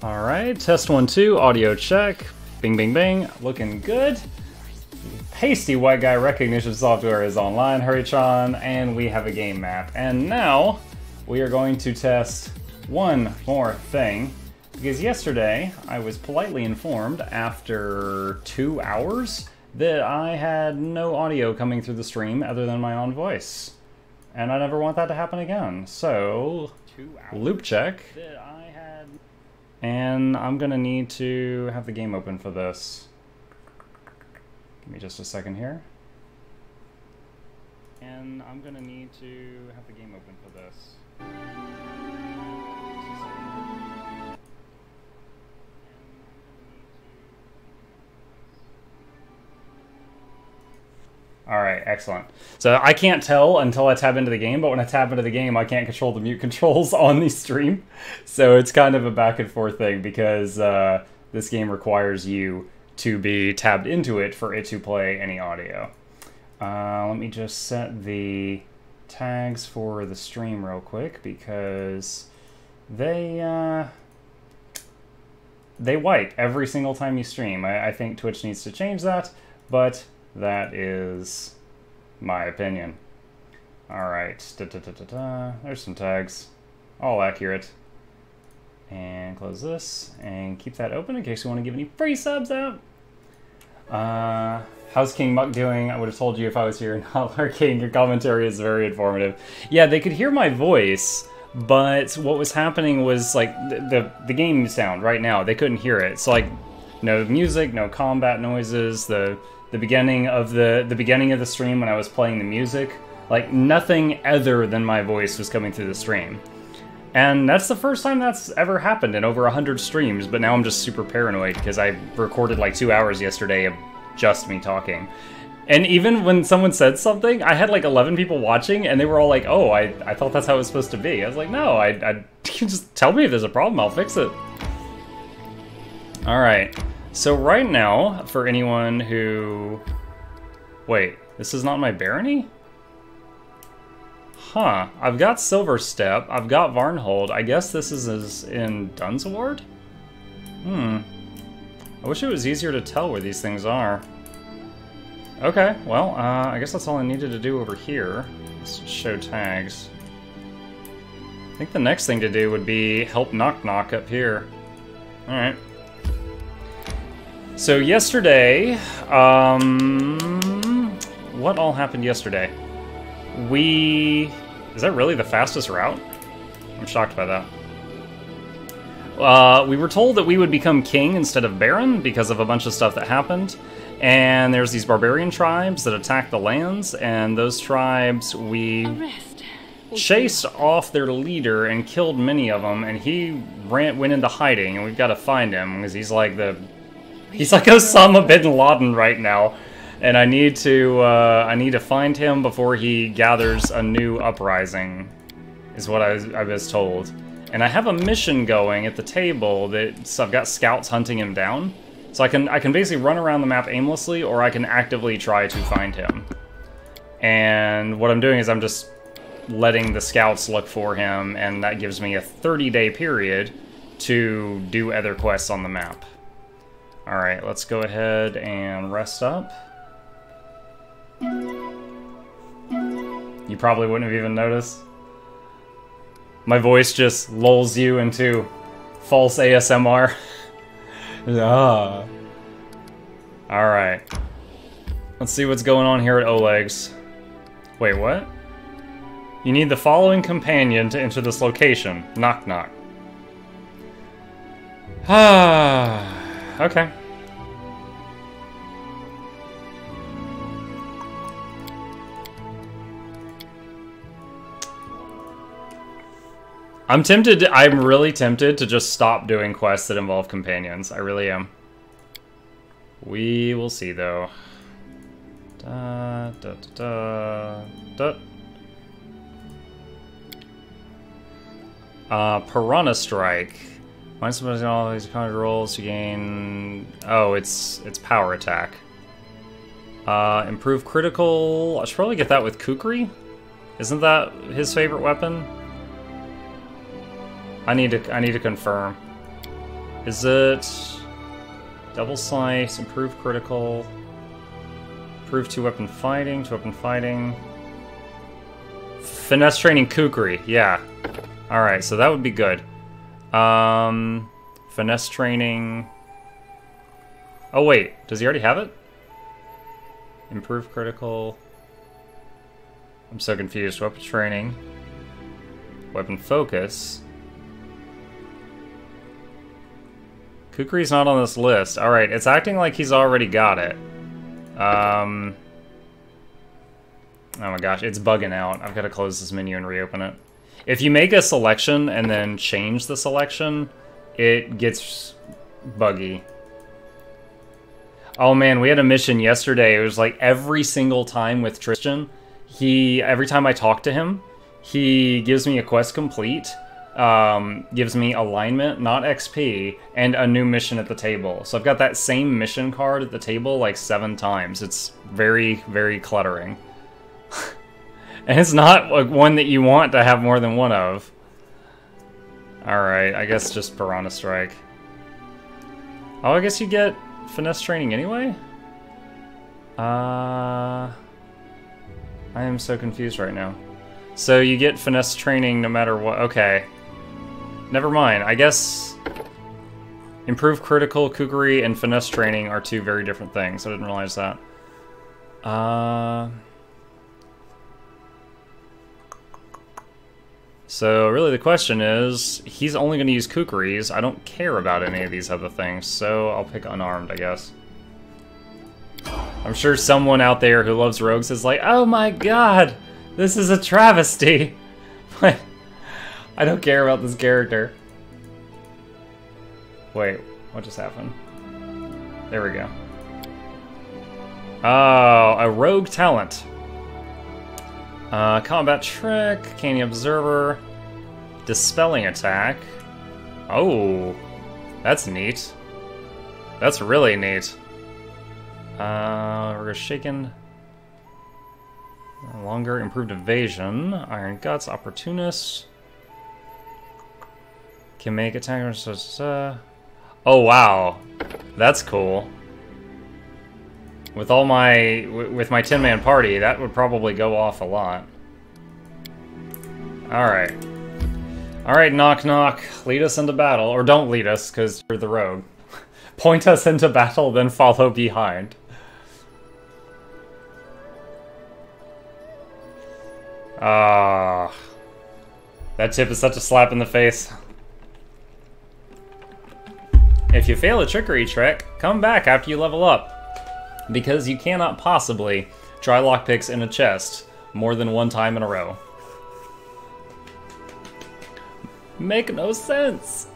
Alright, test 1, 2, audio check. Bing, bing, bing. Looking good. Hasty white guy recognition software is online, Hurrytron, and we have a game map. And now, we are going to test one more thing. Because yesterday, I was politely informed after 2 hours that I had no audio coming through the stream other than my own voice. And I never want that to happen again. So, loop check. And I'm gonna need to have the game open for this. Give me just a second here. And I'm gonna need to have the game open for this. Alright, excellent. So I can't tell until I tab into the game, but when I tab into the game, I can't control the mute controls on the stream. So it's kind of a back and forth thing because this game requires you to be tabbed into it for it to play any audio. Let me just set the tags for the stream real quick because they wipe every single time you stream. I think Twitch needs to change that, but that is my opinion. Alright, there's some tags. All accurate. And close this, and keep that open in case you want to give any free subs out. How's King Muck doing? I would have told you if I was here. King, your commentary is very informative. Yeah, they could hear my voice, but what was happening was, like, the game sound right now, they couldn't hear it. So, like, no music, no combat noises, the beginning of the stream when I was playing the music, like nothing other than my voice was coming through the stream. And that's the first time that's ever happened in over 100 streams, but now I'm just super paranoid because I recorded like 2 hours yesterday of just me talking. And even when someone said something, I had like 11 people watching and they were all like, oh, I thought that's how it was supposed to be. I was like, no, you can just tell me if there's a problem, I'll fix it. Alright. So right now, for anyone who... Wait, this is not my barony? Huh, I've got Silverstep, I've got Varnhold, I guess this is in Dunsward? I wish it was easier to tell where these things are. Okay, well, I guess that's all I needed to do over here. Let's show tags. I think the next thing to do would be help nok-nok up here. Alright. So yesterday, what all happened yesterday? Is that really the fastest route? I'm shocked by that. We were told that we would become king instead of baron because of a bunch of stuff that happened. And there's these barbarian tribes that attack the lands, and those tribes, we chased off their leader and killed many of them, and he went into hiding, and we've got to find him because he's like Osama bin Laden right now, and I need to find him before he gathers a new uprising, is what I was told. And I have a mission going at the table so I've got scouts hunting him down, so I can basically run around the map aimlessly, or I can actively try to find him. And what I'm doing is I'm just letting the scouts look for him, and that gives me a 30-day period to do other quests on the map. Alright, let's go ahead and rest up. You probably wouldn't have even noticed. My voice just lulls you into false ASMR. Ah. Alright. Let's see what's going on here at Oleg's. Wait, what? You need the following companion to enter this location. Nok-nok. Ah. Okay. I'm really tempted to just stop doing quests that involve companions. I really am. We will see, though. Piranha Strike. Find somebody in all these kind of rolls to gain... Oh, it's power attack. Improve critical... I should probably get that with Kukri? Isn't that his favorite weapon? I need to confirm. Is it double slice, improve critical, improve two-weapon fighting, finesse training kukri, yeah. Alright, so that would be good. Finesse training... Oh wait, does he already have it? Improve critical... I'm so confused. Weapon training. Weapon focus. Kukri's not on this list. Alright, it's acting like he's already got it. Oh my gosh, it's bugging out. I've got to close this menu and reopen it. If you make a selection and then change the selection, it gets buggy. Oh man, we had a mission yesterday. It was like every single time with Tristan, every time I talk to him, he gives me a quest complete, gives me alignment, not XP, and a new mission at the table. So I've got that same mission card at the table like 7 times. It's very, very cluttering. And it's not like one that you want to have more than one of. Alright, I guess just Piranha Strike. Oh, I guess you get finesse training anyway? I am so confused right now. So you get finesse training no matter what. Okay. Never mind. I guess improve critical, kukri, and finesse training are 2 very different things. I didn't realize that. So really the question is, he's only going to use kukris. I don't care about any of these other things, so I'll pick unarmed, I guess. I'm sure someone out there who loves rogues is like, oh my god, this is a travesty. But I don't care about this character. Wait, what just happened? There we go. Oh, a rogue talent. Combat trick, canny observer, dispelling attack. Oh, that's neat. That's really neat. We're shaken. Longer, improved evasion, iron guts, opportunist. Can make attack. Oh wow, that's cool. With all my, with my 10-man party, that would probably go off a lot. Alright. Alright, Knock-Knock, lead us into battle. Or don't lead us, because you're the rogue. Point us into battle, then follow behind. Ah. That tip is such a slap in the face. If you fail a trickery trick, come back after you level up. Because you cannot possibly try lockpicks in a chest more than 1 time in a row. Make no sense!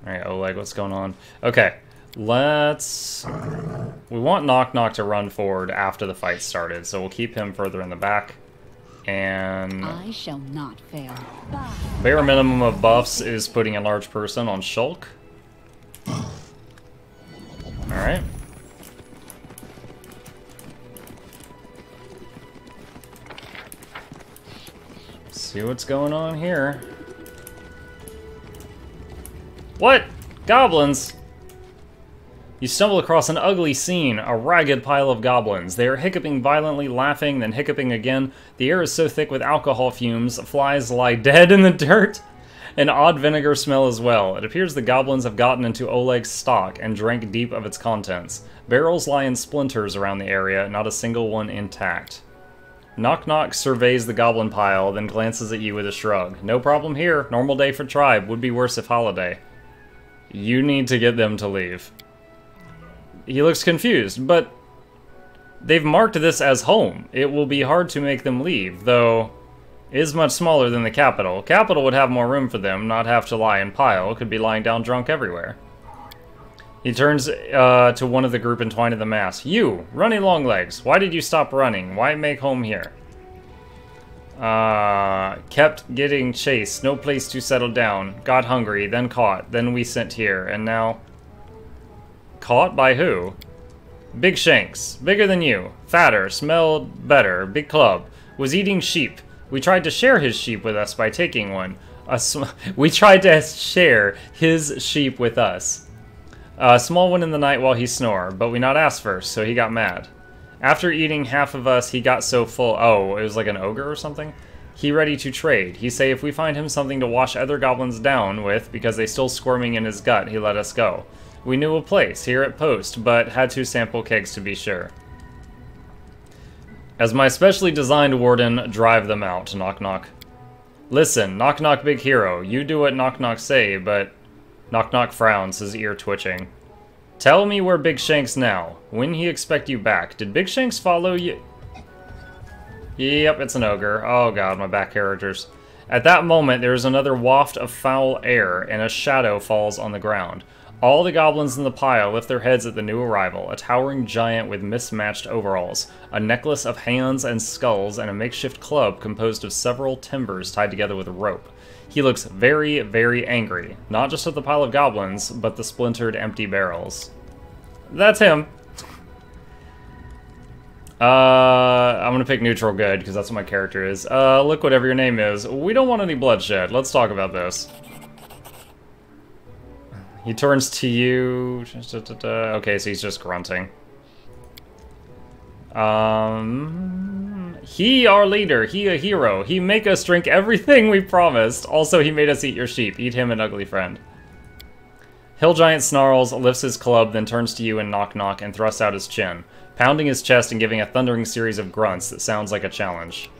Alright, Oleg, what's going on? Okay, let's... We want Knock-Knock to run forward after the fight started, so we'll keep him further in the back. And... I shall not fail. Bare minimum of buffs is putting a large person on Shulk. Alright. See what's going on here. What? Goblins! You stumble across an ugly scene, a ragged pile of goblins. They are hiccuping violently, laughing, then hiccuping again. The air is so thick with alcohol fumes, flies lie dead in the dirt. An odd vinegar smell as well. It appears the goblins have gotten into Oleg's stock and drank deep of its contents. Barrels lie in splinters around the area, not a single one intact. Knock-Knock surveys the goblin pile, then glances at you with a shrug. No problem here. Normal day for tribe. Would be worse if holiday. You need to get them to leave. He looks confused, but they've marked this as home. It will be hard to make them leave, though... is much smaller than the capital. Capital would have more room for them, not have to lie in pile, could be lying down drunk everywhere. He turns to one of the group entwined in the mass. You, running long legs, why did you stop running? Why make home here? Kept getting chased, no place to settle down. Got hungry, then caught, then we sent here, and now... Caught by who? Big Shanks, bigger than you, fatter, smelled better, big club, was eating sheep. We tried to share his sheep with us by taking one. We tried to share his sheep with us. A small one in the night while he snore, but we not asked first, so he got mad. After eating half of us, he got so full. Oh, it was like an ogre or something? He ready to trade. He say if we find him something to wash other goblins down with, because they still squirming in his gut, he let us go. We knew a place, here at Post, but had to sample kegs to be sure. As my specially designed warden, drive them out, knock-knock. Listen, knock-knock big hero, you do what knock-knock say, but... Knock-knock frowns, his ear twitching. Tell me where Big Shanks now. When he expect you back? Did Big Shanks follow you? Yep, it's an ogre. Oh god, my back characters. At that moment, there is another waft of foul air, and a shadow falls on the ground. All the goblins in the pile lift their heads at the new arrival, a towering giant with mismatched overalls, a necklace of hands and skulls, and a makeshift club composed of several timbers tied together with a rope. He looks very, very angry, not just at the pile of goblins, but the splintered empty barrels. That's him. I'm gonna pick neutral good, because that's what my character is. Look, whatever your name is. We don't want any bloodshed. Let's talk about this. He turns to you. Okay, so he's just grunting. He our leader. He a hero. He make us drink everything we promised. Also, he made us eat your sheep. Eat him, an ugly friend. Hill Giant snarls, lifts his club, then turns to you and knock-knock and thrusts out his chin, pounding his chest and giving a thundering series of grunts that sounds like a challenge.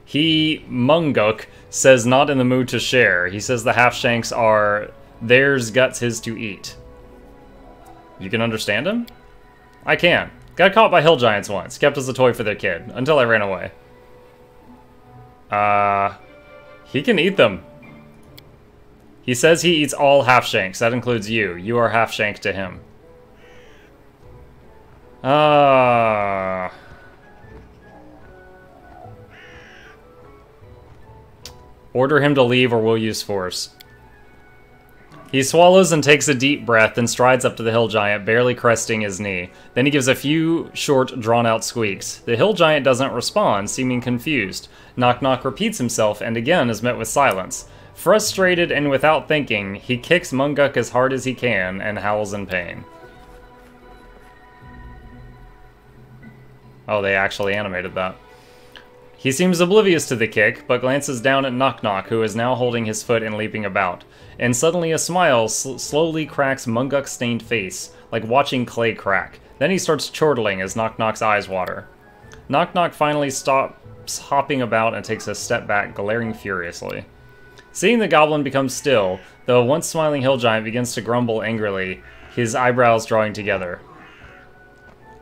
He, Munguk, says not in the mood to share. He says the half-shanks are theirs, guts his to eat. You can understand him? I can. Got caught by hill giants once, kept as a toy for their kid, until I ran away. He can eat them. He says he eats all half-shanks, that includes you. You are half-shank to him. Order him to leave or we'll use force. He swallows and takes a deep breath and strides up to the hill giant, barely cresting his knee. Then he gives a few short, drawn-out squeaks. The hill giant doesn't respond, seeming confused. Knock-knock repeats himself and again is met with silence. Frustrated and without thinking, he kicks Munguk as hard as he can and howls in pain. Oh, they actually animated that. He seems oblivious to the kick, but glances down at Knock-knock, who is now holding his foot and leaping about. And suddenly a smile slowly cracks Munguk's stained face, like watching clay crack. Then he starts chortling as Knock-knock's eyes water. Knock-knock finally stops hopping about and takes a step back, glaring furiously. Seeing the goblin become still, the once smiling hill giant begins to grumble angrily, his eyebrows drawing together.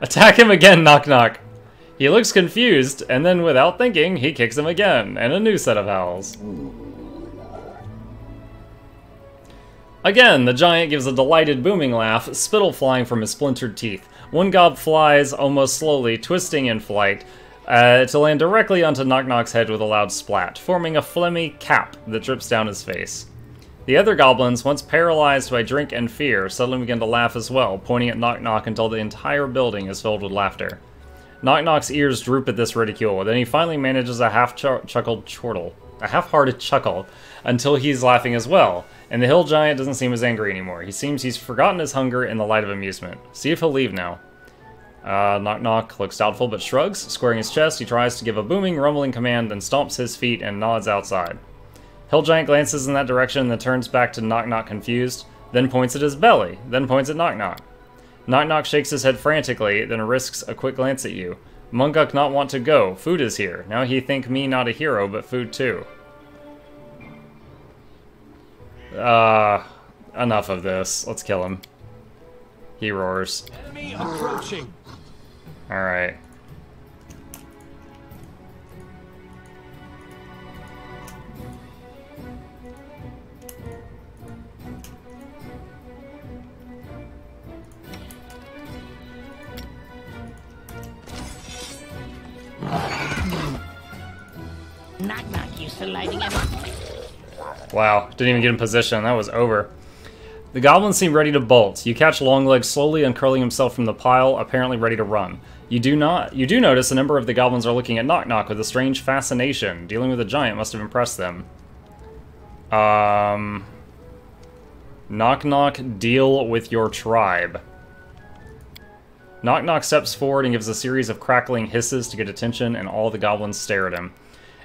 Attack him again, Knock-knock! He looks confused, and then without thinking, he kicks him again, and a new set of howls. Again, the giant gives a delighted booming laugh, spittle flying from his splintered teeth. One gob flies, almost slowly, twisting in flight, to land directly onto Knock-knock's head with a loud splat, forming a phlegmy cap that drips down his face. The other goblins, once paralyzed by drink and fear, suddenly begin to laugh as well, pointing at Knock-knock until the entire building is filled with laughter. Knock-knock's ears droop at this ridicule, then he finally manages a half-hearted chuckle, until he's laughing as well, and the hill giant doesn't seem as angry anymore. He seems he's forgotten his hunger in the light of amusement. See if he'll leave now. Knock-knock looks doubtful but shrugs. Squaring his chest, he tries to give a booming, rumbling command, then stomps his feet and nods outside. Hill giant glances in that direction, then turns back to Knock-knock confused, then points at his belly, then points at Knock-knock. Knock-knock shakes his head frantically, then risks a quick glance at you. Munguk not want to go. Food is here. Now he think me not a hero, but food too. Enough of this. Let's kill him. He roars. Enemy approaching. Alright. Knock-knock used to lighting him up. Wow, didn't even get in position. That was over. The goblins seem ready to bolt. You catch Longlegs slowly uncurling himself from the pile, apparently ready to run. You do notice a number of the goblins are looking at Knock-knock with a strange fascination. Dealing with a giant must have impressed them. Knock-knock, deal with your tribe. Knock-knock steps forward and gives a series of crackling hisses to get attention, and all the goblins stare at him.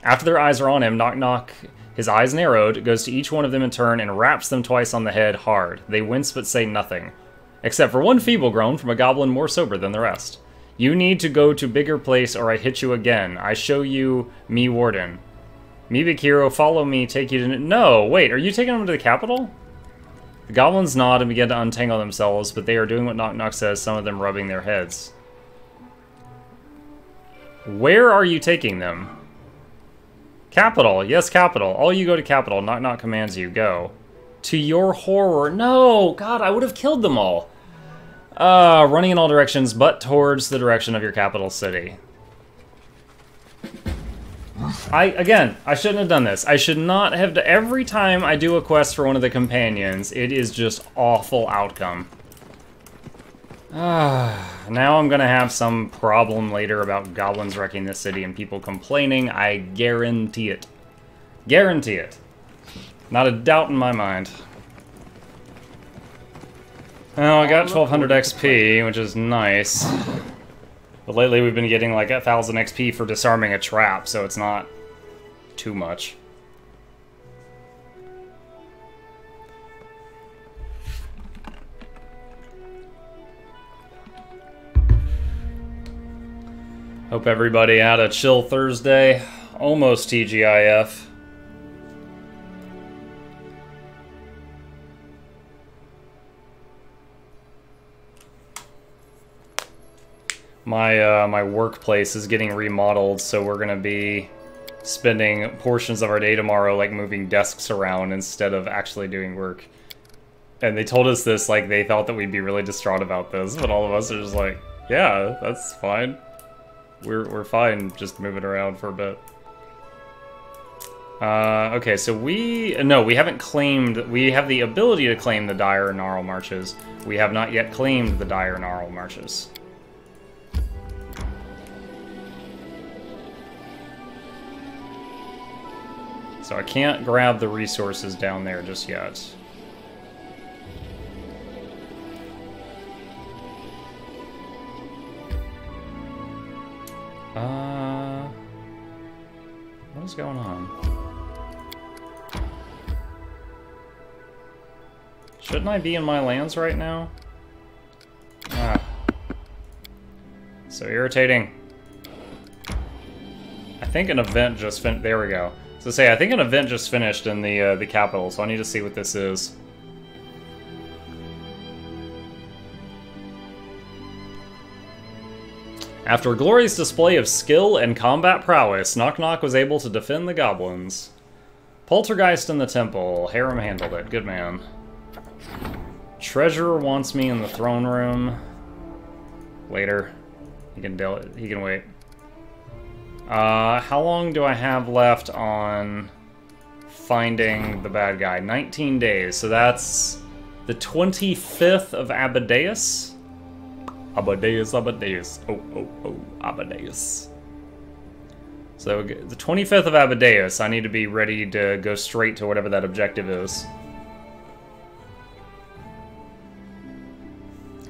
After their eyes are on him, Knock-knock, his eyes narrowed, goes to each one of them in turn and raps them twice on the head hard. They wince but say nothing. Except for one feeble groan from a goblin more sober than the rest. You need to go to bigger place or I hit you again. I show you me warden. Me big hero, follow me, take you to... No, wait, are you taking them to the capital? The goblins nod and begin to untangle themselves, but they are doing what Knock-knock says, some of them rubbing their heads. Where are you taking them? Capital, yes, capital. All you go to capital. Knock-knock commands you, go. To your horror. No! God, I would have killed them all. Running in all directions, but towards the direction of your capital city. Again, I shouldn't have done this. I should not have... Every time I do a quest for one of the companions, it is just awful outcome. Now I'm gonna have some problem later about goblins wrecking the city and people complaining. I guarantee it. Guarantee it. Not a doubt in my mind. Oh, I got 1200 XP, which is nice. But lately we've been getting like 1000 XP for disarming a trap, so it's not too much. Hope everybody had a chill Thursday. Almost TGIF. My workplace is getting remodeled, so we're gonna be spending portions of our day tomorrow like moving desks around instead of actually doing work. And they told us this like they thought that we'd be really distraught about this, but all of us are just like, yeah, that's fine. We're fine just moving around for a bit. Okay, so we haven't claimed, we have the ability to claim the dire gnarl marches. We have not yet claimed the dire gnarl marches. So I can't grab the resources down there just yet. What is going on? Shouldn't I be in my lands right now? Ah. So irritating. I think an event just finished. There we go. So say, I think an event just finished in the capital, so I need to see what this is. After a glorious display of skill and combat prowess, Knock-knock was able to defend the goblins. Poltergeist in the temple. Harem handled it. Good man. Treasurer wants me in the throne room. Later. He can wait. How long do I have left on finding the bad guy? 19 days. So that's the 25th of Abadeus. Abadeus. Oh, Abadeus. So the 25th of Abadeus, I need to be ready to go straight to whatever that objective is.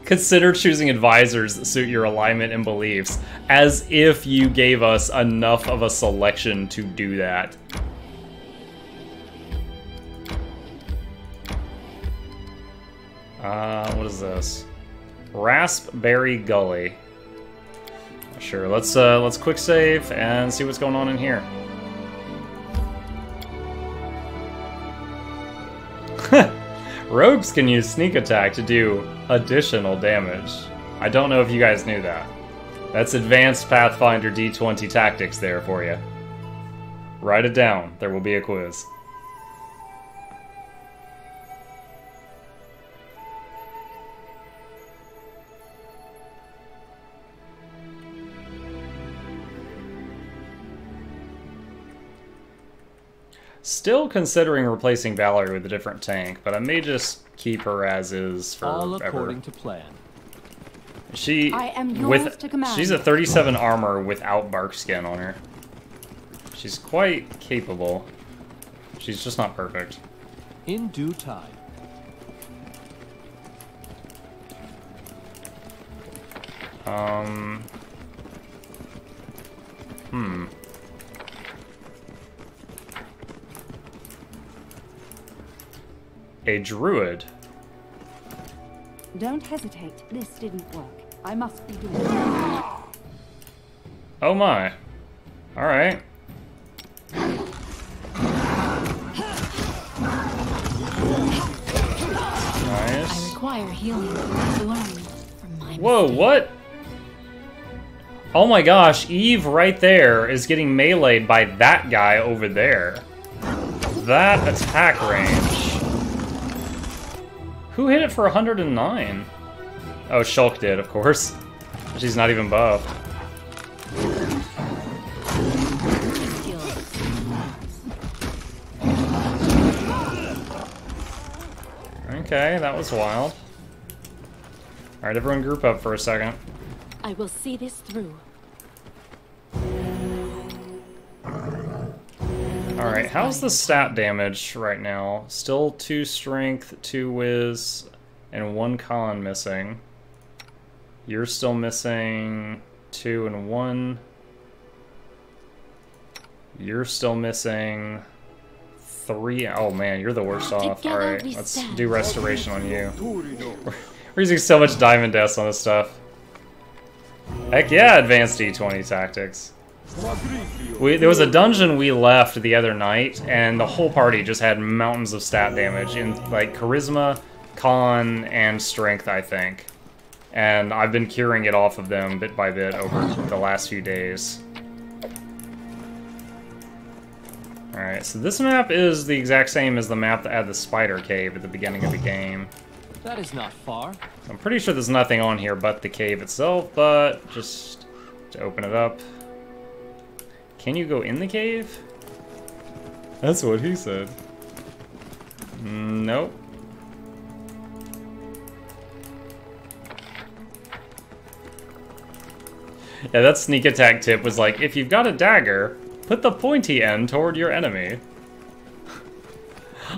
Consider choosing advisors that suit your alignment and beliefs, as if you gave us enough of a selection to do that. What is this? Raspberry Gully. Sure, let's quick save and see what's going on in here. Rogues can use sneak attack to do additional damage. I don't know if you guys knew that. That's advanced Pathfinder D20 tactics there for you. Write it down. There will be a quiz. Still considering replacing Valerie with a different tank, but I may just keep her as is forever. All according to plan. She's a 37 armor without bark skin on her. She's quite capable. She's just not perfect. In due time. A druid. Don't hesitate. This didn't work. I must be doing it. Oh my. Alright. Nice. I require healing to learn from my Whoa, mistake. what? Oh my gosh, Eve right there is getting meleeed by that guy over there. That attack range. Who hit it for 109? Oh, Shulk did, of course. She's not even buffed. Okay, that was wild. Alright, everyone group up for a second. I will see this through. Alright, how's the stat damage right now? Still 2 strength, 2 whiz, and 1 con missing. You're still missing 2 and 1. You're still missing 3. Oh man, you're the worst off. Alright, let's do restoration on you. We're using so much diamond dust on this stuff. Heck yeah, advanced D20 tactics. There was a dungeon we left the other night, and the whole party just had mountains of stat damage in like charisma, con, and strength, I think. And I've been curing it off of them bit by bit over the last few days. Alright, so this map is the exact same as the map that had the spider cave at the beginning of the game. That is not far. I'm pretty sure there's nothing on here but the cave itself, but just to open it up. Can you go in the cave? That's what he said. Nope. Yeah, that sneak attack tip was like, if you've got a dagger, put the pointy end toward your enemy.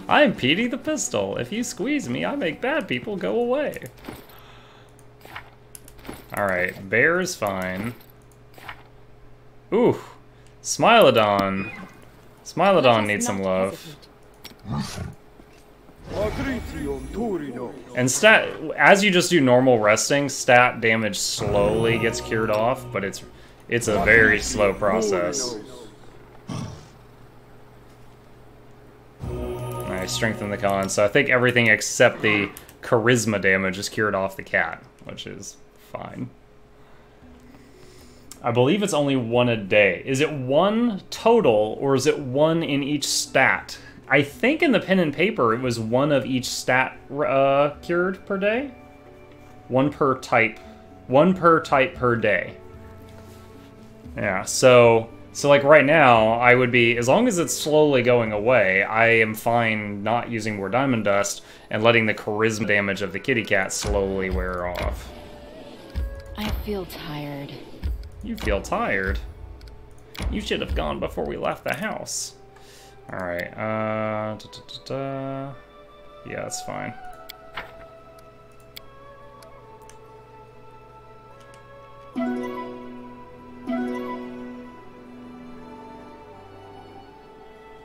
I'm Petey the Pistol. If you squeeze me, I make bad people go away. Alright, bear is fine. Ooh, Smilodon. Smilodon needs some love. And stat, as you just do normal resting, stat damage slowly gets cured off, but it's a very slow process. I strengthen the con, so I think everything except the charisma damage is cured off the cat, which is fine. I believe it's only 1 a day. Is it 1 total, or is it 1 in each stat? I think in the pen and paper it was 1 of each stat cured per day. 1 per type. 1 per type per day. Yeah, so like right now, I would be, as long as it's slowly going away, I am fine not using more diamond dust and letting the charisma damage of the kitty cat slowly wear off. I feel tired. You feel tired? You should have gone before we left the house. Alright, yeah, that's fine.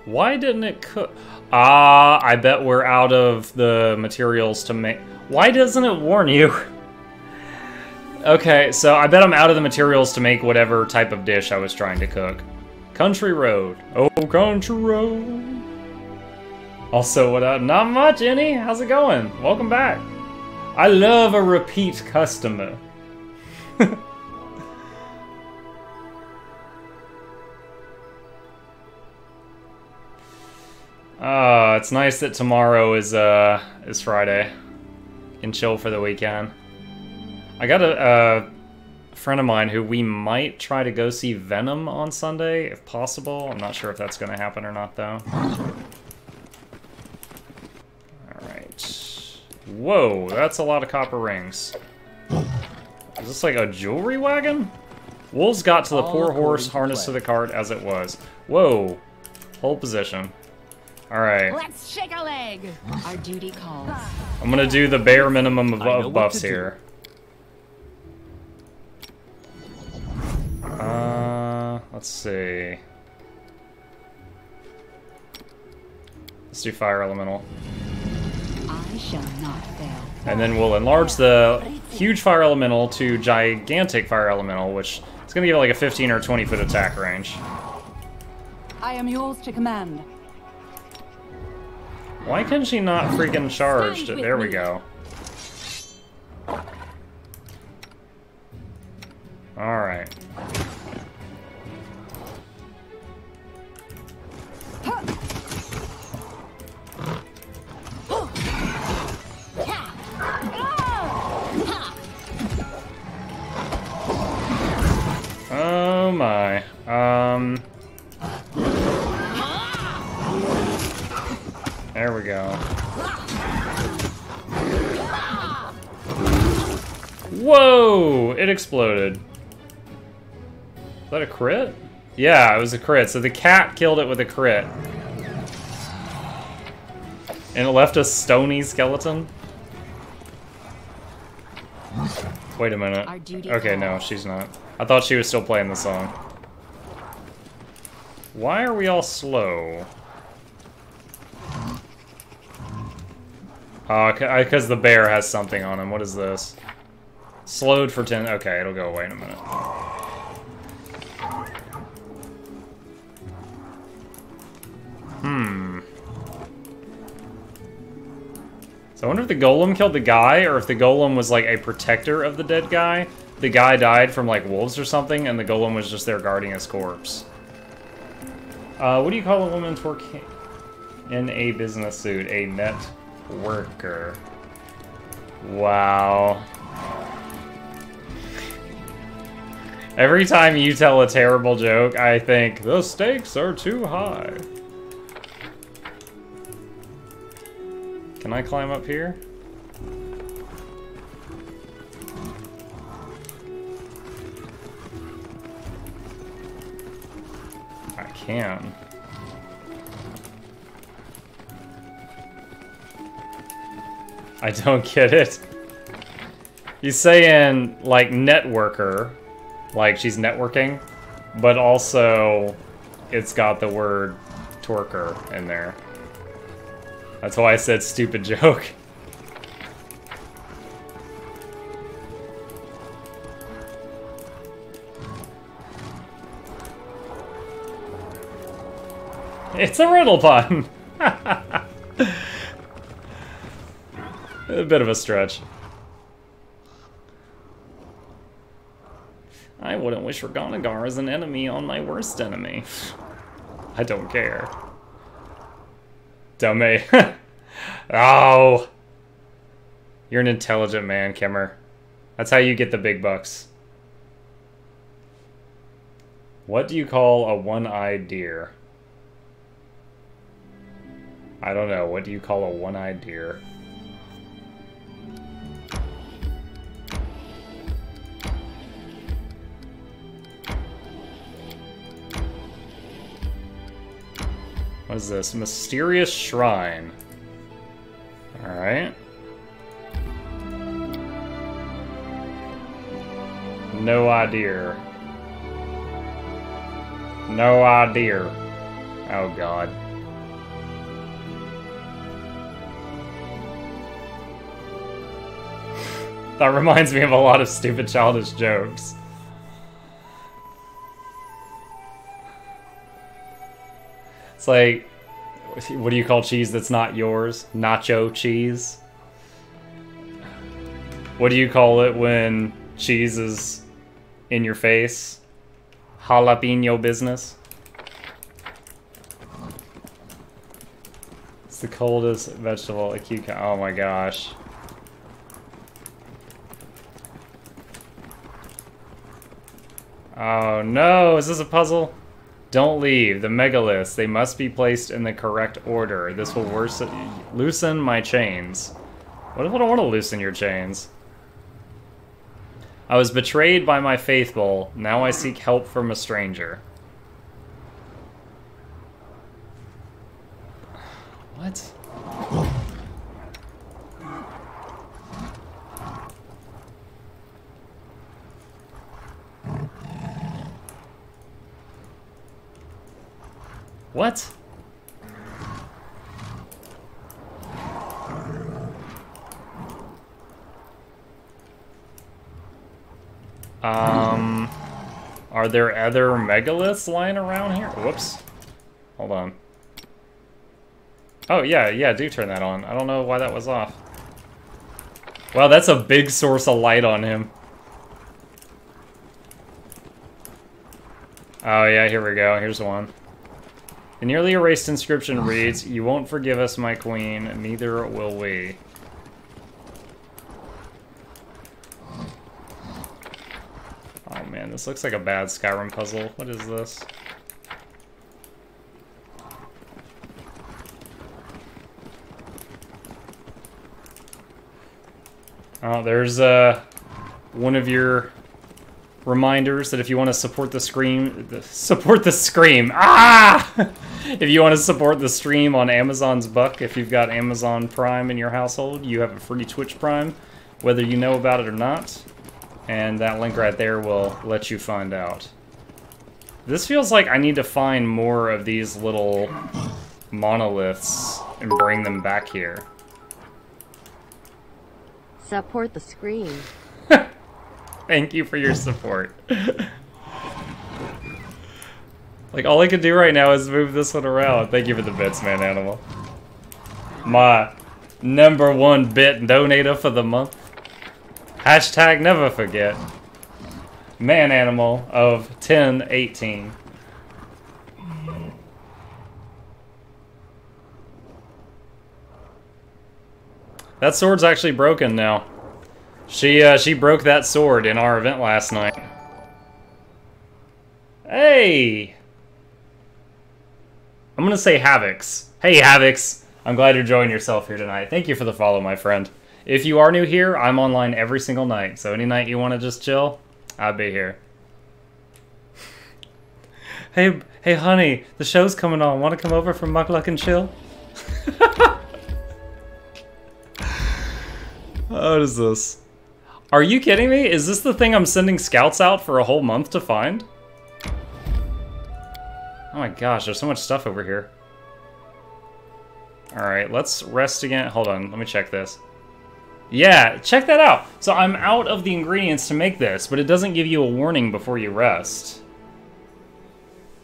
Why didn't it cook? Ah, I bet we're out of the materials to make... Why doesn't it warn you? Okay, so I bet I'm out of the materials to make whatever type of dish I was trying to cook. Country road. Oh, country road. Also, what up? Not much, Annie. How's it going? Welcome back. I love a repeat customer. It's nice that tomorrow is Friday. Can chill for the weekend. I got a friend of mine who we might try to go see Venom on Sunday, if possible. I'm not sure if that's going to happen or not, though. Alright. Whoa, that's a lot of copper rings. Is this like a jewelry wagon? Wolves got to the poor horse harnessed to the cart as it was. Whoa. Hold position. Alright. Let's shake a leg. Our duty calls. I'm gonna do the bare minimum I know of what buffs to do. here. Let's see. Let's do Fire Elemental. I shall not fail. And then we'll enlarge the huge Fire Elemental to gigantic Fire Elemental, which is gonna give it like a 15 or 20 foot attack range. I am yours to command. Why can she not freaking charge? There we go. Alright. Oh my. There we go. Whoa! It exploded. Is that a crit? Yeah, it was a crit. So the cat killed it with a crit. And it left a stony skeleton? Wait a minute. Our duty Okay, no, she's not. I thought she was still playing the song. Why are we all slow? Oh, because the bear has something on him. What is this? Slowed for 10. Okay, it'll go away in a minute. So I wonder if the golem killed the guy, or if the golem was like a protector of the dead guy. The guy died from like wolves or something, and the golem was just there guarding his corpse. What do you call a woman working in a business suit? A networker. Wow. Every time you tell a terrible joke, I think, the stakes are too high. Can I climb up here? I can. I don't get it. He's saying, like, networker. Like, she's networking. But also, it's got the word twerker in there. That's why I said stupid joke. It's a riddle pun! A bit of a stretch. I wouldn't wish Organagar as an enemy on my worst enemy. I don't care. Dummy. Oh! You're an intelligent man, Kimmer. That's how you get the big bucks. What do you call a one-eyed deer? I don't know. What do you call a one-eyed deer? What is this? Mysterious shrine. Alright. No idea. No idea. Oh god. That reminds me of a lot of stupid childish jokes. It's like, what do you call cheese that's not yours? Nacho cheese? What do you call it when cheese is in your face? Jalapeno business? It's the coldest vegetable, a cucumber. Oh my gosh. Oh no, is this a puzzle? Don't leave. The megaliths. They must be placed in the correct order. This will loosen my chains. What if I don't want to loosen your chains? I was betrayed by my faithful. Now I seek help from a stranger. What? What? Are there other megaliths lying around here? Whoops. Hold on. Oh, yeah, do turn that on. I don't know why that was off. Wow, that's a big source of light on him. Oh, yeah, here we go. Here's one. The nearly erased inscription reads, "You won't forgive us, my queen, neither will we." Oh man, this looks like a bad Skyrim puzzle. What is this? Oh, there's one of your reminders that if you want to support the stream, ah! If you want to support the stream on Amazon's Buck, if you've got Amazon Prime in your household, you have a free Twitch Prime, whether you know about it or not. And that link right there will let you find out. This feels like I need to find more of these little monoliths and bring them back here. Support the screen. Thank you for your support. Like, all I can do right now is move this one around. Thank you for the bits, man animal. My #1 bit donator for the month. Hashtag never forget. Man animal of 1018. That sword's actually broken now. She broke that sword in our event last night. Hey! I'm gonna say Havocs. Hey Havocs! I'm glad you're enjoying yourself here tonight. Thank you for the follow, my friend. If you are new here, I'm online every single night, so any night you want to just chill, I'll be here. Hey honey, the show's coming on. Want to come over for Muck-Luck and chill? What is this? Are you kidding me? Is this the thing I'm sending scouts out for a whole month to find? Oh my gosh, there's so much stuff over here. Alright, let's rest again. Hold on, let me check this. Yeah, check that out. So I'm out of the ingredients to make this, but it doesn't give you a warning before you rest.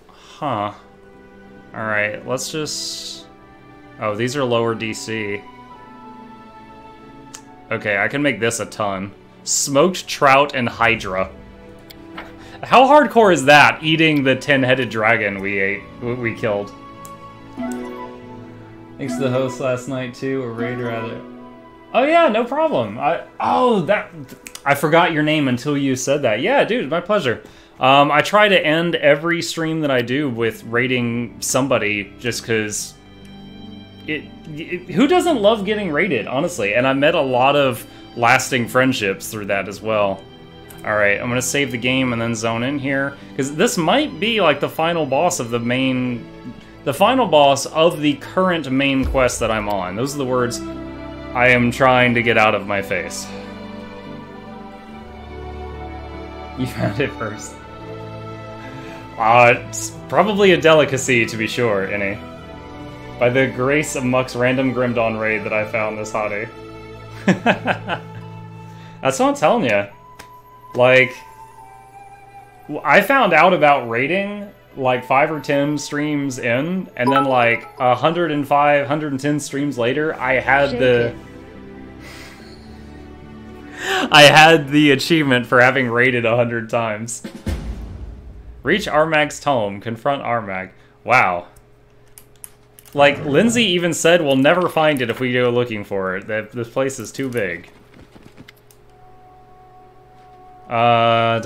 Huh. Alright, let's just... Oh, these are lower DC. Okay, I can make this a ton. Smoked trout and hydra. How hardcore is that, eating the 10-headed dragon we killed? Thanks to the host last night, too, or raid rather. Oh yeah, no problem. I forgot your name until you said that. Yeah, dude, my pleasure. I try to end every stream that I do with raiding somebody, just because who doesn't love getting raided, honestly? And I met a lot of lasting friendships through that as well. All right, I'm gonna save the game and then zone in here, because this might be like the final boss of the final boss of the current main quest that I'm on. Those are the words I am trying to get out of my face. You found it first. It's probably a delicacy, to be sure, Innie. By the grace of Muck's random Grim Dawn raid that I found this hottie. That's what I'm telling you. Like, I found out about raiding like 5 or 10 streams in, and then like 105, 110 streams later, I had the achievement for having raided 100 times. Reach Armag's tome. Confront Armag. Wow. Like, Lindsay even said we'll never find it if we go looking for it. That this place is too big. Singing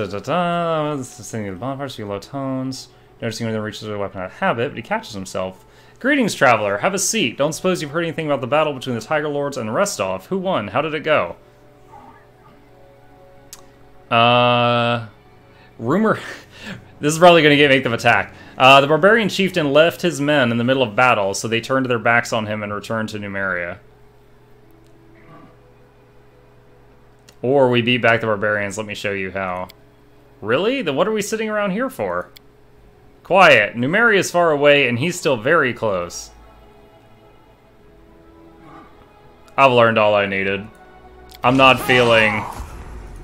the bonfire, so low tones. Noticing when he reaches a weapon out of habit, but he catches himself. Greetings, traveler. Have a seat. Don't suppose you've heard anything about the battle between the Tiger Lords and Restov. Who won? How did it go? Rumor... This is probably going to make them attack. The barbarian chieftain left his men in the middle of battle, so they turned their backs on him and returned to Numeria. Or we beat back the barbarians. Let me show you how. Really? Then what are we sitting around here for? Quiet. Numeria is far away, and he's still very close. I've learned all I needed. I'm not feeling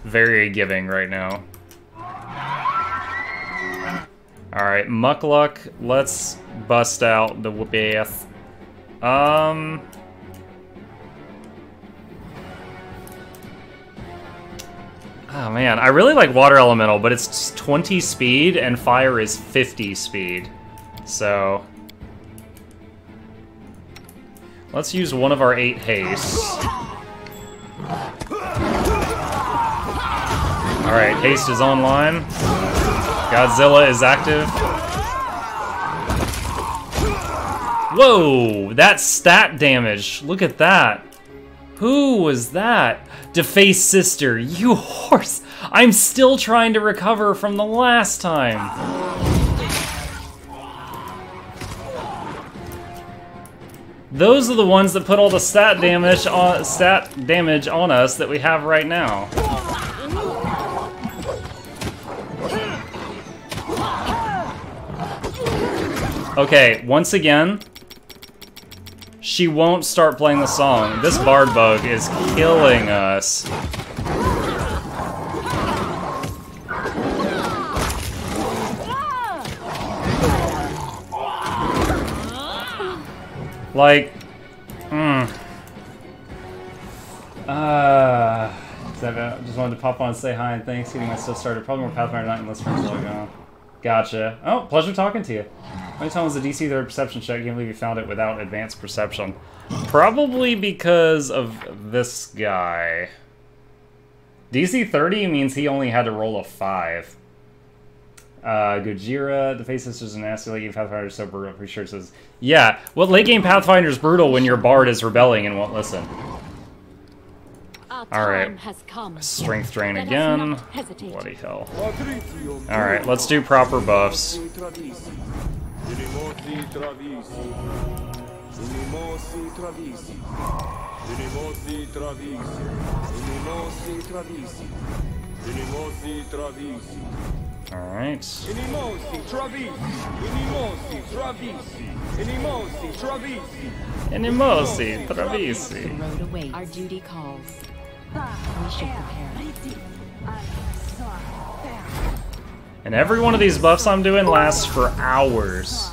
very giving right now. Alright, nok-nok. Let's bust out the bath. Oh man, I really like water elemental, but it's 20 speed and fire is 50 speed. So let's use one of our 8 haste. Alright, haste is online. Godzilla is active. Whoa, that's stat damage. Look at that. Who was that? Defaced sister, you horse! I'm still trying to recover from the last time. Those are the ones that put all the stat damage on us that we have right now. Okay, once again, she won't start playing the song. This bard bug is killing us. Like, just wanted to pop on and say hi and thanks. Getting my stuff started. Probably more Pathfinder Night unless friends log on. Gotcha. Oh, pleasure talking to you. How many times was the DC 3rd perception check? Can't believe you found it without advanced perception. Probably because of this guy. DC 30 means he only had to roll a 5. Gojira, the face sisters and nasty late game Pathfinder is so brutal. Pretty sure it says, yeah. Well, late game Pathfinder is brutal when your bard is rebelling and won't listen. Alright. Strength drain again. Bloody hell. Alright, let's do proper buffs. Alright. Animosi, Travisi. Our duty calls. We should prepare. And every one of these buffs I'm doing lasts for hours.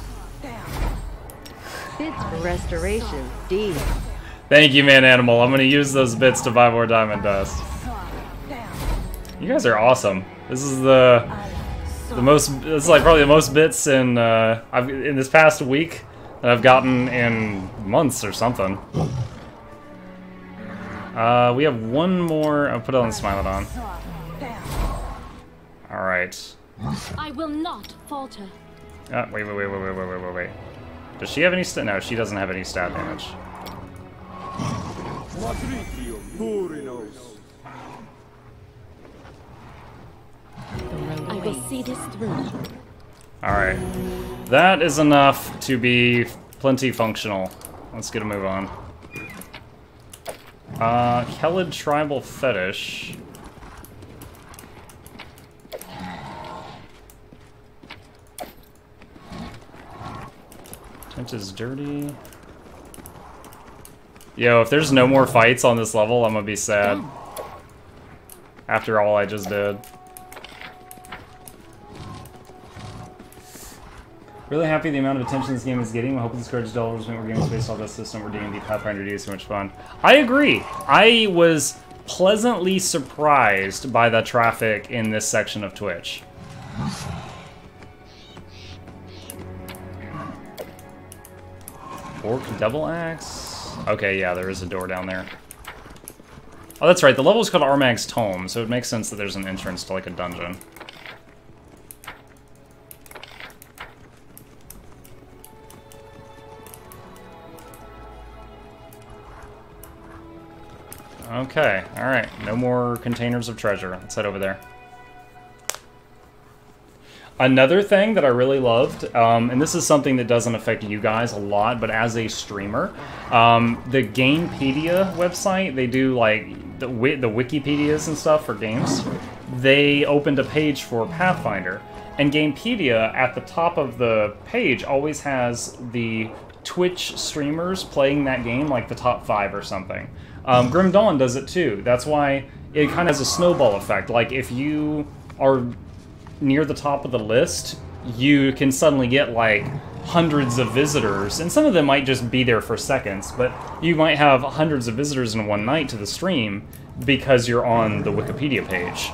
Bits for restoration, D. Thank you, man animal. I'm gonna use those bits to buy more diamond dust. You guys are awesome. This is the most. This is like probably the most bits in in this past week that I've gotten in months or something. We have one more. I'll put it on Smilodon. All right. I will not falter. Wait. Does she have any stat? No, she doesn't have any stat damage. I will see this through. Alright. That is enough to be plenty functional. Let's get a move on. Kelid Tribal Fetish. Tent is dirty. Yo, if there's no more fights on this level, I'm gonna be sad. After all I just did. Really happy the amount of attention this game is getting. I hope this encourages developers to make more games based off this system where D&D Pathfinder D is so much fun. I agree. I was pleasantly surprised by the traffic in this section of Twitch. Orc Double Axe? Okay, yeah, there is a door down there. Oh, that's right. The level is called Armag's Tome, so it makes sense that there's an entrance to, like, a dungeon. Okay, alright. No more containers of treasure. Let's head over there. Another thing that I really loved, and this is something that doesn't affect you guys a lot, but as a streamer, the Gamepedia website, they do like the Wikipedias and stuff for games. They opened a page for Pathfinder, and Gamepedia at the top of the page always has the Twitch streamers playing that game, like the top 5 or something. Grim Dawn does it too. That's why it kind of has a snowball effect. Like if you are near the top of the list, you can suddenly get like hundreds of visitors, and some of them might just be there for seconds, but you might have hundreds of visitors in one night to the stream because you're on the Wikipedia page.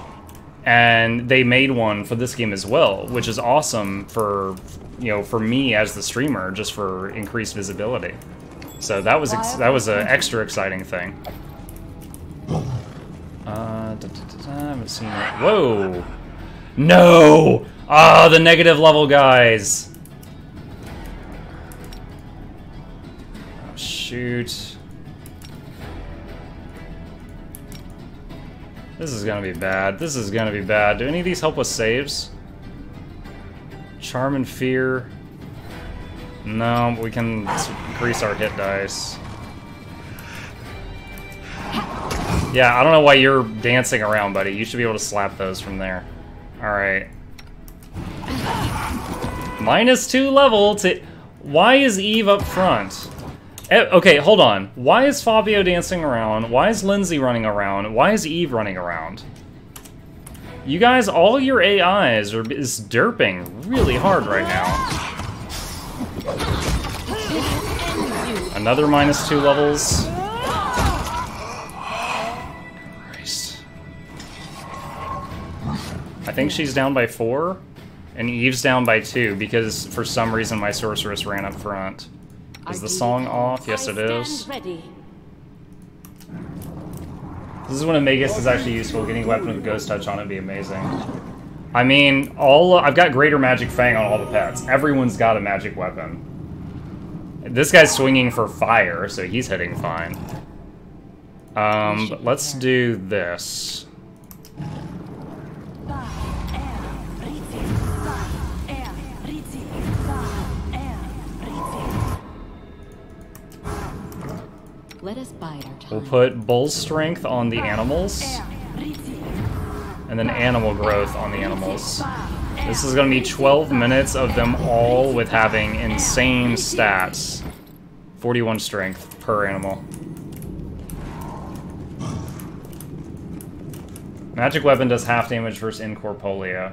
And they made one for this game as well, which is awesome for, you know, for me as the streamer, just for increased visibility. So that was an extra exciting thing. I haven't seen it. Whoa! No! Ah, the negative level guys! Oh, shoot. This is gonna be bad. This is gonna be bad. Do any of these help with saves? Charm and Fear. No, we can increase our hit dice. Yeah, I don't know why you're dancing around, buddy. You should be able to slap those from there. Alright. -2 level to... Why is Eve up front? Okay, hold on. Why is Fabio dancing around? Why is Lindsay running around? Why is Eve running around? You guys, all your AIs is derping really hard right now. Another -2 levels. Christ. I think she's down by 4, and Eve's down by 2, because for some reason my sorceress ran up front. Is the song off? Yes, it is. This is when a Magus is actually useful. Getting a weapon with Ghost Touch on it would be amazing. I mean, I've got Greater Magic Fang on all the pets. Everyone's got a magic weapon. This guy's swinging for fire, so he's hitting fine. But let's do this. Let us bide our time. We'll put Bull Strength on the animals, and then Animal Growth on the animals. This is going to be 12 minutes of them all with having insane stats. 41 strength per animal. Magic Weapon does half damage versus Incorporeal.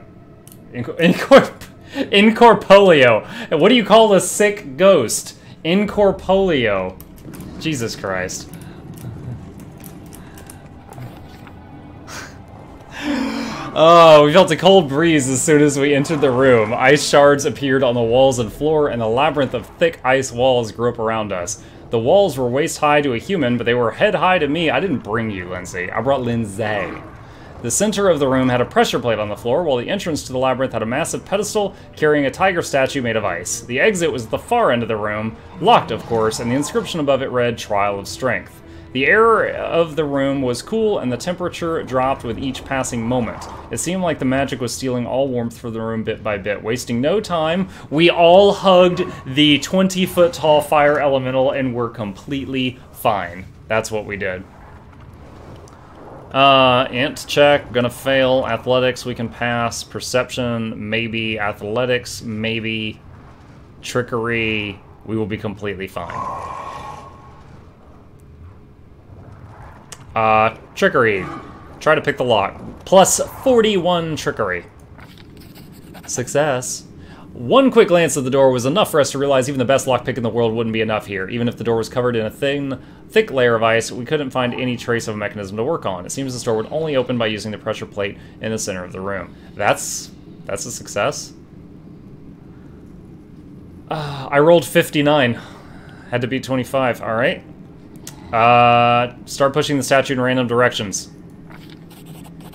Incorporeal! What do you call a sick ghost? Incorporeal. Jesus Christ. Oh, we felt a cold breeze as soon as we entered the room. Ice shards appeared on the walls and floor, and a labyrinth of thick ice walls grew up around us. The walls were waist-high to a human, but they were head-high to me. I didn't bring you, Lindsay. I brought Lindsay. The center of the room had a pressure plate on the floor, while the entrance to the labyrinth had a massive pedestal carrying a tiger statue made of ice. The exit was at the far end of the room, locked of course, and the inscription above it read, Trial of Strength. The air of the room was cool, and the temperature dropped with each passing moment. It seemed like the magic was stealing all warmth from the room bit by bit. Wasting no time, we all hugged the 20-foot-tall fire elemental and were completely fine. That's what we did. Int check, gonna fail. Athletics, we can pass. Perception, maybe. Athletics, maybe. Trickery, we will be completely fine. Trickery. Try to pick the lock. Plus 41 trickery. Success. One quick glance at the door was enough for us to realize even the best lockpick in the world wouldn't be enough here. Even if the door was covered in a thick layer of ice, we couldn't find any trace of a mechanism to work on. It seems this door would only open by using the pressure plate in the center of the room. That's a success. I rolled 59. Had to beat 25. All right. Start pushing the statue in random directions.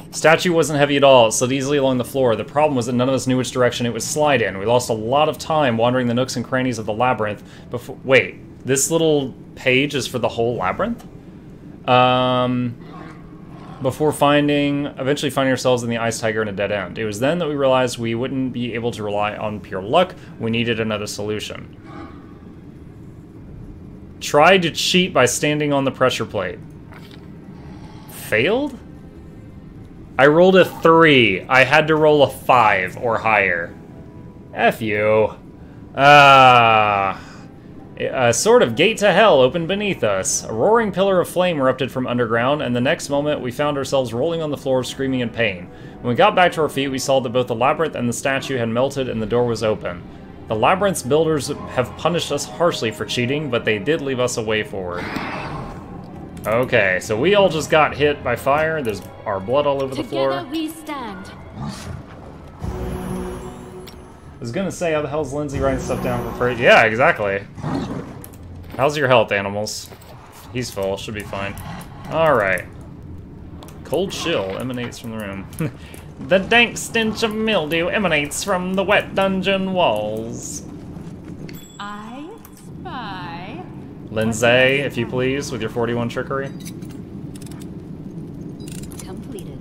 Statue wasn't heavy at all. It slid easily along the floor. The problem was that none of us knew which direction it would slide in. We lost a lot of time wandering the nooks and crannies of the labyrinth before... Wait, this little page is for the whole labyrinth? before eventually finding ourselves in the Ice Tiger in a dead end. It was then that we realized we wouldn't be able to rely on pure luck. We needed another solution. Tried to cheat by standing on the pressure plate. Failed? I rolled a 3. I had to roll a 5 or higher. F you. A sort of gate to hell opened beneath us. A roaring pillar of flame erupted from underground, and the next moment we found ourselves rolling on the floor, screaming in pain. When we got back to our feet, we saw that both the labyrinth and the statue had melted and the door was open. The labyrinth's builders have punished us harshly for cheating, but they did leave us a way forward. Okay, so we all just got hit by fire. There's our blood all over the floor. Together we stand. I was gonna say, how the hell's Lindsay writing stuff down for free? Yeah, exactly. How's your health, animals? He's full, should be fine. Alright. Cold chill emanates from the room. The dank stench of mildew emanates from the wet dungeon walls. I spy. Lindsay, if you please, with your 41 trickery. Completed.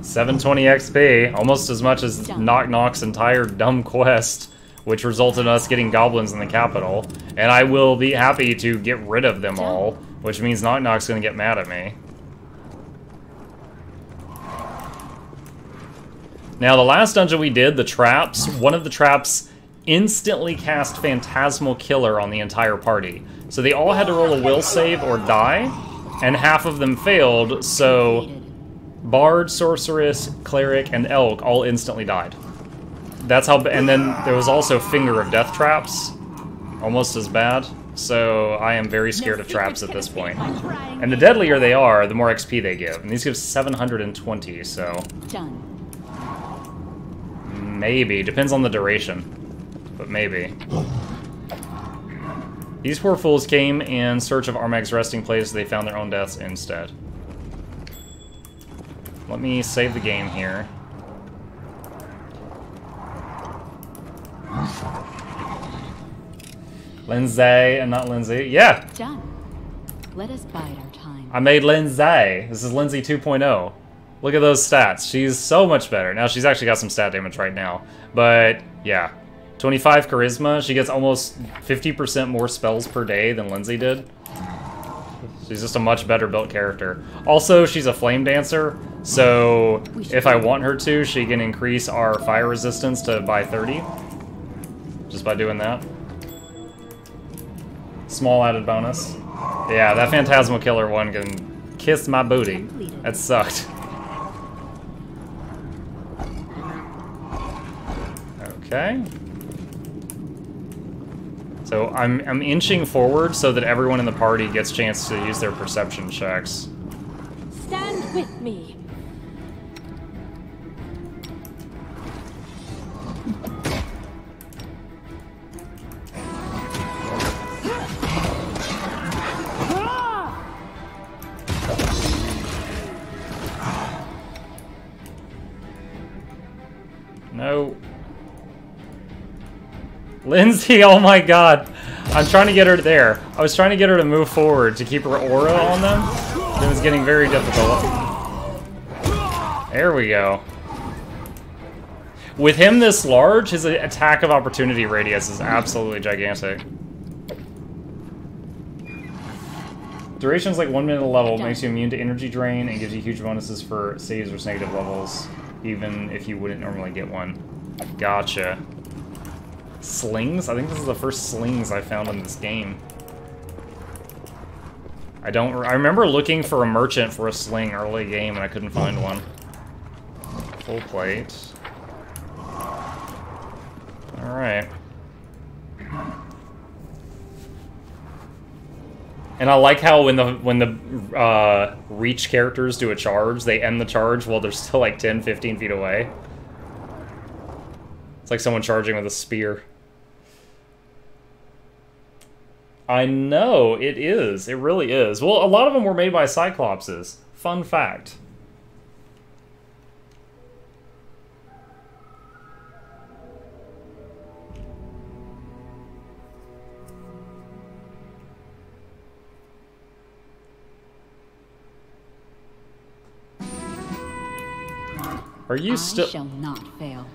720 XP, almost as much as Nok-Nok's entire dumb quest, which resulted in us getting goblins in the capital. And I will be happy to get rid of them all, which means Nok-Nok's gonna get mad at me. Now, the last dungeon we did, the traps, one of the traps instantly cast Phantasmal Killer on the entire party. So they all had to roll a will save or die, and half of them failed, so Bard, Sorceress, Cleric, and Elk all instantly died. That's how, and then there was also Finger of Death traps, almost as bad. So I am very scared of traps at this point. And the deadlier they are, the more XP they give. And these give 720, so Done. maybe, depends on the duration, but maybe. These poor fools came in search of Armag's resting place. They found their own deaths instead. Let me save the game here. Lindsay and not Lindsay. Yeah! Done. Let us bide our time. I made Lindsay. This is Lindsay 2.0. Look at those stats. She's so much better. Now, she's actually got some stat damage right now. But, yeah. 25 charisma. She gets almost 50% more spells per day than Lindsay did. She's just a much better built character. Also, she's a flame dancer, so if I want her to, she can increase our fire resistance by 30. Just by doing that. Small added bonus. Yeah, that Phantasmal Killer one can kiss my booty. That sucked. Okay. So I'm inching forward so that everyone in the party gets a chance to use their perception checks. Stand with me. No. Lindsay, oh my god. I'm trying to get her there. I was trying to get her to move forward to keep her aura on them. It was getting very difficult. There we go. With him this large, his attack of opportunity radius is absolutely gigantic. Duration's like 1 minute a level, makes you immune to energy drain, and gives you huge bonuses for saves or negative levels, even if you wouldn't normally get one. Gotcha. Slings? I think this is the first slings I found in this game. I remember looking for a merchant for a sling early game and I couldn't find one. Full plate. Alright. And I like how when the reach characters do a charge, they end the charge while they're still like 10, 15 feet away. It's like someone charging with a spear. I know, it is. It really is. Well, a lot of them were made by Cyclopses. Fun fact. Are you I still... shall not fail.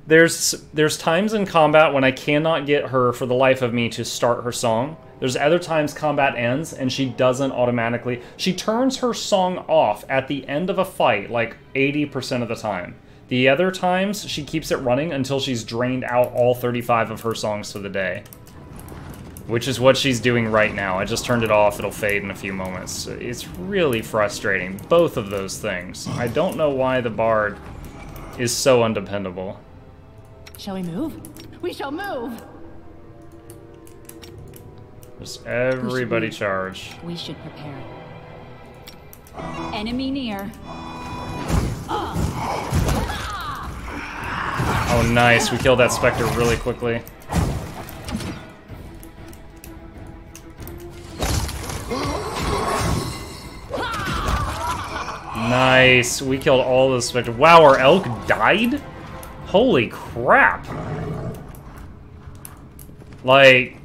There's times in combat when I cannot get her, for the life of me, to start her song. There's other times combat ends and she doesn't automatically... She turns her song off at the end of a fight, like 80% of the time. The other times, she keeps it running until she's drained out all 35 of her songs for the day. Which is what she's doing right now. I just turned it off, it'll fade in a few moments. It's really frustrating, both of those things. I don't know why the Bard is so undependable. Shall we move? We shall move! Just everybody charge. We should prepare. Enemy near. Oh, nice. We killed that Spectre really quickly. Nice. We killed all the Spectre. Wow, our elk died? Holy crap. Like,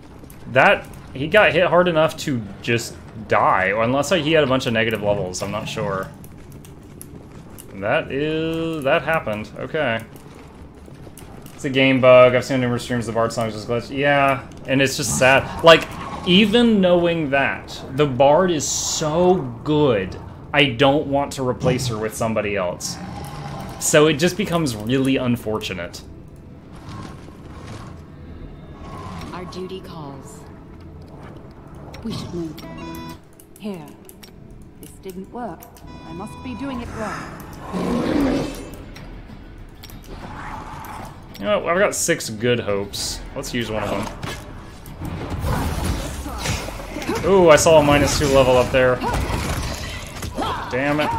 that... He got hit hard enough to just die. Or unless he had a bunch of negative levels. I'm not sure. That happened. Okay. It's a game bug. I've seen numerous streams of Bard songs just glitch. Yeah, and it's just sad. Like, even knowing that, the Bard is so good, I don't want to replace her with somebody else. So it just becomes really unfortunate. Our duty calls. We should move. Here. This didn't work. I must be doing it wrong. You know what? I've got 6 good hopes. Let's use one of them. Ooh, I saw a -2 level up there. Damn it.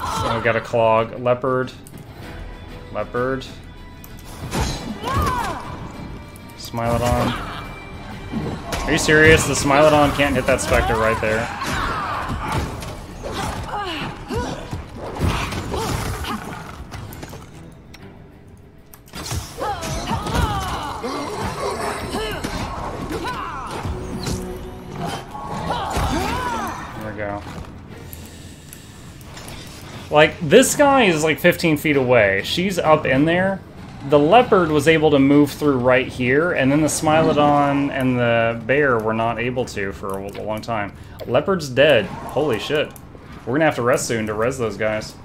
Oh, we got a clog. Leopard. Leopard. Smilodon. Are you serious? The Smilodon can't hit that Spectre right there. There we go. Like, this guy is like 15 feet away. She's up in there. The Leopard was able to move through right here, and then the Smilodon and the Bear were not able to for a long time. Leopard's dead. Holy shit. We're gonna have to rest soon to res those guys.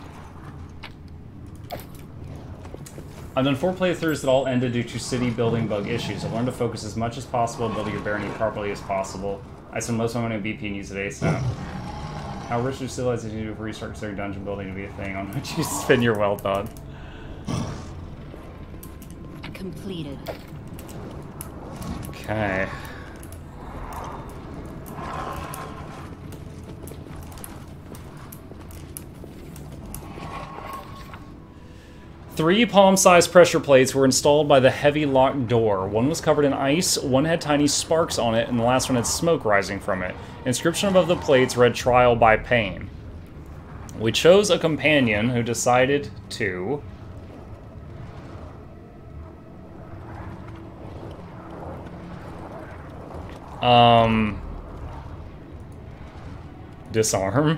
I've done 4 playthroughs that all ended due to city building bug issues. I've learned to focus as much as possible and building your barony properly as possible. I spend most of my money on BP and use it ASAP. How rich do civilization need to restart considering dungeon building to be a thing on which you spin your wealth on? Completed. Okay. Three palm-sized pressure plates were installed by the heavy locked door. One was covered in ice, one had tiny sparks on it, and the last one had smoke rising from it. Inscription above the plates read "Trial by Pain." We chose a companion who decided to... disarm?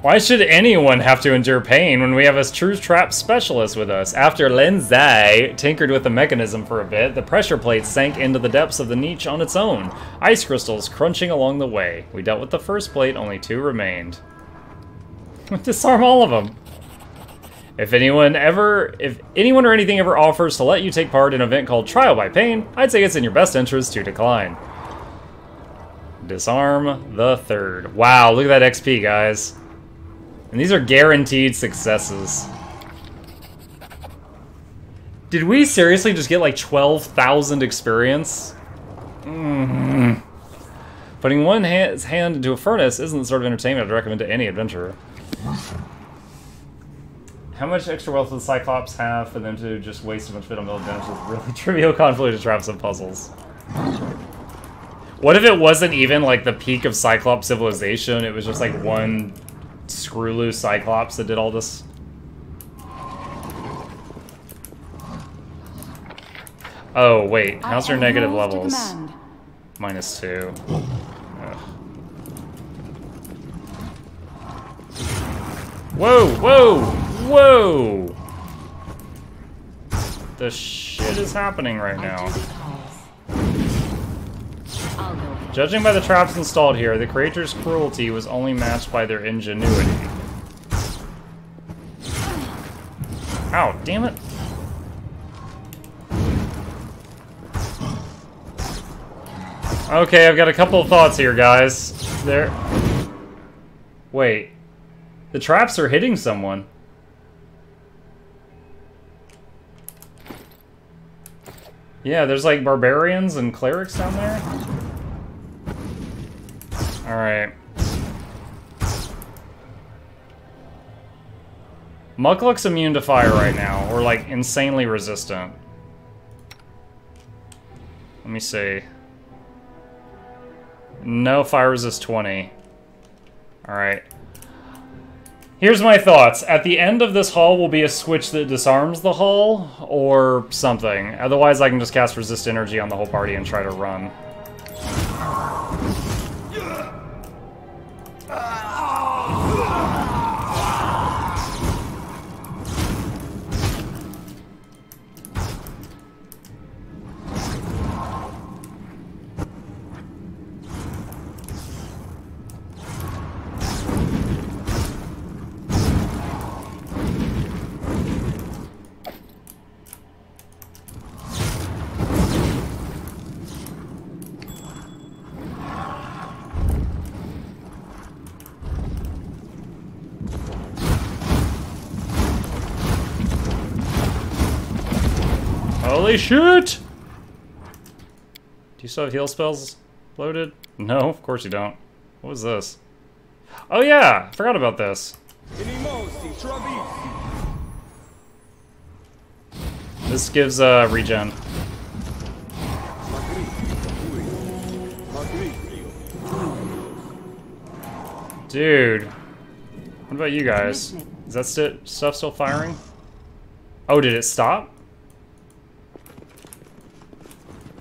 Why should anyone have to endure pain when we have a true trap specialist with us? After Lindsay tinkered with the mechanism for a bit, the pressure plate sank into the depths of the niche on its own, ice crystals crunching along the way. We dealt with the first plate, only 2 remained. Disarm all of them. If anyone or anything ever offers to let you take part in an event called Trial by Pain, I'd say it's in your best interest to decline. Disarm the third. Wow, look at that XP, guys. And these are guaranteed successes. Did we seriously just get like 12,000 experience? Putting one hand into a furnace isn't the sort of entertainment I'd recommend to any adventurer. How much extra wealth does the Cyclops have for them to just waste a bunch of it on building damage with really trivial convoluted traps and puzzles? What if it wasn't even like the peak of Cyclops civilization? It was just like one screw loose Cyclops that did all this. Oh wait, how's your negative levels? -2. Ugh. Whoa, whoa, whoa! The shit is happening right now. Judging by the traps installed here, the creature's cruelty was only matched by their ingenuity. Ow, damn it. Okay, I've got a couple of thoughts here, guys. There. Wait. The traps are hitting someone. Yeah, there's like barbarians and clerics down there. Alright. nok-nok's immune to fire right now, or like insanely resistant. Let me see. No, fire resist 20. Alright. Here's my thoughts. At the end of this hall will be a switch that disarms the hall, or something. Otherwise, I can just cast resist energy on the whole party and try to run. Holy shit! Do you still have heal spells loaded? No, of course you don't. What was this? Oh yeah, I forgot about this. This gives regen. Dude, what about you guys? Is that stuff still firing? Oh, did it stop?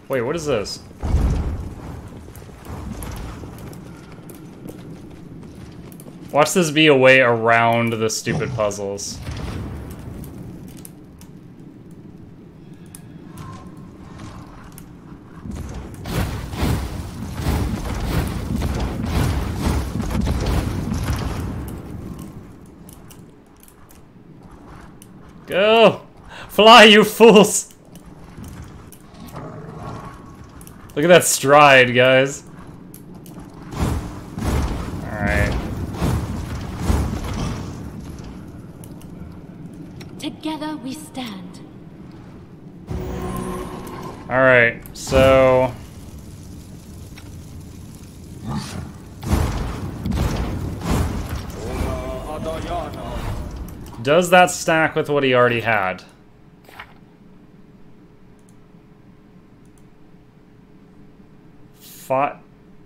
Wait, what is this? Watch this be a way around the stupid puzzles. Go! Fly, you fools! Look at that stride, guys. Alright. Together we stand. Alright, so... does that stack with what he already had?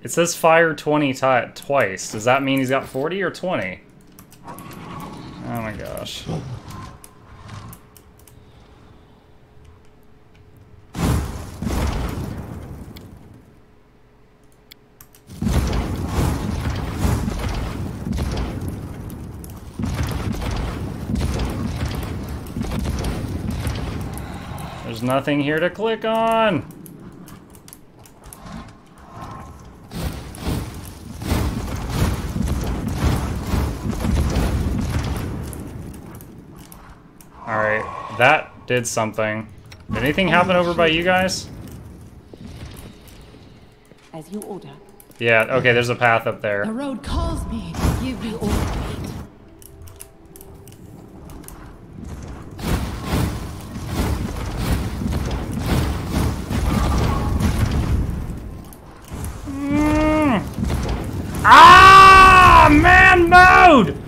It says fire 20 twice. Does that mean he's got 40 or 20? Oh my gosh. There's nothing here to click on. Alright, that did something. Did anything happen over by you guys? As you order. Yeah, okay, there's a path up there. The road calls me. Give me all fate. Ah! Man mode!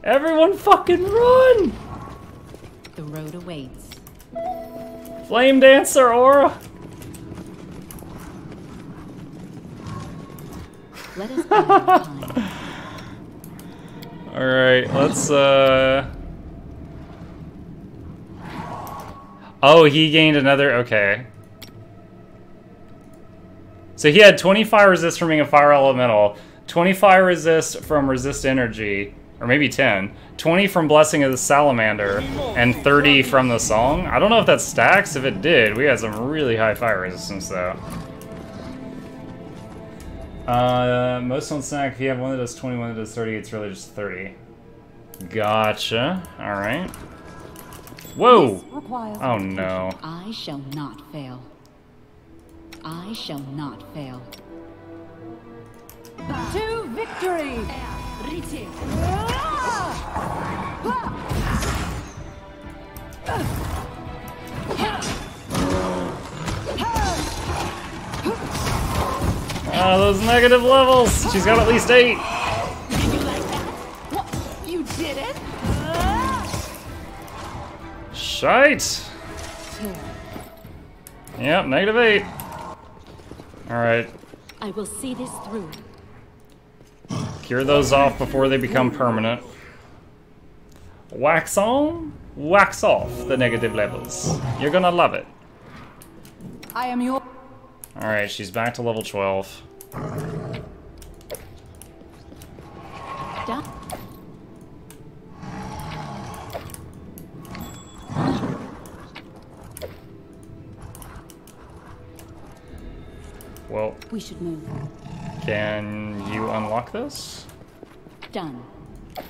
Everyone fucking run! The road awaits. Flame Dancer Aura! Let us buy time. Alright, let's oh, he gained another, okay. So he had 20 fire resist from being a fire elemental, 20 fire resist from resist energy, Or maybe 10. 20 from Blessing of the Salamander, and 30 from the song. I don't know if that stacks. If it did, we had some really high fire resistance, though. Most on snack, if you have one that does 20, one that does 30, it's really just 30. Gotcha. Alright. Whoa! Oh no. I shall not fail. I shall not fail. To victory! Oh, those negative levels! She's got at least 8! Did you like that? What? You did it? Shite! Yep, negative 8. Alright. I will see this through. Cure those off before they become permanent. Wax on, wax off the negative levels. You're gonna love it. I am your... Alright, she's back to level 12. Done. Well, We should move. can you unlock this? Done.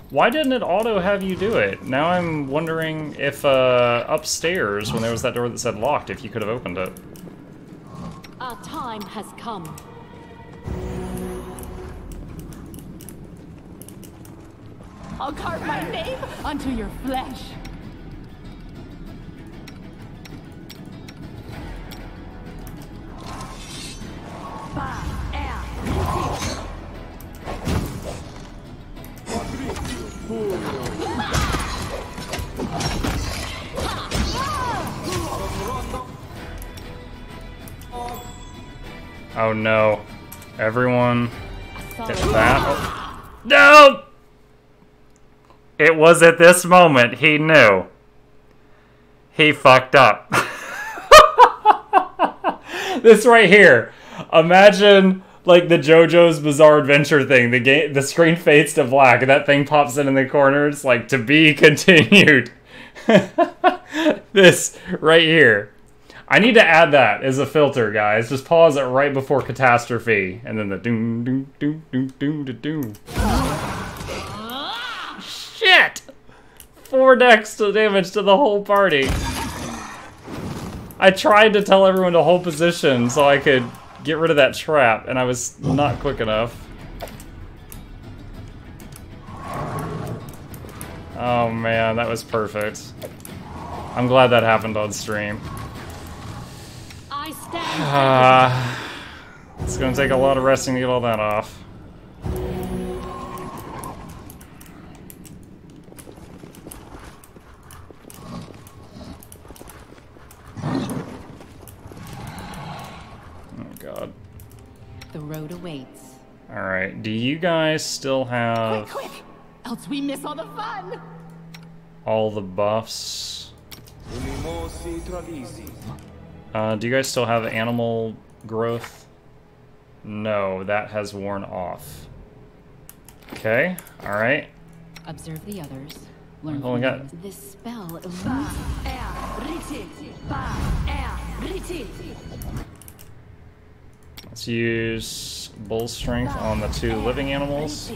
Why didn't it auto have you do it? Now I'm wondering if upstairs, when there was that door that said locked, if you could have opened it. Our time has come. I'll carve my name onto your flesh. Oh no. Everyone hit that. Oh. No! It was at this moment he knew. He fucked up. This right here. Imagine like the JoJo's Bizarre Adventure thing. The screen fades to black and that thing pops in the corners like to be continued. This right here. I need to add that as a filter, guys. Just pause it right before catastrophe, and then the doom doom doom doom doom doom. Shit! 4 decks to damage to the whole party. I tried to tell everyone to hold position so I could get rid of that trap, and I was not quick enough. Oh man, that was perfect. I'm glad that happened on stream. I stand. It's gonna take a lot of resting to get all that off. Oh god. The road awaits. Alright, do you guys still have Quick, else we miss all the fun. all the buffs? Do you guys still have animal growth? No, that has worn off. Okay, alright. Observe the others. Learn Only from got- them. This spell eludes. Let's use bull strength on the 2 living animals.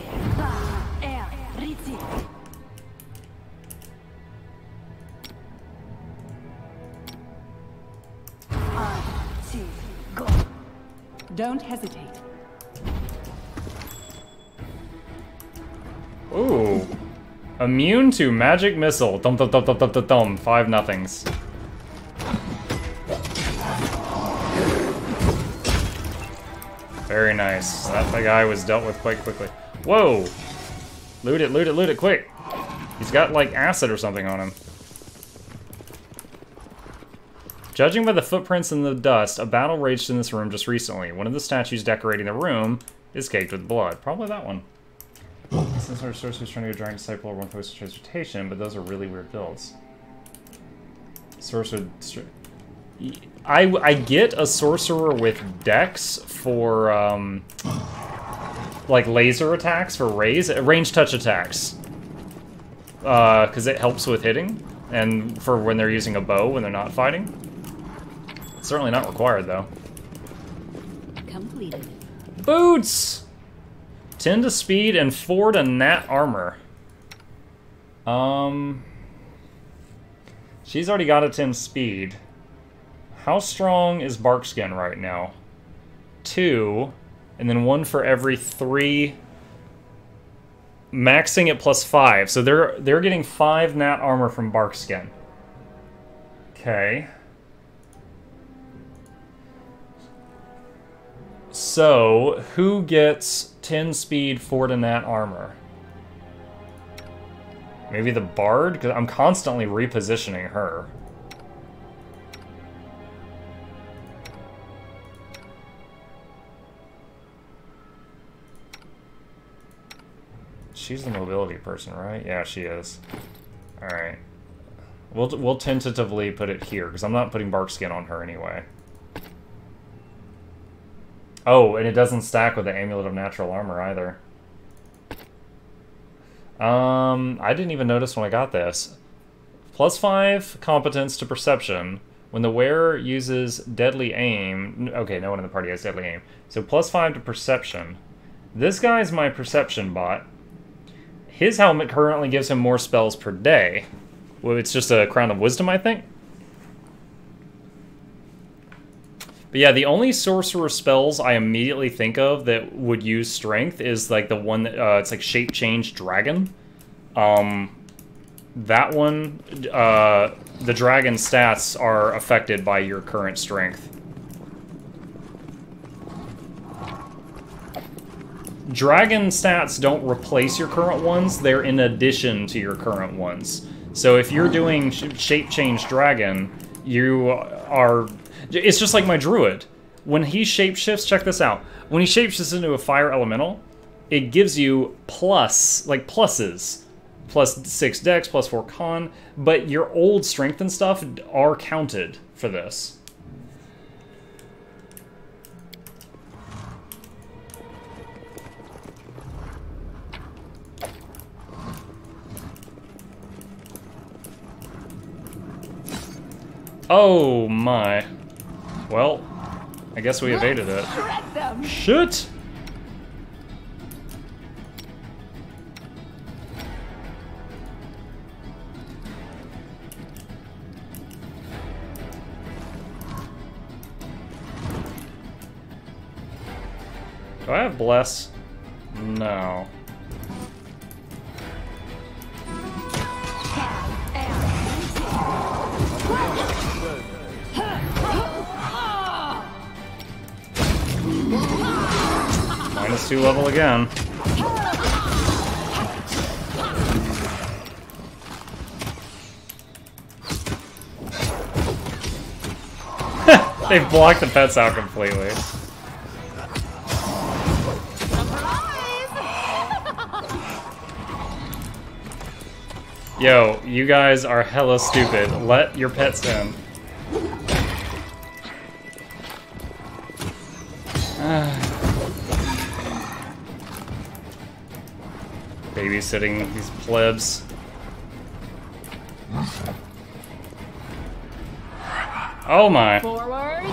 Don't hesitate. Ooh. Immune to magic missile. Dum dum dum dum dum dum dum. 5 nothings. Very nice. That guy was dealt with quite quickly. Whoa! Loot it, loot it, loot it, quick! He's got like acid or something on him. Judging by the footprints in the dust, a battle raged in this room just recently. One of the statues decorating the room is caked with blood. Probably that one. Since our sorcerer's trying to get a giant disciple or one post of transportation, but those are really weird builds. Sorcerer... I get a sorcerer with dex for, like laser attacks, for range touch attacks. because it helps with hitting, and for when they're using a bow when they're not fighting. It's certainly not required, though. Completed. Boots! 10 to speed and 4 to nat armor. She's already got a 10 speed. How strong is Barkskin right now? 2, and then 1 for every 3. Maxing at +5, so they're getting 5 nat armor from Barkskin. Okay. So, who gets 10 speed, 4 to nat armor? Maybe the Bard? Because I'm constantly repositioning her. She's the mobility person, right? Yeah, she is. Alright. We'll tentatively put it here, because I'm not putting Barkskin on her anyway. Oh, and it doesn't stack with the Amulet of Natural Armor either. I didn't even notice when I got this. +5 competence to perception. When the wearer uses deadly aim... Okay, no one in the party has deadly aim. So +5 to perception. This guy's my perception bot. His helmet currently gives him more spells per day. Well, it's just a Crown of Wisdom, I think. But yeah, the only sorcerer spells I immediately think of that would use strength is like the one that it's like Shape Change Dragon. That one, the dragon stats are affected by your current strength. Dragon stats don't replace your current ones, they're in addition to your current ones. So if you're doing Shape Change Dragon, you are... It's just like my druid. When he shapeshifts, check this out. When he shapeshifts into a fire elemental, it gives you pluses. +6 dex, +4 con, but your old strength and stuff are counted for this. Oh my. Well, I guess we evaded it. Shred them. Shit! Do I have Bless? No. -2 level again. They've blocked the pets out completely. Yo, you guys are hella stupid. Let your pets in. Babysitting these plebs. Oh my. Forwards.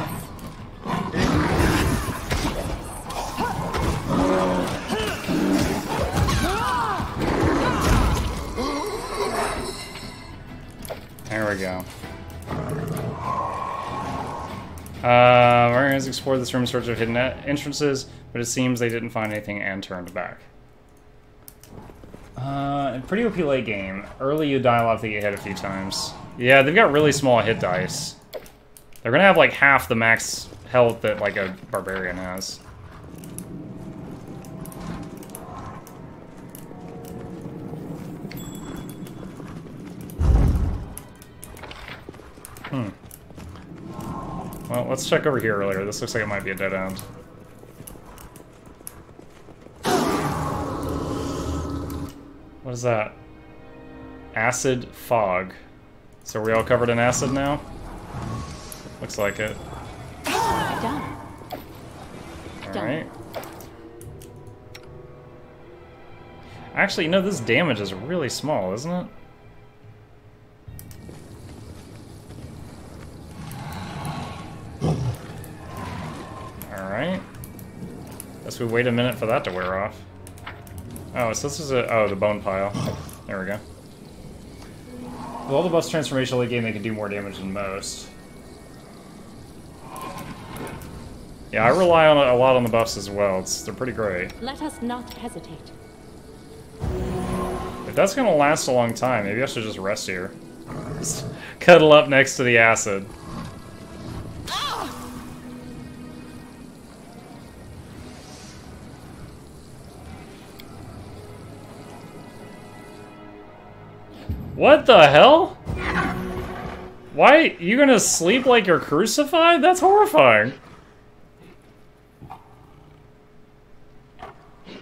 There we go. Marion has explored this room in search of hidden entrances, but it seems they didn't find anything and turned back. Pretty OP late game. Early you die, I'll have to get hit a few times. Yeah, they've got really small hit dice. They're gonna have like half the max health that like a barbarian has. Well, let's check over here earlier. This looks like it might be a dead end. What is that? Acid fog. So are we all covered in acid now? Looks like it. Done. Alright. Actually, you know, this damage is really small, isn't it? we wait a minute for that to wear off. Oh, so this is the bone pile. There we go. With all the buffs transformation late game, they can do more damage than most. Yeah, I rely on a lot on the buffs as well. They're pretty great. Let us not hesitate. If that's gonna last a long time, maybe I should just rest here. Just cuddle up next to the acid. What the hell? Why? You gonna sleep like you're crucified? That's horrifying.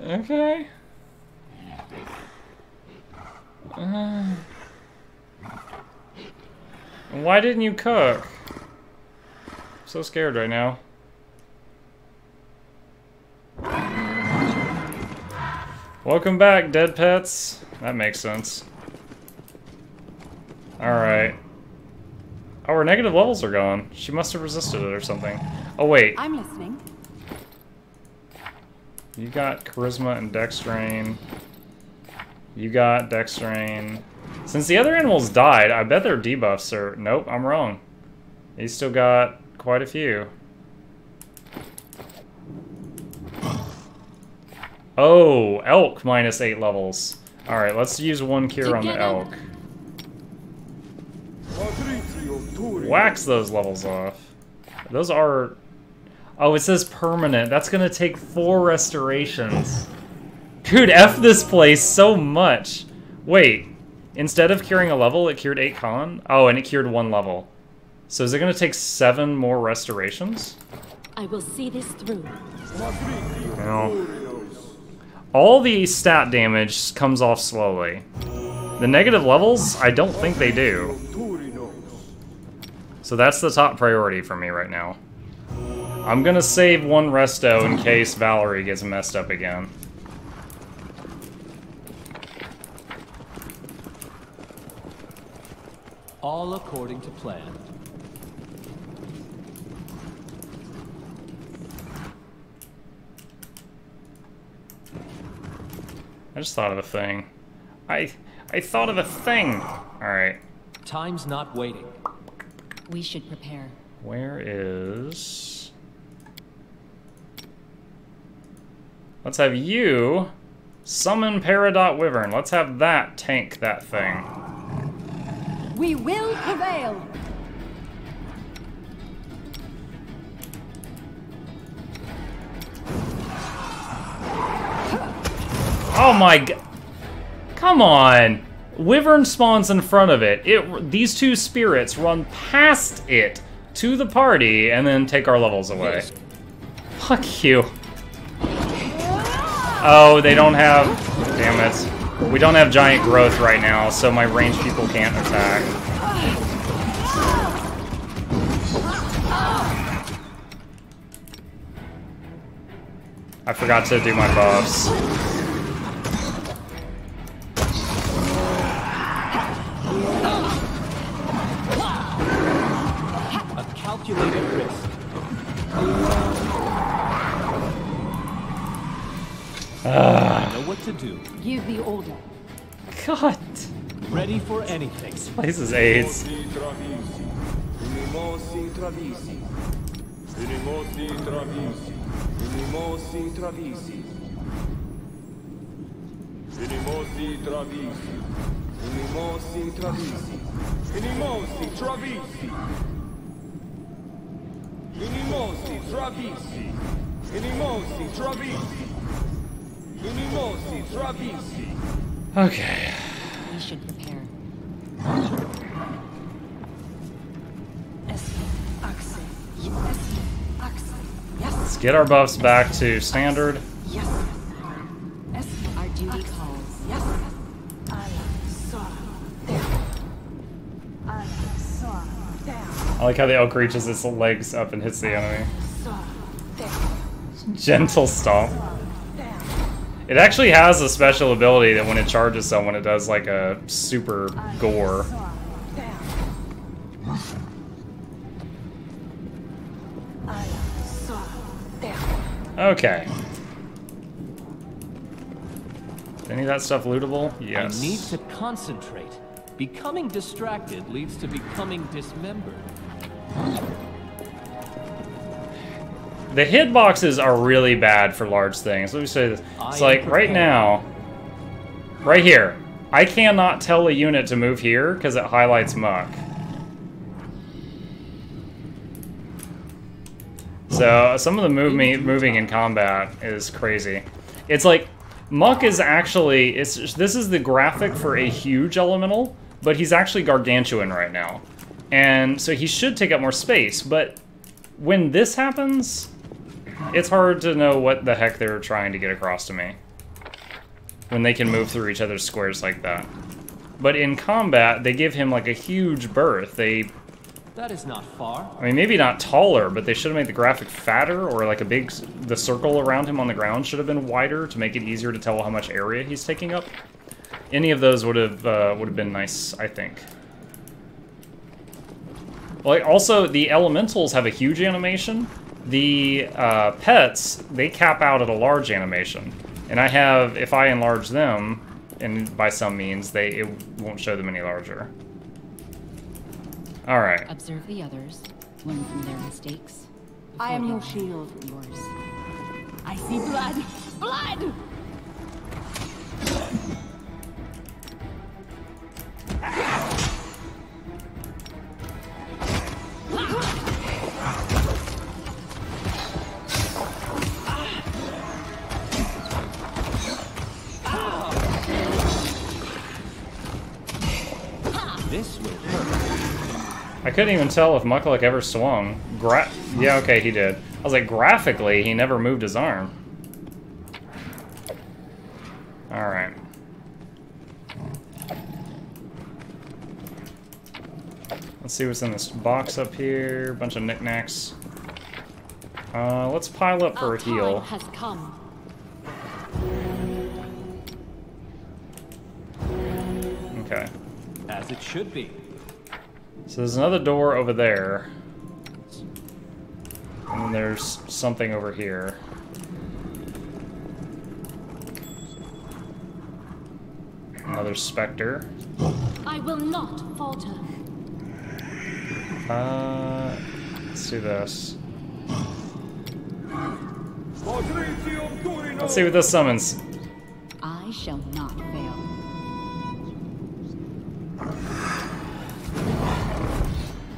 Okay. Why didn't you cook? I'm so scared right now. Welcome back, dead pets. That makes sense. Alright. Oh, her negative levels are gone. She must have resisted it or something. Oh, wait. I'm listening. You got charisma and dextrain. You got dextrain. Since the other animals died, I bet their debuffs are... Nope, I'm wrong. He's still got quite a few. Oh, elk minus 8 levels. Alright, let's use one cure on the elk. Wax those levels off. Those are... Oh, it says permanent. That's gonna take 4 restorations. Dude, F this place so much. Wait, instead of curing a level, it cured 8 con? Oh, and it cured 1 level. So is it gonna take 7 more restorations? I will see this through. No. All the stat damage comes off slowly. The negative levels, I don't think they do. So that's the top priority for me right now. I'm gonna save 1 resto in case Valerie gets messed up again. All according to plan. I just thought of a thing. I thought of a thing! Alright. Time's not waiting. We should prepare. Where is... Let's have you summon Peridot Wyvern. Let's have that tank that thing. We will prevail. Oh my god. Come on. Wyvern spawns in front of it. These 2 spirits run past it to the party and then take our levels away. Fuck you. Oh, they don't have... Damn it. We don't have giant growth right now, so my ranged people can't attack. I forgot to do my buffs. A calculated risk. I know what to do. Give the order. God. Ready for anything. This place is AIDS. Okay. We should prepare. Let's get our buffs back to standard. Our duty calls. I like how the elk reaches its legs up and hits the enemy. Gentle stomp. It actually has a special ability that when it charges someone, it does like a super gore. Okay. Any of that stuff lootable? Yes. I need to concentrate. Becoming distracted leads to becoming dismembered. The hitboxes are really bad for large things. Let me say this. It's like right now, right here, I cannot tell a unit to move here because it highlights muck. So some of the moving in combat is crazy. It's like muck is actually this is the graphic for a huge elemental, but he's actually gargantuan right now, and so he should take up more space. But when this happens, it's hard to know what the heck they're trying to get across to me when they can move through each other's squares like that. But in combat, they give him like a huge berth. That is not far. I mean, maybe not taller, but they should have made the graphic fatter, or like the circle around him on the ground should have been wider to make it easier to tell how much area he's taking up. Any of those would have been nice, I think. Like, also, the elementals have a huge animation. The pets, they cap out at a large animation. And I have, if I enlarge them, and by some means, it won't show them any larger. Alright. Observe the others, learn from their mistakes. I am your shield. Yours. I see blood! Blood! This will hurt. I couldn't even tell if Mukluk ever swung. Yeah, okay, he did. I was like, graphically, he never moved his arm. Alright. Let's see what's in this box up here. Bunch of knickknacks. Let's pile up for a heal. Has come. Okay. As it should be. So there's another door over there. And then there's something over here. Another specter. I will not falter. Let's do this. Let's see what this summons. I shall not fail.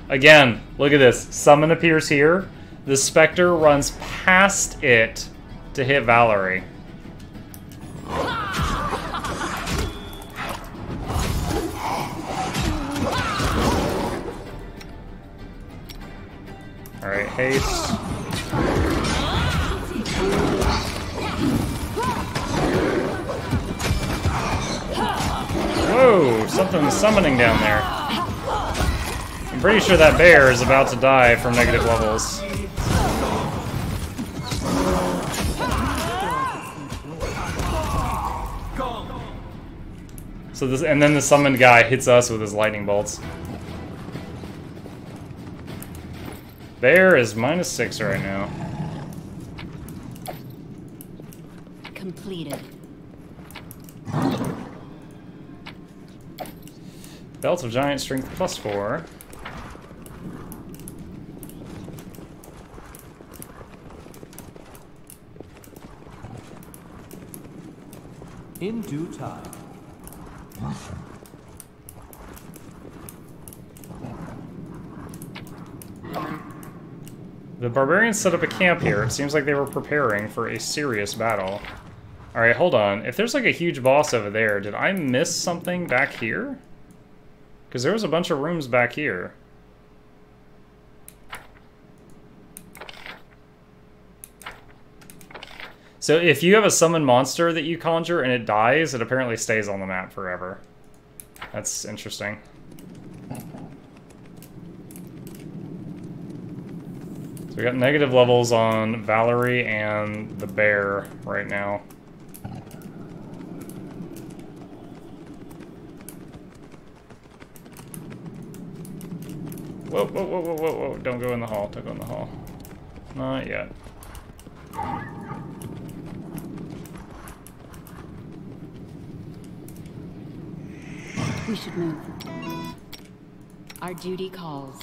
Again, look at this. Summon appears here. The specter runs past it to hit Valerie. Alright, haste. Whoa, something's summoning down there. I'm pretty sure that bear is about to die from negative levels. So this, and then the summoned guy hits us with his lightning bolts. Bear is -6 right now. Completed. Belt of Giant Strength +4. In due time. The barbarians set up a camp here. It seems like they were preparing for a serious battle. Alright, hold on. If there's like a huge boss over there, did I miss something back here? Because there was a bunch of rooms back here. So if you have a summoned monster that you conjure and it dies, it apparently stays on the map forever. That's interesting. So we got negative levels on Valerie and the bear right now. Whoa, whoa, whoa, whoa, whoa, whoa. Don't go in the hall. Don't go in the hall. Not yet. We should move. Our duty calls.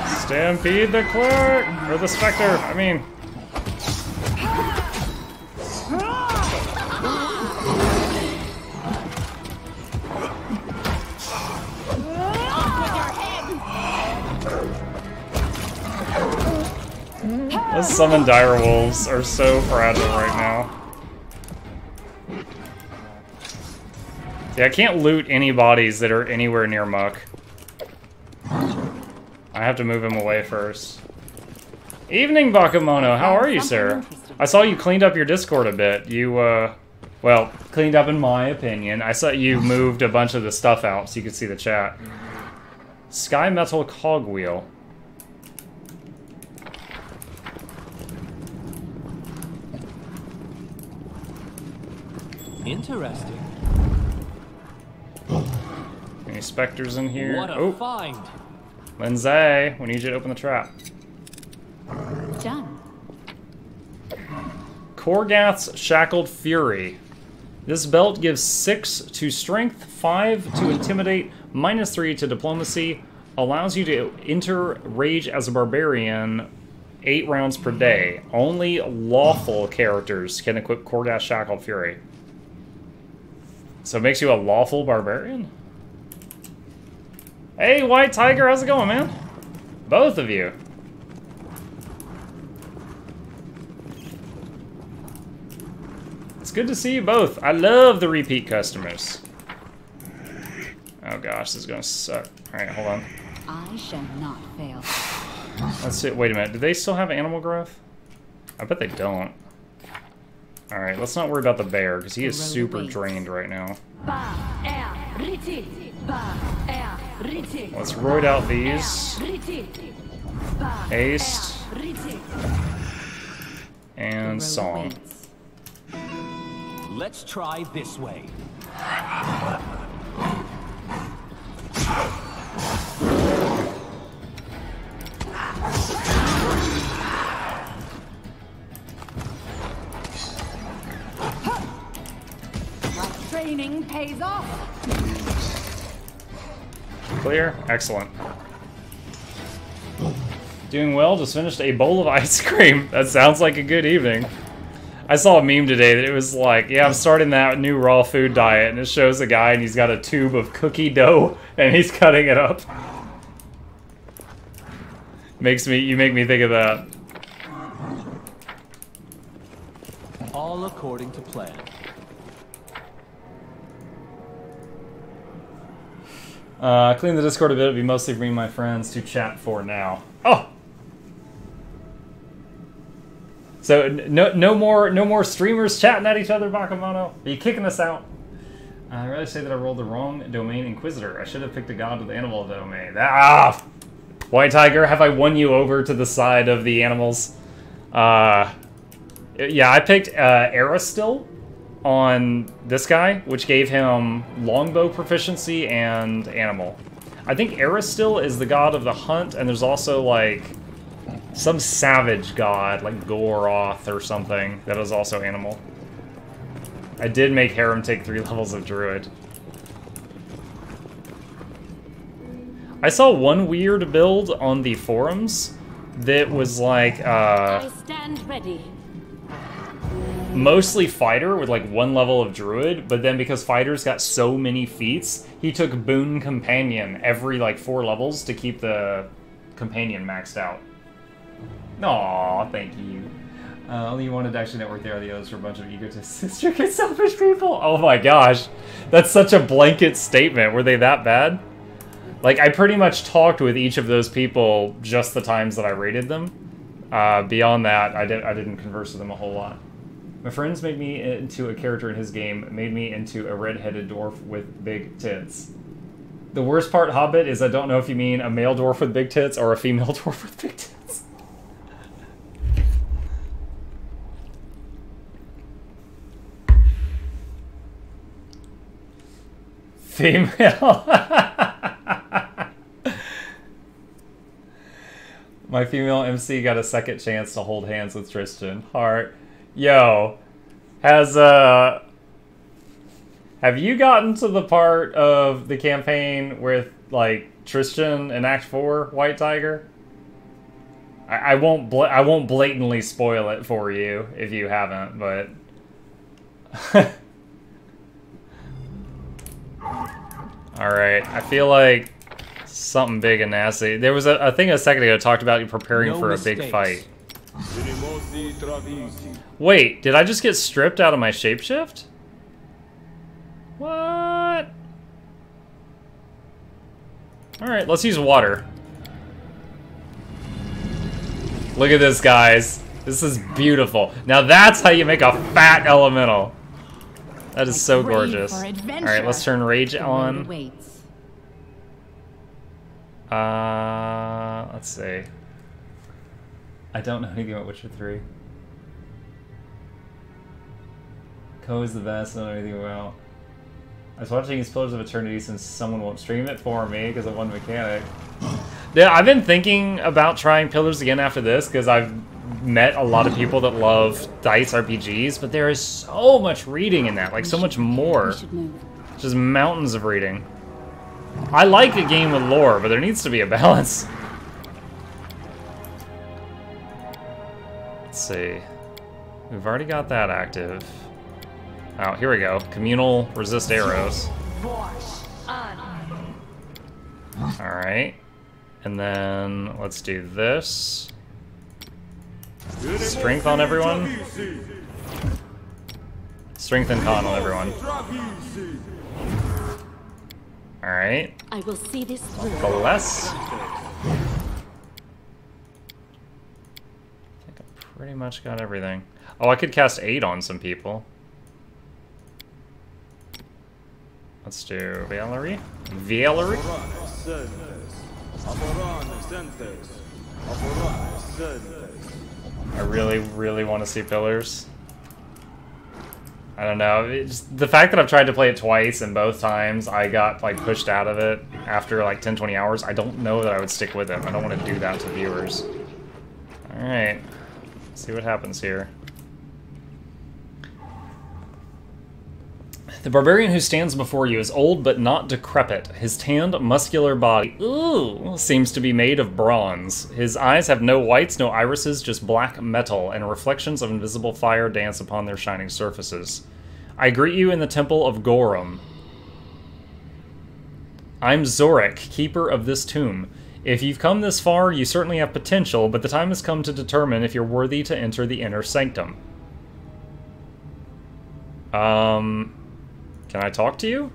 Stampede the clerk! Or the specter, I mean. Those summon dire wolves are so fragile right now. See, I can't loot any bodies that are anywhere near Muck. I have to move him away first. Evening, Bakemono. How are you, sir? I saw you cleaned up your Discord a bit. You, well, cleaned up in my opinion. I saw you moved a bunch of the stuff out so you could see the chat. Sky Metal Cogwheel. Interesting. Any specters in here? What a find! Lindsay, we need you to open the trap. Done. Korgath's Shackled Fury. This belt gives 6 to Strength, 5 to Intimidate, -3 to Diplomacy, allows you to enter Rage as a Barbarian 8 rounds per day. Only lawful characters can equip Korgath's Shackled Fury. So it makes you a lawful barbarian? Hey, White Tiger, how's it going, man? Both of you. It's good to see you both. I love the repeat customers. Oh gosh, this is gonna suck. Alright, hold on. I shall not fail. Let's see. Wait a minute. Do they still have animal growth? I bet they don't. Alright, let's not worry about the bear, because he is super drained right now. Let's roid out these. Haste. And song. Let's try this way. Training pays off. Clear? Excellent. Doing well, just finished a bowl of ice cream. That sounds like a good evening. I saw a meme today that it was like, yeah, I'm starting that new raw food diet, and it shows a guy and he's got a tube of cookie dough and he's cutting it up. You make me think of that. All according to plan. Clean the Discord a bit. It'll be mostly bring my friends to chat for now. Oh! So, no more streamers chatting at each other, Bakemono? Are you kicking us out? I'd rather say that I rolled the wrong domain Inquisitor. I should have picked a god with the animal domain. White Tiger, have I won you over to the side of the animals? Yeah, I picked Aristil on this guy, which gave him longbow proficiency and animal. I think Aristil is the god of the hunt, and there's also like some savage god, like Goroth or something, that is also animal. I did make Harem take 3 levels of druid. I saw one weird build on the forums that was like I stand ready. Mostly fighter with like 1 level of druid, but then because fighters got so many feats, he took boon companion every like 4 levels to keep the companion maxed out. Aw, thank you. Only you wanted to actually network there, the others were a bunch of egotistic and selfish people. Oh my gosh, that's such a blanket statement. Were they that bad? Like, I pretty much talked with each of those people just the times that I rated them. Beyond that, I didn't converse with them a whole lot. My friends made me into a character in his game, made me into a red-headed dwarf with big tits. The worst part, Hobbit, is I don't know if you mean a male dwarf with big tits or a female dwarf with big tits. Female. My female MC got a second chance to hold hands with Tristan. Heart. Yo. Have you gotten to the part of the campaign with, like, Tristan in Act 4, White Tiger? I won't blatantly spoil it for you if you haven't, but... Alright, I feel like something big and nasty. There was a thing a second ago that talked about you preparing for a big fight. Wait, did I just get stripped out of my shapeshift? What? Alright, let's use water. Look at this, guys. This is beautiful. Now that's how you make a fat elemental. That is so gorgeous. Alright, let's turn rage on. Let's see. I don't know anything about Witcher 3. Co is the best, I don't know anything about. I was watching his Pillars of Eternity since someone won't stream it for me because of one mechanic. Yeah, I've been thinking about trying Pillars again after this because I've met a lot of people that love dice RPGs, but there is so much reading in that, like so much more. Just mountains of reading. I like a game with lore, but there needs to be a balance. Let's see. We've already got that active. Oh, here we go. Communal resist arrows. Alright. And then let's do this. Strength on everyone. Strength and con on everyone. Alright. I will see this through. Bless. I think I pretty much got everything. Oh, I could cast 8 on some people. Let's do Valerie. Valerie? I really, really want to see Pillars. I don't know. It's the fact that I've tried to play it twice and both times I got like pushed out of it after like 10-20 hours, I don't know that I would stick with it. I don't want to do that to viewers. Alright. See what happens here. The barbarian who stands before you is old but not decrepit. His tanned, muscular body, seems to be made of bronze. His eyes have no whites, no irises, just black metal, and reflections of invisible fire dance upon their shining surfaces. I greet you in the temple of Gorum. I'm Zorik, keeper of this tomb. If you've come this far, you certainly have potential, but the time has come to determine if you're worthy to enter the inner sanctum. Can I talk to you?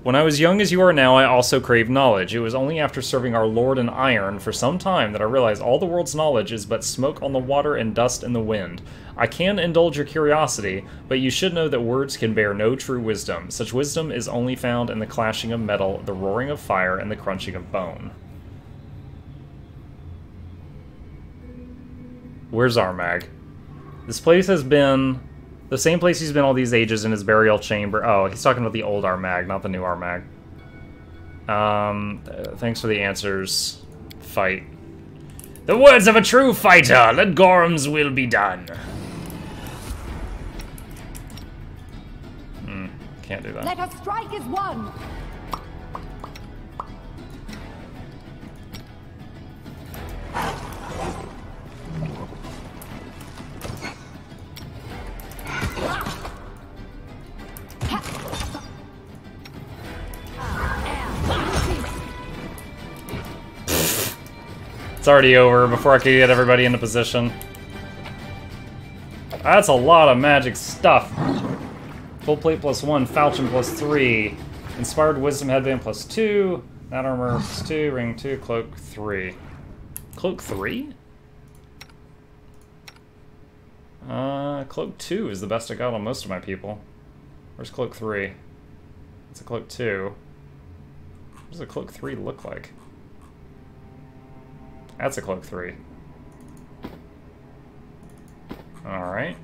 When I was young as you are now, I also craved knowledge. It was only after serving our Lord in iron for some time that I realized all the world's knowledge is but smoke on the water and dust in the wind. I can indulge your curiosity, but you should know that words can bear no true wisdom. Such wisdom is only found in the clashing of metal, the roaring of fire, and the crunching of bone. Where's Armag? This place has been... the same place he's been all these ages in his burial chamber. Oh, he's talking about the old Armag, not the new Armag. Thanks for the answers. Fight. The words of a true fighter! Let Gorum's will be done. Can't do that. Let us strike as one! It's already over before I could get everybody into position. That's a lot of magic stuff. Full plate +1, falchion +3, inspired wisdom headband +2, that armor +2, ring 2, cloak 3. Cloak 3? Cloak 2 is the best I got on most of my people. Where's cloak 3? It's a cloak 2. What does a cloak 3 look like? That's a cloak 3. Alright.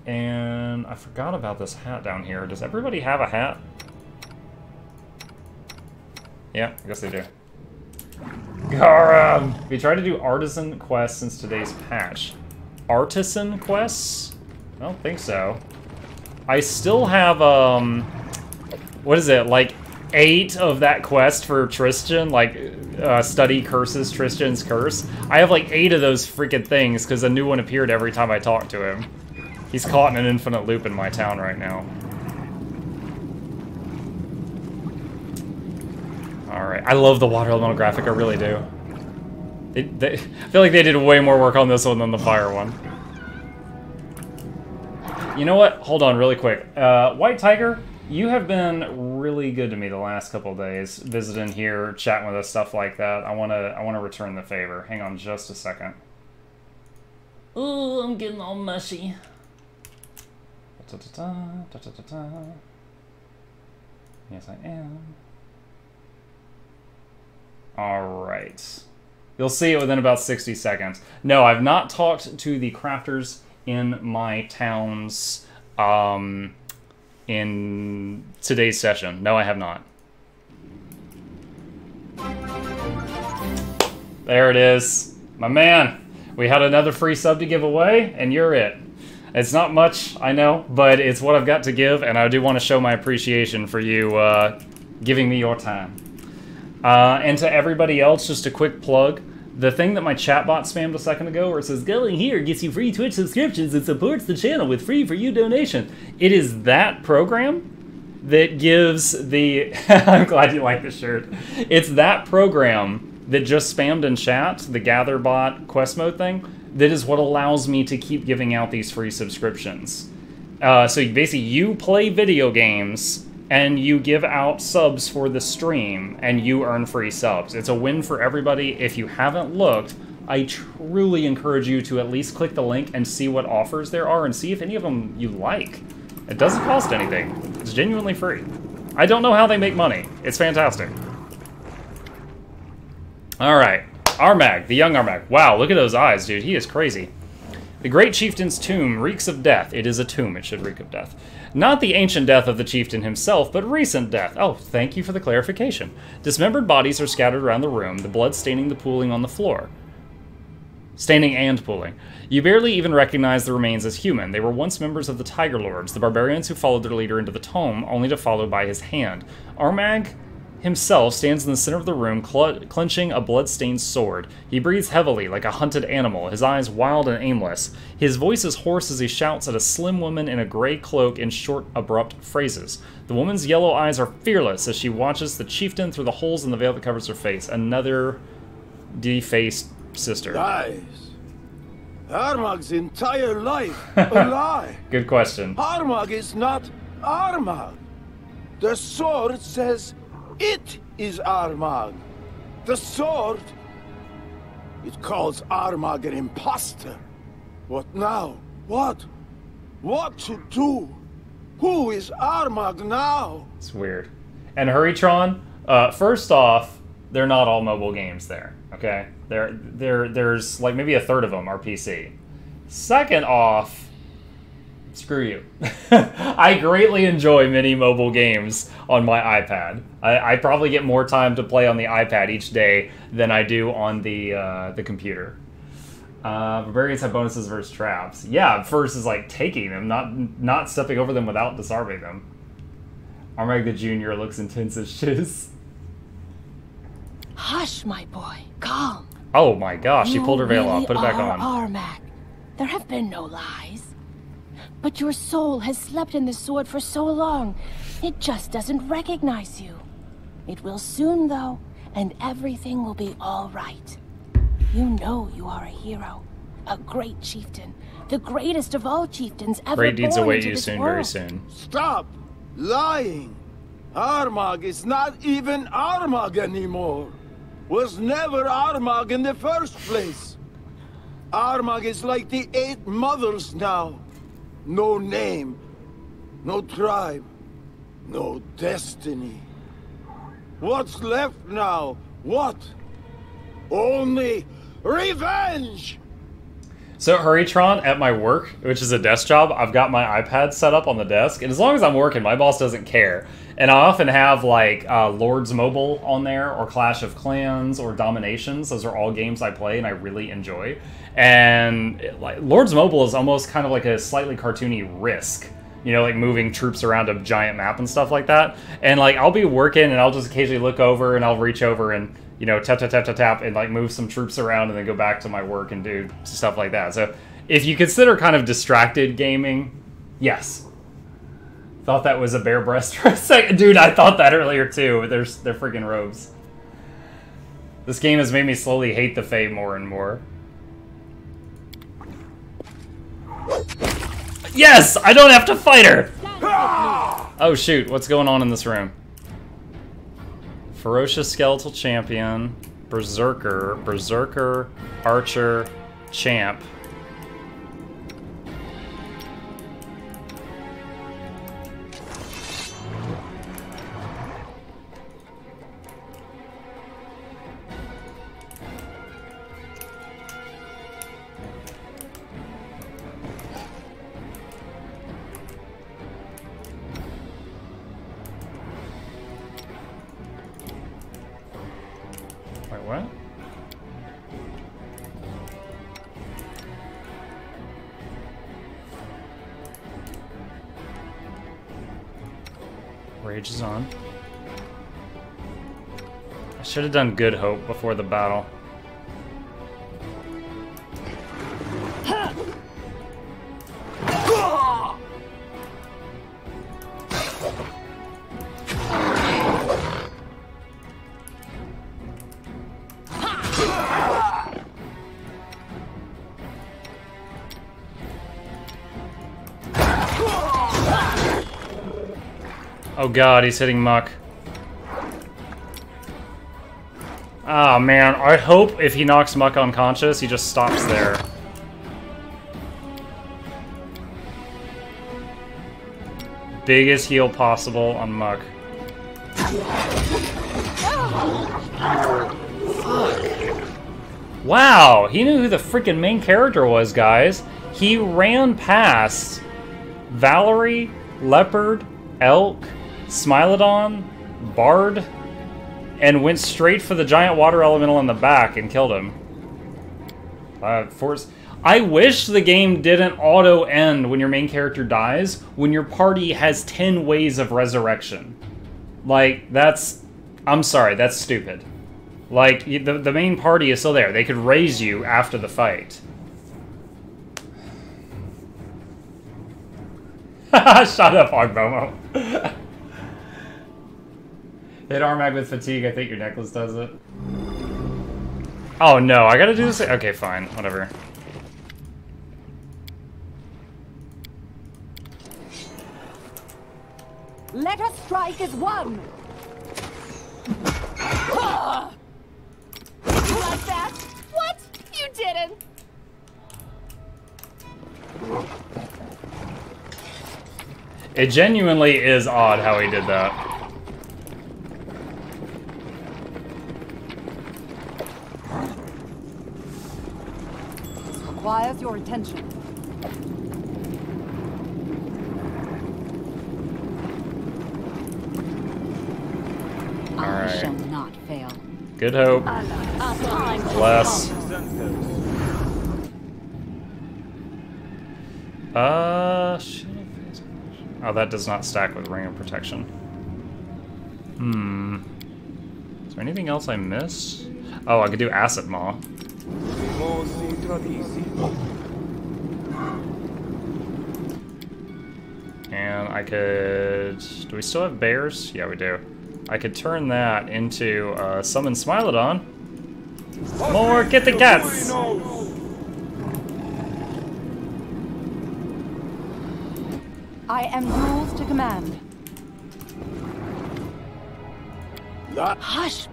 And I forgot about this hat down here. Does everybody have a hat? Yeah, I guess they do. Garum! We tried to do artisan quests since today's patch. Artisan quests? I don't think so. I still have, what is it, like 8 of that quest for Tristan, like, study curses, Tristan's curse. I have like 8 of those freaking things, because a new one appeared every time I talked to him. He's caught in an infinite loop in my town right now. Alright, I love the water elemental graphic, I really do. I feel like they did way more work on this one than the fire one. You know what? Hold on really quick. White Tiger, you have been really good to me the last couple of days, visiting here, chatting with us, stuff like that. I wanna return the favor. Hang on just a second. Oh, I'm getting all mushy. Yes, I am. Alright. You'll see it within about 60 seconds. No, I've not talked to the crafters in my towns in today's session. No, I have not. There it is. My man, we had another free sub to give away, and you're it. It's not much, I know, but it's what I've got to give, and I do want to show my appreciation for you giving me your time. And to everybody else, just a quick plug. The thing that my chatbot spammed a second ago where it says, going here gets you free Twitch subscriptions and supports the channel with free for you donation. It is that program that gives the... I'm glad you like this shirt. It's that program that just spammed in chat, the GatherBot quest mode thing, that is what allows me to keep giving out these free subscriptions. So basically, you play video games, and you give out subs for the stream, and you earn free subs. It's a win for everybody. If you haven't looked, I truly encourage you to at least click the link and see what offers there are, and see if any of them you like. It doesn't cost anything. It's genuinely free. I don't know how they make money. It's fantastic. Alright. Armag, the young Armag. Wow, look at those eyes, dude. He is crazy. The great chieftain's tomb reeks of death. It is a tomb. It should reek of death. Not the ancient death of the chieftain himself, but recent death. Oh, thank you for the clarification. Dismembered bodies are scattered around the room, the blood staining the pooling on the floor. Staining and pooling. You barely even recognize the remains as human. They were once members of the Tiger Lords, the barbarians who followed their leader into the tomb, only to follow by his hand. Armag himself stands in the center of the room, clenching a blood-stained sword. He breathes heavily, like a hunted animal, his eyes wild and aimless. His voice is hoarse as he shouts at a slim woman in a gray cloak in short, abrupt phrases. The woman's yellow eyes are fearless as she watches the chieftain through the holes in the veil that covers her face. Another defaced sister. Lies. Armag's entire life a lie. Good question. Armag is not Armag. The sword says it is Armag. The sword, it calls Armag an imposter. What now? What? What to do? Who is Armag now? It's weird. And Hurrytron, first off, they're not all mobile games there, okay? There's like maybe a third of them are PC. Second off, screw you. I greatly enjoy many mobile games on my iPad. I probably get more time to play on the iPad each day than I do on the computer. Barbarians have bonuses versus traps. Yeah, first is like taking them, not stepping over them without disarming them. Armag the Junior looks intense as shiz. Hush, my boy. Calm. Oh my gosh, she pulled her veil off. Put it back on. Armag. There have been no lies. But your soul has slept in the sword for so long, it just doesn't recognize you. It will soon, though, and everything will be all right. You know you are a hero, a great chieftain, the greatest of all chieftains ever Great deeds born await into you this soon, world. very soon. Stop lying. Armag is not even Armag anymore. Was never Armag in the first place. Armag is like the 8 mothers now. No name, no tribe, no destiny. What's left now? What? Only revenge! So Hurrytron at my work, which is a desk job, I've got my iPad set up on the desk, and as long as I'm working, my boss doesn't care. And I often have like Lords Mobile on there, or Clash of Clans, or Dominations. Those are all games I play and I really enjoy. And like Lords Mobile is almost kind of like a slightly cartoony Risk. You know, like moving troops around a giant map and stuff like that. And like I'll be working and I'll just occasionally look over and I'll reach over and, you know, tap, tap, tap, tap, tap, and like move some troops around and then go back to my work and do stuff like that. So if you consider kind of distracted gaming, yes. Thought that was a bare breast for a second. Dude, I thought that earlier too. They're freaking robes. This game has made me slowly hate the Fae more and more. Yes! I don't have to fight her! Oh shoot, what's going on in this room? Ferocious Skeletal Champion, Berserker, Archer, Champ. What? Rage is on. I should have done Good Hope before the battle. Oh god, he's hitting Muck. Ah, man, I hope if he knocks Muck unconscious, he just stops there. Biggest heal possible on Muck. Wow, he knew who the freaking main character was, guys. He ran past Valerie, Leopard, Elk, Smilodon, Bard, and went straight for the giant water elemental in the back and killed him. I wish the game didn't auto-end when your main character dies, when your party has 10 ways of resurrection. Like, that's... I'm sorry, that's stupid. Like, the main party is still there. They could raise you after the fight. Shut up, Ogbomo. Hit Armag with fatigue. I think your necklace does it. Oh no, I gotta do this. Okay, fine. Whatever. Let us strike as one! Like that? What? You didn't! It genuinely is odd how he did that. This requires your attention. I shall not fail. Good hope. Bless. Shit. Oh, that does not stack with Ring of Protection. Is there anything else I missed? Oh, I could do Acid Maw. And I could... Do we still have bears? Yeah, we do. I could turn that into Summon Smilodon. More Kitty Cats! I am yours to command. Hush!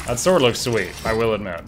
That sword looks sweet, I will admit.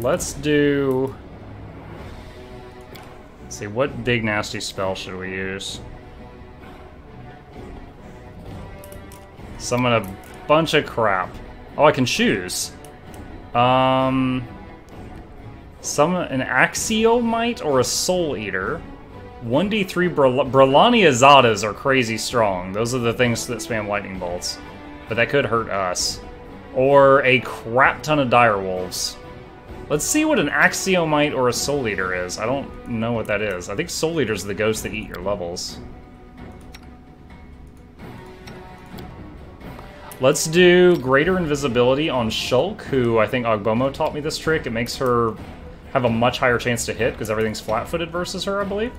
let's do... Let's see, what big nasty spell should we use? Summon a bunch of crap. Oh, I can choose. Summon an Axiomite or a Soul Eater. 1d3 Brelani Azadas are crazy strong. Those are the things that spam lightning bolts. But that could hurt us. Or a crap ton of direwolves. Let's see what an Axiomite or a Soul Eater is. I don't know what that is. I think Soul Eaters are the ghosts that eat your levels. Let's do Greater Invisibility on Shulk, who I think Ogbomo taught me this trick. It makes her have a much higher chance to hit because everything's flat-footed versus her, I believe.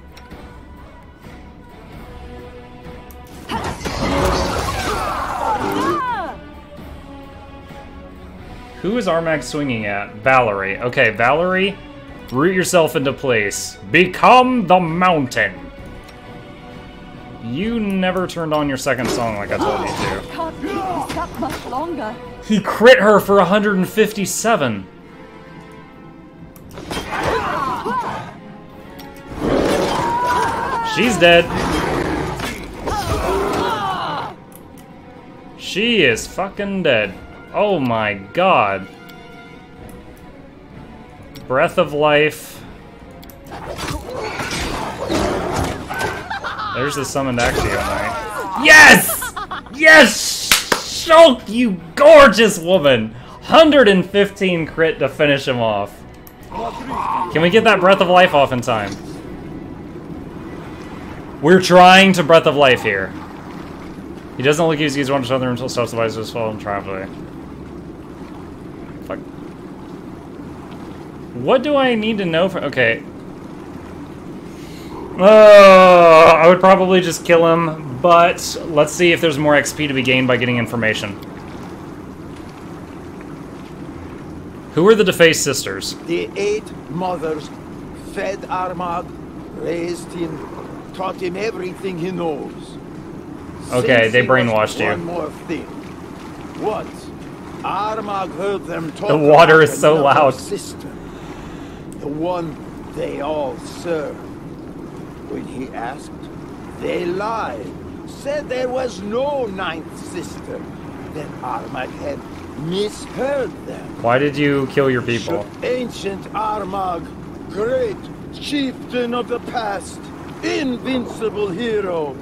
Who is Armag swinging at? Valerie. Okay, Valerie, root yourself into place. Become the mountain. You never turned on your second song like I told you to. Can't keep this up much longer. He crit her for 157. She's dead. She is fucking dead. Oh my god. Breath of life. There's the summoned Axiomite. Yes! Yes! Shulk, you gorgeous woman! 115 crit to finish him off. Can we get that Breath of Life off in time? We're trying to Breath of Life here. He doesn't look easy, he's one to other until stops the visors fall and travel. Fuck. What do I need to know for... Okay. I would probably just kill him, but let's see if there's more XP to be gained by getting information. Who are the defaced sisters? The 8 mothers fed Armag, raised him, taught him everything he knows. Okay, Since they he was brainwashed you. One more thing. Once, Armag heard them talk The water about is so another loud. sister, the one they all served. When he asked, they lied. Said there was no 9th sister. Then Armag had misheard them. Why did you kill your people? Ancient Armag, great chieftain of the past, invincible hero,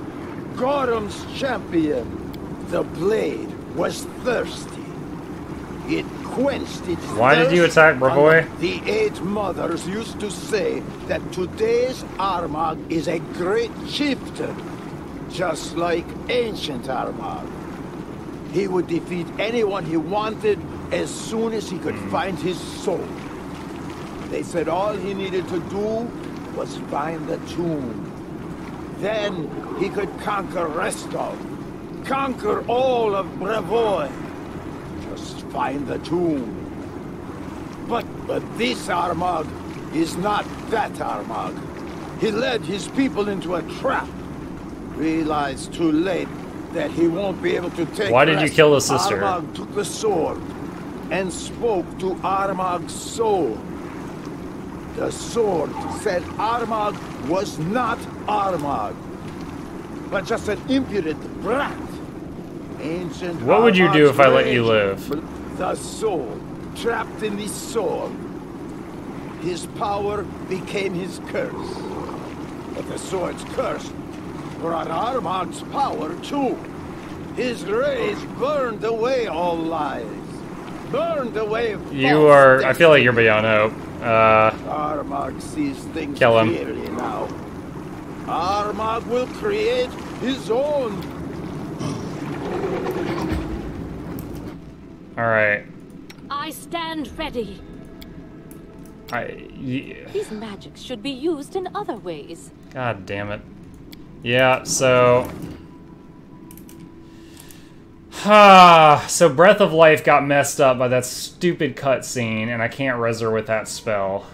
Gorham's champion. The blade was thirsty. It quenched its Why did you thirst, attack, Bravoy? and the 8 mothers used to say that today's Armag is a great chieftain, just like ancient Armag. He would defeat anyone he wanted as soon as he could find his soul. They said all he needed to do was find the tomb. Then he could conquer Restov, conquer all of Brevoy. Just find the tomb. But this Armag is not that Armag. He led his people into a trap. Realized too late that he won't be able to take Why did you rest. kill the sister? Armag took the sword and spoke to Armag's soul. The sword said Armag was not Armag, but just an impudent brat. Ancient What would you do Armag's if I let rage, you live? The soul, trapped in the sword. His power became his curse. But the sword's curse brought Armag's power too. His rage burned away all lies. Burned away You are... I feel like you're beyond hope. Armag sees things Kill him. clearly now. Armag will create his own. Alright. I stand ready. These magics should be used in other ways. God damn it. Yeah, so... so Breath of Life got messed up by that stupid cutscene, and I can't res her with that spell.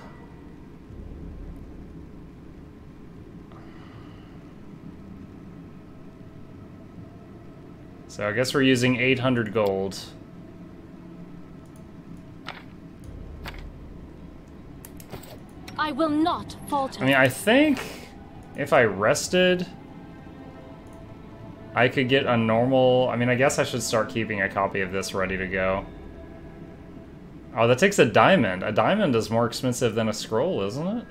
So I guess we're using 800 gold. will not falter. I mean, I think if I rested, I could get a normal... I mean, I guess I should start keeping a copy of this ready to go. Oh, that takes a diamond. A diamond is more expensive than a scroll, isn't it?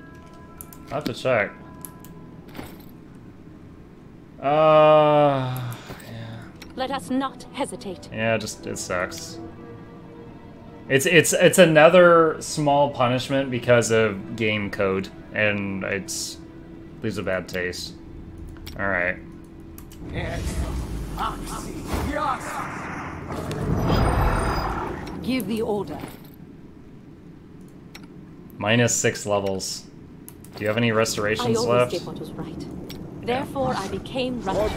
I'll have to check. Yeah. Let us not hesitate. Yeah, just it sucks. It's another small punishment because of game code, and it's leaves a bad taste. All right. Give the order. -6 levels. Do you have any I restorations always left? did what was right. Therefore, I became righteous.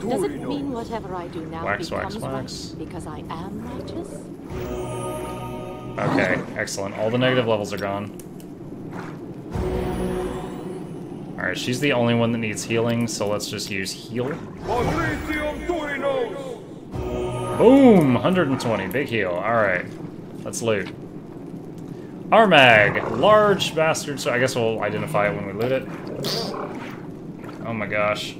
Does it mean whatever I do now Wax, wax, becomes wax. right because I am righteous? Okay, excellent. All the negative levels are gone. Alright, she's the only one that needs healing, so let's just use heal. Boom! 120, big heal. Alright, let's loot. Armag, large bastard. So I guess we'll identify it when we loot it. Oh my gosh.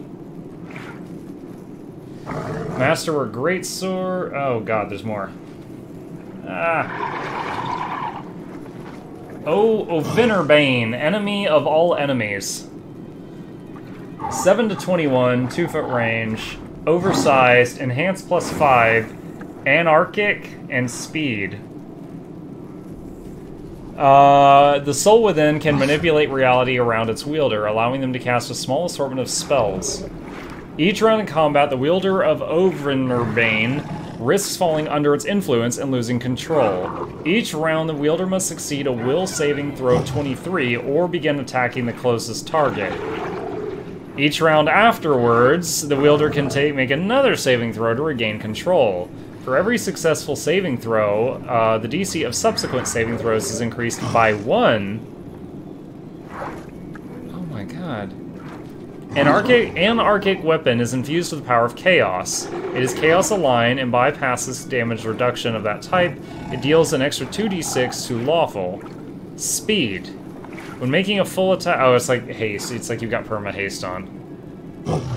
Masterwork great sword. Oh god, there's more. Ah. Oh, Ovinnerbane, enemy of all enemies. 7 to 21, 2-foot range, oversized, enhanced +5, anarchic, and speed. The soul within can manipulate reality around its wielder, allowing them to cast a small assortment of spells. Each round in combat, the wielder of Ovinnerbane risks falling under its influence and losing control. Each round, the wielder must succeed a will saving throw 23 or begin attacking the closest target. Each round afterwards, the wielder can make another saving throw to regain control. For every successful saving throw, the DC of subsequent saving throws is increased by 1. Oh my god. An anarchic weapon is infused with the power of chaos. It is chaos aligned and bypasses damage reduction of that type. It deals an extra 2d6 to lawful. Speed. When making a full attack... Oh, it's like haste. It's like you've got perma haste on.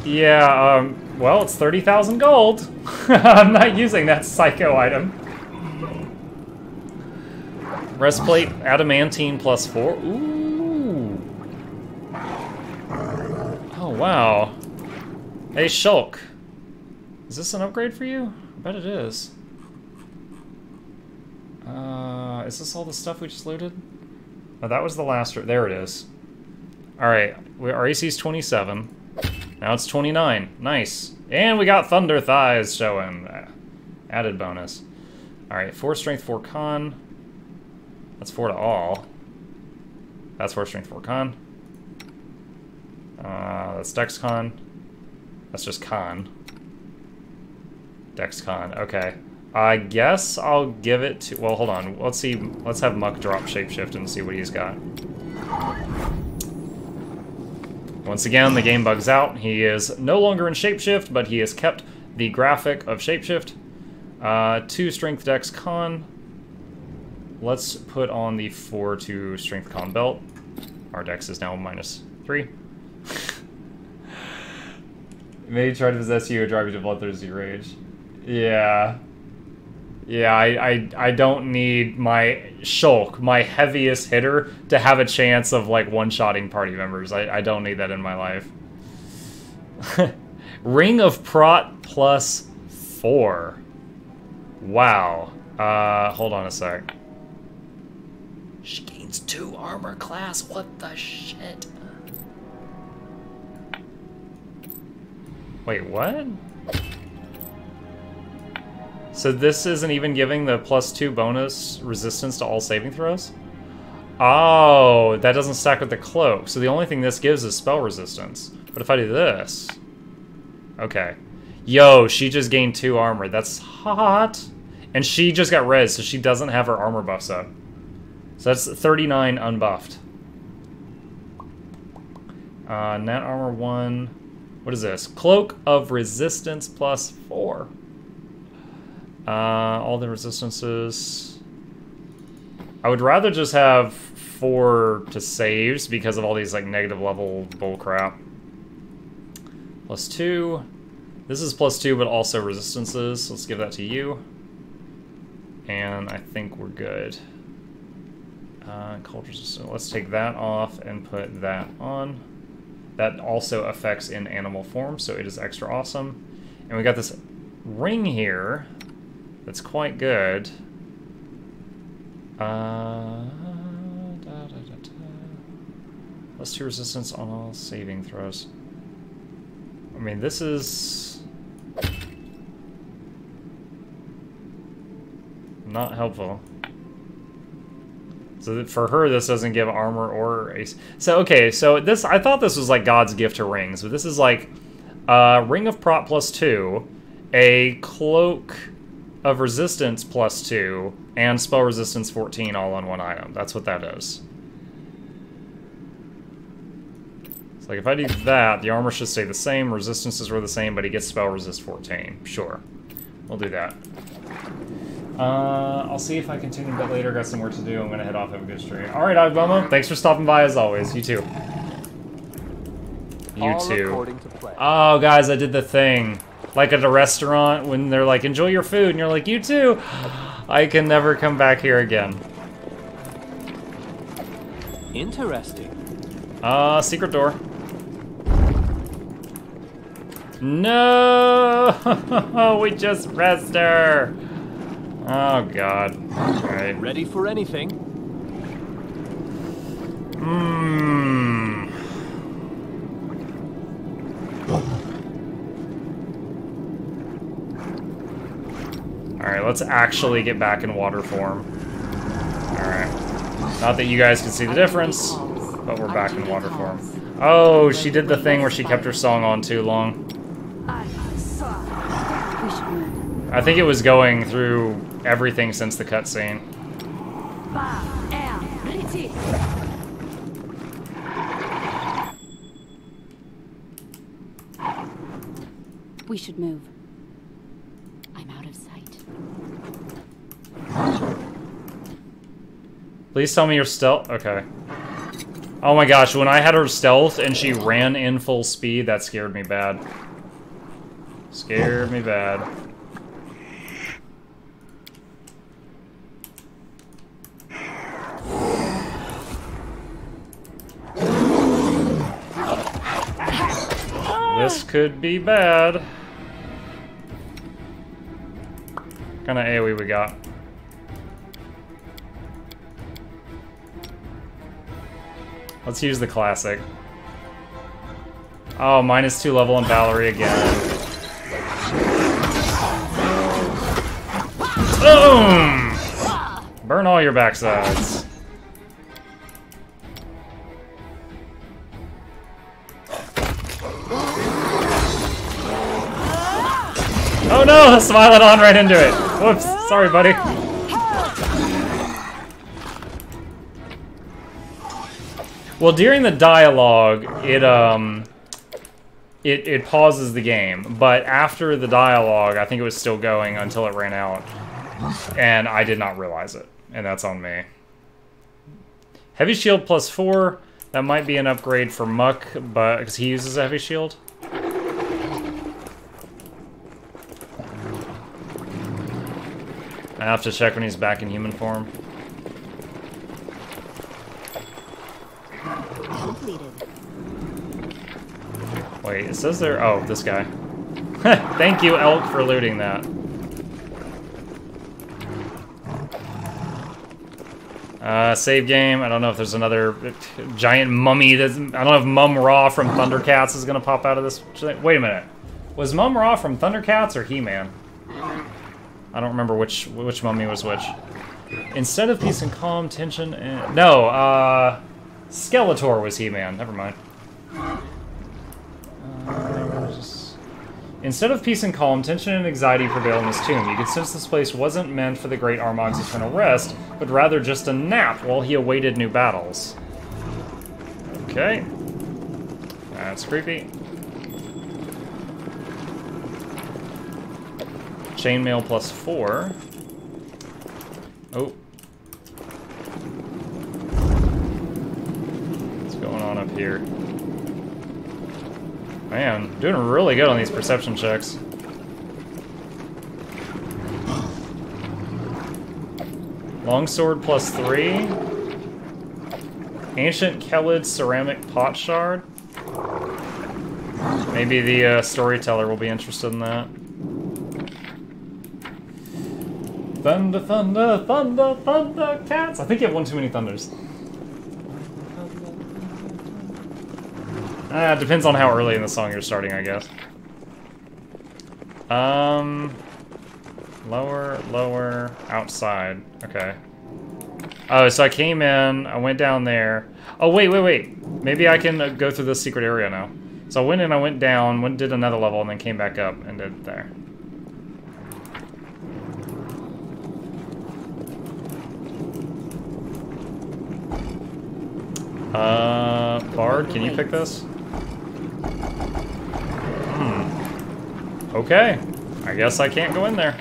Yeah, well, it's 30,000 gold. I'm not using that psycho item. Breastplate, adamantine +4. Ooh. Oh, wow. Hey, Shulk. Is this an upgrade for you? I bet it is. Is this all the stuff we just looted? Oh, that was the last... There it is. Alright, our AC's 27. Now it's 29. Nice. And we got Thunder Thighs showing. Added bonus. Alright, 4 strength, 4 con. That's 4 to all. That's 4 strength, 4 con. That's dex con. That's just con. Dex con. Okay. I guess I'll give it to... Well, hold on. Let's see. Let's have Muck drop shapeshift and see what he's got. Once again, the game bugs out. He is no longer in shapeshift, but he has kept the graphic of shapeshift. 2 strength dex con. Let's put on the 4 to strength con belt. Our dex is now -3. May try to possess you or drive you to bloodthirsty rage. Yeah. Yeah, I don't need my Shulk, my heaviest hitter, to have a chance of, like, one-shotting party members. I don't need that in my life. Ring of Prot +4. Wow. Hold on a sec. She gains 2 armor class. What the shit? Wait, what? So this isn't even giving the +2 bonus resistance to all saving throws? Oh, that doesn't stack with the cloak. So the only thing this gives is spell resistance. But if I do this... Okay. Yo, she just gained 2 armor. That's hot. And she just got res, so she doesn't have her armor buffs up. So that's 39 unbuffed. Nat armor 1. What is this? Cloak of resistance +4. All the resistances. I would rather just have 4 to saves because of all these like negative level bullcrap. +2. This is +2, but also resistances. Let's give that to you. And I think we're good. Cold resistant. Let's take that off and put that on. That also affects in animal form, so it is extra awesome. And we got this ring here that's quite good. +2 resistance on all saving throws. I mean, this is not helpful. So for her, this doesn't give armor or ace. So, okay, so this, I thought this was like God's gift to rings, but this is like Ring of Prot +2, a Cloak of Resistance +2, and Spell Resistance 14 all on one item. That's what that is. So like if I do that, the armor should stay the same, resistances were the same, but he gets Spell Resist 14. Sure. We'll do that. I'll see if I continue a bit later. Got some work to do. I'm gonna head off. Have a good stream. Alright, Agbomo, thanks for stopping by as always. You too. You too. Oh, guys, I did the thing. Like at a restaurant when they're like, enjoy your food, and you're like, you too. I can never come back here again. Interesting. Secret door. No! We just rest her. Oh god. Alright. Ready for anything? Alright, let's actually get back in water form. Alright. Not that you guys can see the difference, but we're back in water form. Oh, she did the thing where she kept her song on too long. I think it was going through everything since the cutscene. We should move. I'm out of sight. Please tell me you're stealth. Okay. Oh my gosh, when I had her stealth and she ran in full speed, that scared me bad. Scared me bad. This could be bad. What kind of AoE we got? Let's use the classic. Oh, -2 level on Valerie again. Boom! Burn all your backsides. Oh no! Smilodon right into it! Whoops! Sorry, buddy. Well, during the dialogue, it pauses the game, but after the dialogue, I think it was still going until it ran out, and I did not realize it, and that's on me. Heavy shield +4, that might be an upgrade for Muck, but because he uses a heavy shield. I have to check when he's back in human form. Completed. Wait, it says there... Oh, this guy. Thank you, Elk, for looting that. Save game. I don't know if there's another giant mummy that's... I don't know if Mum Ra from Thundercats is gonna pop out of this... Wait a minute. Was Mum Ra from Thundercats or He-Man? I don't remember which mummy was which. Instead of peace and calm, tension and... No, Skeletor was He-Man. Never mind. Instead of peace and calm, tension and anxiety prevail in this tomb. You could sense this place wasn't meant for the great Armag's eternal rest, but rather just a nap while he awaited new battles. Okay. That's creepy. Chainmail +4. Oh. up here. Man, doing really good on these perception checks. Longsword +3. Ancient Kelid ceramic pot shard. Maybe the storyteller will be interested in that. Thunder, thunder, thunder, thunder, cats! I think you have one too many thunders. Depends on how early in the song you're starting, I guess. Lower, lower, outside. Okay. Oh, so I came in, I went down there. Oh, wait. Maybe I can go through this secret area now. So I went in, I went down, did another level, and then came back up and did there. Bard, can you pick this? Okay. I guess I can't go in there.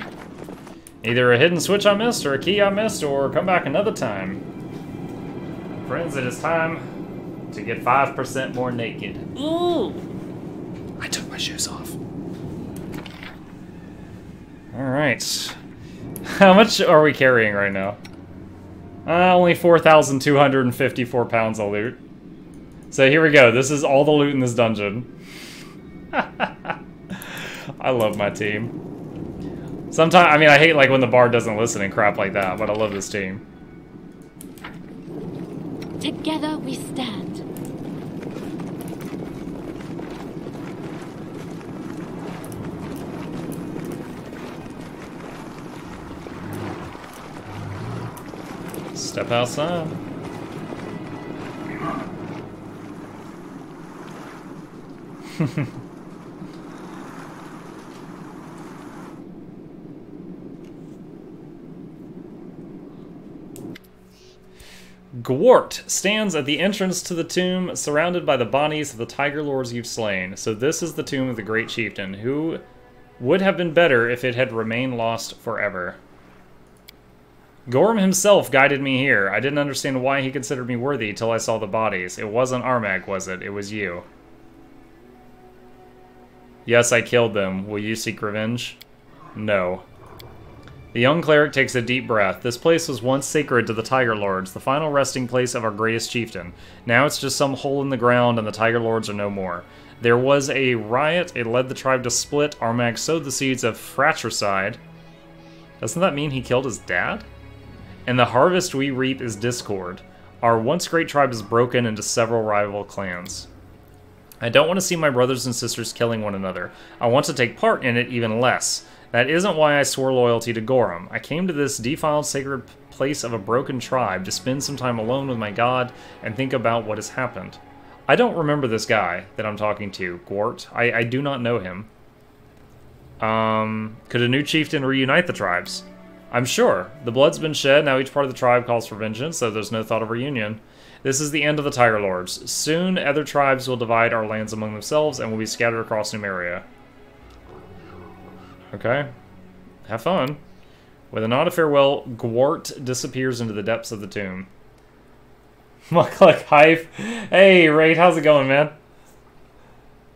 Either a hidden switch I missed, or a key I missed, or come back another time. Friends, it is time to get 5% more naked. Ooh! I took my shoes off. Alright. How much are we carrying right now? Only 4,254 pounds of loot. So here we go. This is all the loot in this dungeon. I love my team. Sometimes, I mean, I hate like when the bard doesn't listen and crap like that, but I love this team. Together we stand. Step outside. Gwart stands at the entrance to the tomb, surrounded by the bodies of the Tiger Lords you've slain. So this is the tomb of the Great Chieftain, who would have been better if it had remained lost forever. Gorm himself guided me here. I didn't understand why he considered me worthy till I saw the bodies. It wasn't Armag, was it? It was you. Yes, I killed them. Will you seek revenge? No. The young cleric takes a deep breath. This place was once sacred to the Tiger Lords, the final resting place of our greatest chieftain. Now it's just some hole in the ground and the Tiger Lords are no more. There was a riot. It led the tribe to split. Armag sowed the seeds of fratricide. Doesn't that mean he killed his dad? And the harvest we reap is discord. Our once great tribe is broken into several rival clans. I don't want to see my brothers and sisters killing one another. I want to take part in it even less. That isn't why I swore loyalty to Gorham. I came to this defiled sacred place of a broken tribe to spend some time alone with my god and think about what has happened. I don't remember this guy that I'm talking to, Gwart. I do not know him. Could a new chieftain reunite the tribes? I'm sure. The blood's been shed, now each part of the tribe calls for vengeance, so there's no thought of reunion. This is the end of the Tiger Lords. Soon, other tribes will divide our lands among themselves and will be scattered across Numeria. Okay. Have fun. With a nod of farewell, Gwart disappears into the depths of the tomb. Nok-nok hype. Hey, Raid, how's it going, man?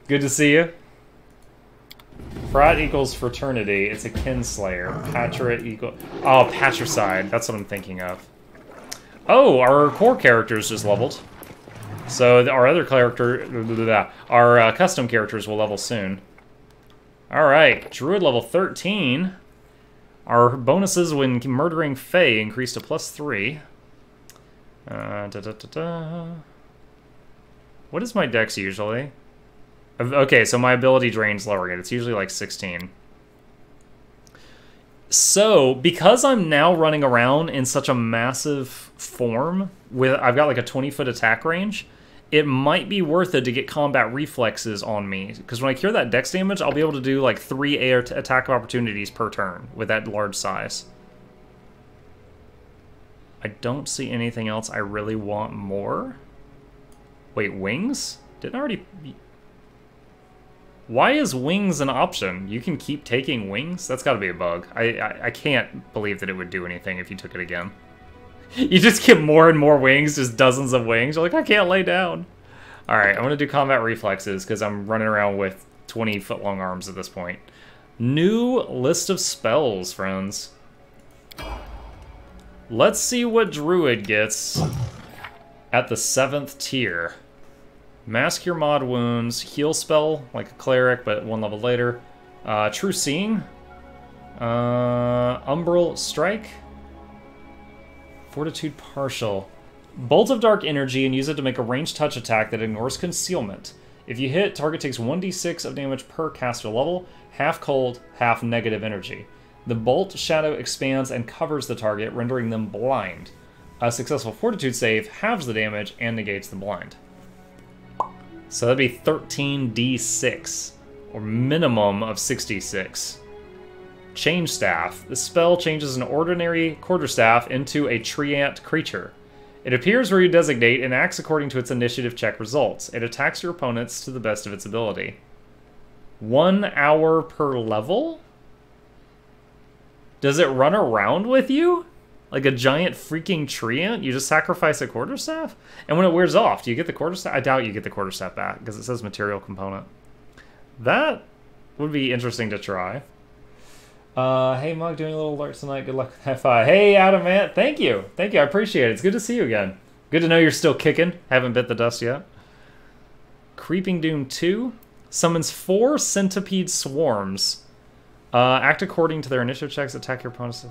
Good to see you. Frat equals fraternity. It's a kinslayer. Patra equal... Oh, patricide. That's what I'm thinking of. Oh, our core characters just leveled. So our other character... Our custom characters will level soon. Alright. Druid level 13. Our bonuses when murdering Fae increase to +3. What is my dex usually? Okay, so my ability drain's lowering it. It's usually like 16. So, because I'm now running around in such a massive form, with I've got like a 20-foot attack range, it might be worth it to get combat reflexes on me. Because when I cure that dex damage, I'll be able to do like 3 air attack opportunities per turn with that large size. I don't see anything else I really want more. Wait, wings? Didn't I already... Why is wings an option? You can keep taking wings? That's gotta be a bug. I can't believe that it would do anything if you took it again. You just get more and more wings, just dozens of wings. You're like, I can't lay down. Alright, I'm gonna do combat reflexes because I'm running around with 20-foot-long arms at this point. New list of spells, friends. Let's see what Druid gets at the 7th tier. Mask your mod wounds, heal spell, like a cleric, but 1 level later. True Seeing. Umbral Strike. Fortitude Partial. Bolt of Dark Energy and use it to make a ranged touch attack that ignores concealment. If you hit, target takes 1d6 of damage per caster level, half cold, half negative energy. The Bolt Shadow expands and covers the target, rendering them blind. A successful Fortitude save halves the damage and negates the blind. So that'd be 13d6, or minimum of 66. Change Staff. The spell changes an ordinary quarterstaff into a treant creature. It appears where you designate and acts according to its initiative check results. It attacks your opponents to the best of its ability. 1 hour per level? Does it run around with you? Like a giant freaking treant? You just sacrifice a quarterstaff? And when it wears off, do you get the quarterstaff? I doubt you get the quarterstaff back, because it says material component. That would be interesting to try. Hey, Mug, doing a little alerts tonight. Good luck with that fight. Hey, Adam, man. Thank you. Thank you. I appreciate it. It's good to see you again. Good to know you're still kicking. Haven't bit the dust yet. Creeping Doom 2 summons 4 centipede swarms. Act according to their initiative checks. Attack your opponents.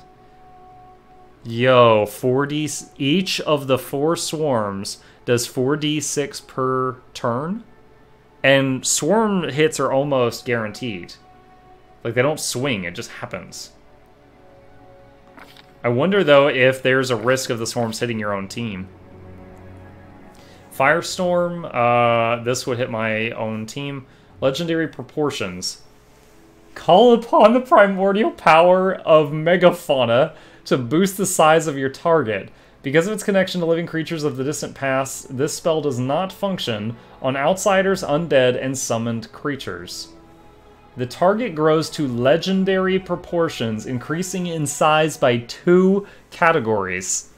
Yo, 4d. Each of the 4 swarms does 4d6 per turn. And swarm hits are almost guaranteed. Like, they don't swing, it just happens. I wonder, though, if there's a risk of the swarms hitting your own team. Firestorm, this would hit my own team. Legendary Proportions. Call upon the primordial power of megafauna to boost the size of your target. Because of its connection to living creatures of the distant past, this spell does not function on outsiders, undead, and summoned creatures. The target grows to legendary proportions, increasing in size by 2 categories.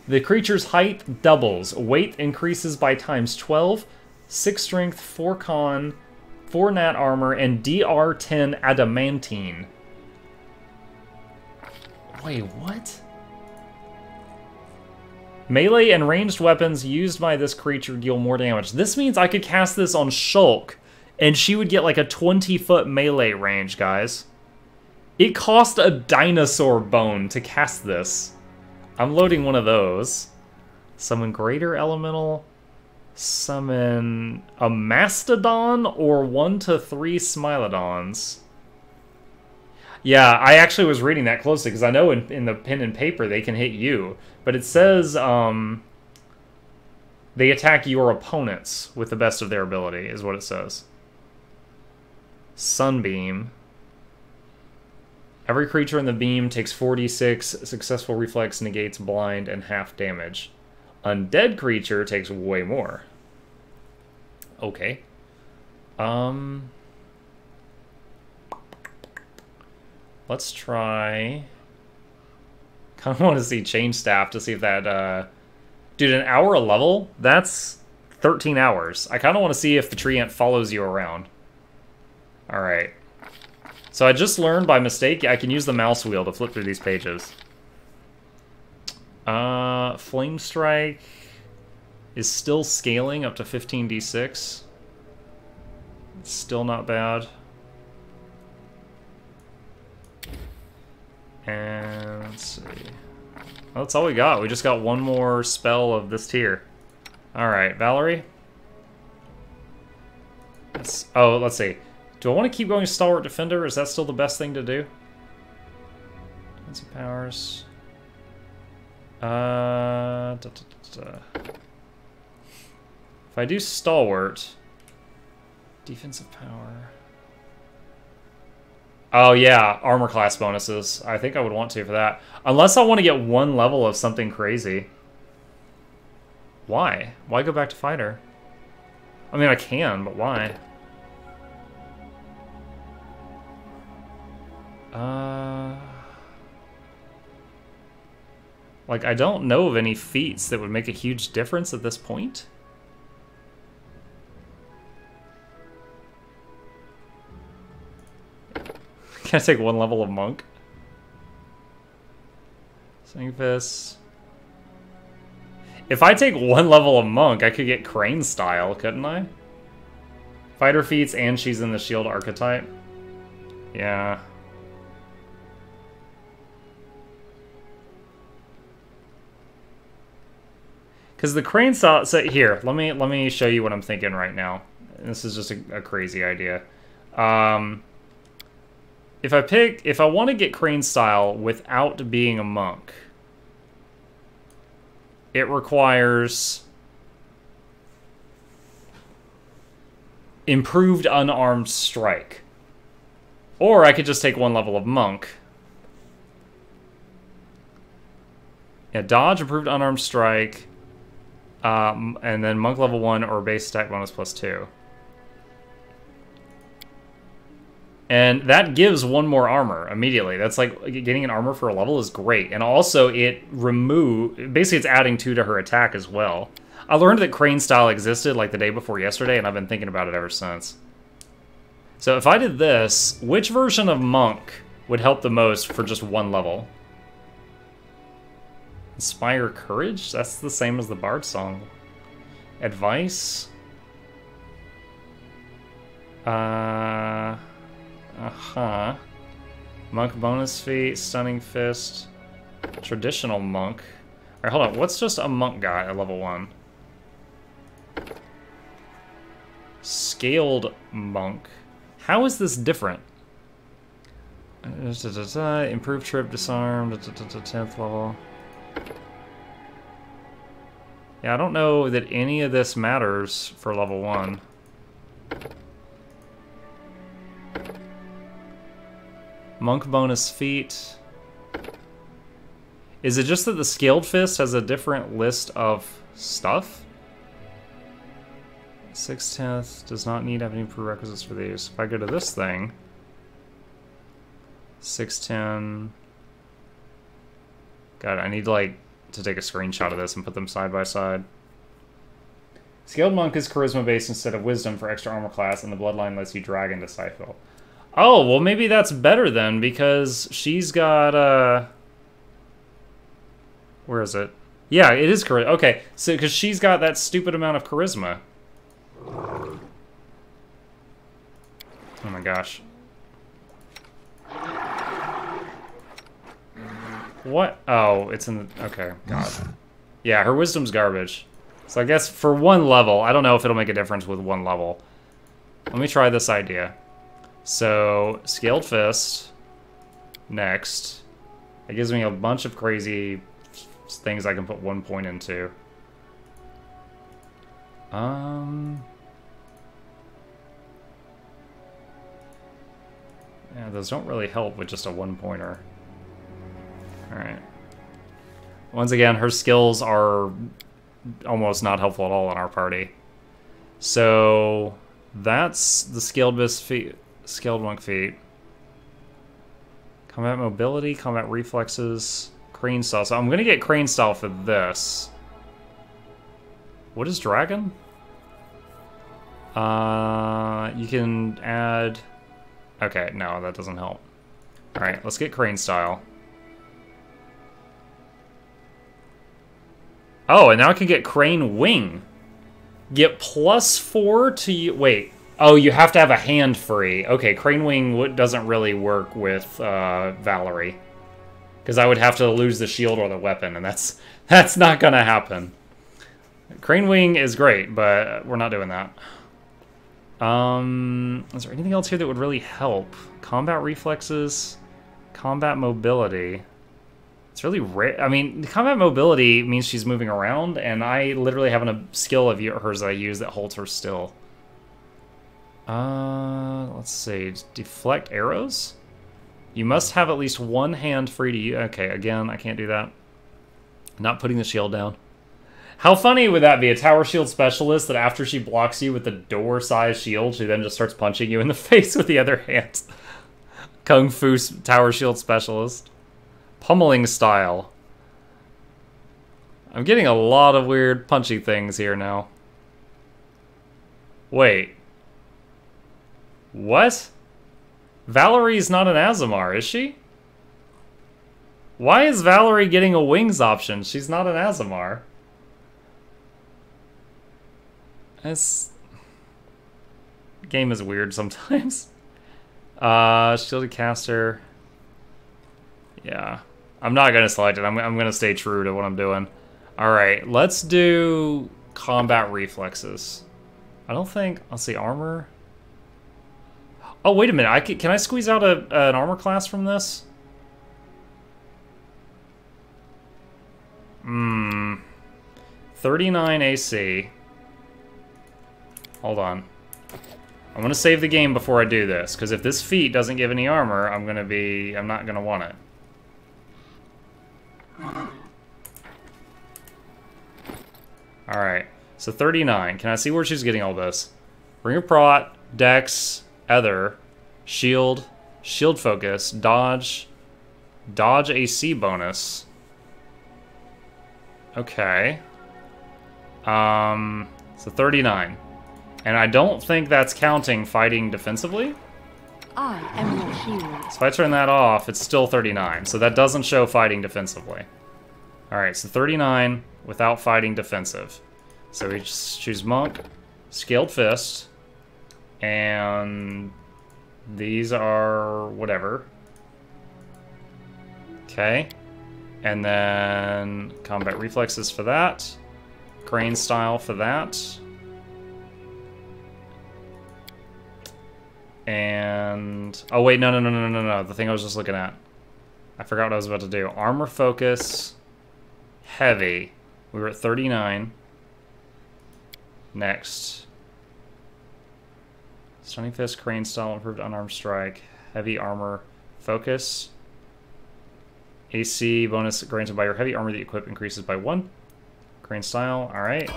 The creature's height doubles, weight increases by times 12, 6 strength, 4 con, 4 nat armor, and DR 10 adamantine. Wait, what? Melee and ranged weapons used by this creature deal more damage. This means I could cast this on Shulk, and she would get like a 20-foot melee range, guys. It cost a dinosaur bone to cast this. I'm loading one of those. Summon Greater Elemental. Summon a Mastodon or 1 to 3 Smilodons. Yeah, I actually was reading that closely because I know in the pen and paper they can hit you. But it says they attack your opponents with the best of their ability, is what it says. Sunbeam. Every creature in the beam takes 4d6, successful reflex negates blind and half damage. Undead creature takes way more. Okay. Let's try... Kind of want to see Change Staff to see if that... Dude, an hour a level? That's 13 hours. I kind of want to see if the treant follows you around. Alright. So I just learned by mistake I can use the mouse wheel to flip through these pages. Flame Strike is still scaling up to 15d6. It's still not bad. And let's see. Well, that's all we got. We just got one more spell of this tier. Alright, Valerie. Let's see. Do I want to keep going Stalwart Defender? Is that still the best thing to do? Defensive powers. If I do Stalwart... Defensive power... Oh yeah, armor class bonuses. I think I would want to for that. Unless I want to get 1 level of something crazy. Why? Why go back to fighter? I mean, I can, but why? Like, I don't know of any feats that would make a huge difference at this point. Can I take 1 level of monk? Swing fist. If I take 1 level of monk, I could get crane style, couldn't I? Fighter feats and she's in the shield archetype. Yeah. Because the crane style, so here, let me show you what I'm thinking right now. This is just a crazy idea. If I want to get crane style without being a monk, it requires improved unarmed strike. Or I could just take 1 level of monk. Yeah, dodge, improved unarmed strike, and then monk level 1 or base attack bonus +2. And that gives 1 more armor immediately. That's like getting an armor for a level is great. And also it basically it's adding 2 to her attack as well. I learned that crane style existed like the day before yesterday, and I've been thinking about it ever since. So if I did this, which version of monk would help the most for just 1 level? Inspire courage? That's the same as the bard song. Advice? Monk bonus feat, stunning fist, traditional monk. Alright, hold on. What's just a monk guy at level 1? Scaled monk. How is this different? Improved trip, disarm, 10th level. Yeah, I don't know that any of this matters for level 1. Monk bonus feat. Is it just that the Scaled Fist has a different list of stuff? 6/10th does not need to have any prerequisites for these. If I go to this thing, 610. God, I need like to take a screenshot of this and put them side by side. Scaled Monk is charisma based instead of wisdom for extra armor class, and the bloodline lets you drag into Cypher. Oh, well maybe that's better then, because she's got, where is it? Yeah, it is charisma. Okay, so because she's got that stupid amount of charisma. Oh my gosh. What? Oh, it's in the... Okay, God. Yeah, her wisdom's garbage. So I guess for 1 level, I don't know if it'll make a difference with 1 level. Let me try this idea. So, Scaled Fist. Next. It gives me a bunch of crazy things I can put 1 point into. Yeah, those don't really help with just a 1-pointer. Alright. Once again, her skills are almost not helpful at all in our party. So, that's the Scaled Monk feat. Combat mobility, combat reflexes, crane style. So I'm gonna get crane style for this. What is dragon? You can add... Okay, no, that doesn't help. Alright, let's get crane style. Oh, and now I can get crane wing. Get +4 to you. Wait. Oh, you have to have a hand free. Okay, crane wing doesn't really work with Valerie, because I would have to lose the shield or the weapon, and that's not gonna happen. Crane wing is great, but we're not doing that. Is there anything else here that would really help? Combat reflexes, combat mobility. It's really rare. I mean, combat mobility means she's moving around, and I literally have a skill of hers that I use that holds her still. Let's see. Deflect arrows? You must have at least 1 hand free to use. Okay, again, I can't do that. Not putting the shield down. How funny would that be? A tower shield specialist that after she blocks you with the door-sized shield, she then just starts punching you in the face with the other hand. Kung Fu tower shield specialist. Pummeling style. I'm getting a lot of weird punchy things here now. Wait. What? Valerie's not an Azamar, is she? Why is Valerie getting a wings option? She's not an Azamar. This game is weird sometimes. Shielded caster. Yeah. I'm not going to select it. I'm going to stay true to what I'm doing. Alright, let's do combat reflexes. I don't think... Let's see, armor. Oh, wait a minute. Can I squeeze out an armor class from this? 39 AC. Hold on. I'm gonna save the game before I do this, because if this feat doesn't give any armor, I'm not gonna want it. Alright, so 39. Can I see where she's getting all this? Ring of Prot, Dex, Ether, Shield, Shield Focus, Dodge, Dodge AC bonus. Okay. So 39. And I don't think that's counting fighting defensively. I am your shield. So if I turn that off, it's still 39. So that doesn't show fighting defensively. Alright, so 39 without fighting defensive. So we just choose Monk, Scaled Fist, and these are whatever. Okay. And then combat reflexes for that. Crane style for that. And... oh, wait, no. The thing I was just looking at. I forgot what I was about to do. Armor focus. Heavy. We were at 39. Next. Stunning Fist, Crane style, improved unarmed strike. Heavy armor focus. AC bonus granted by your heavy armor that you equip increases by 1. Crane style, alright.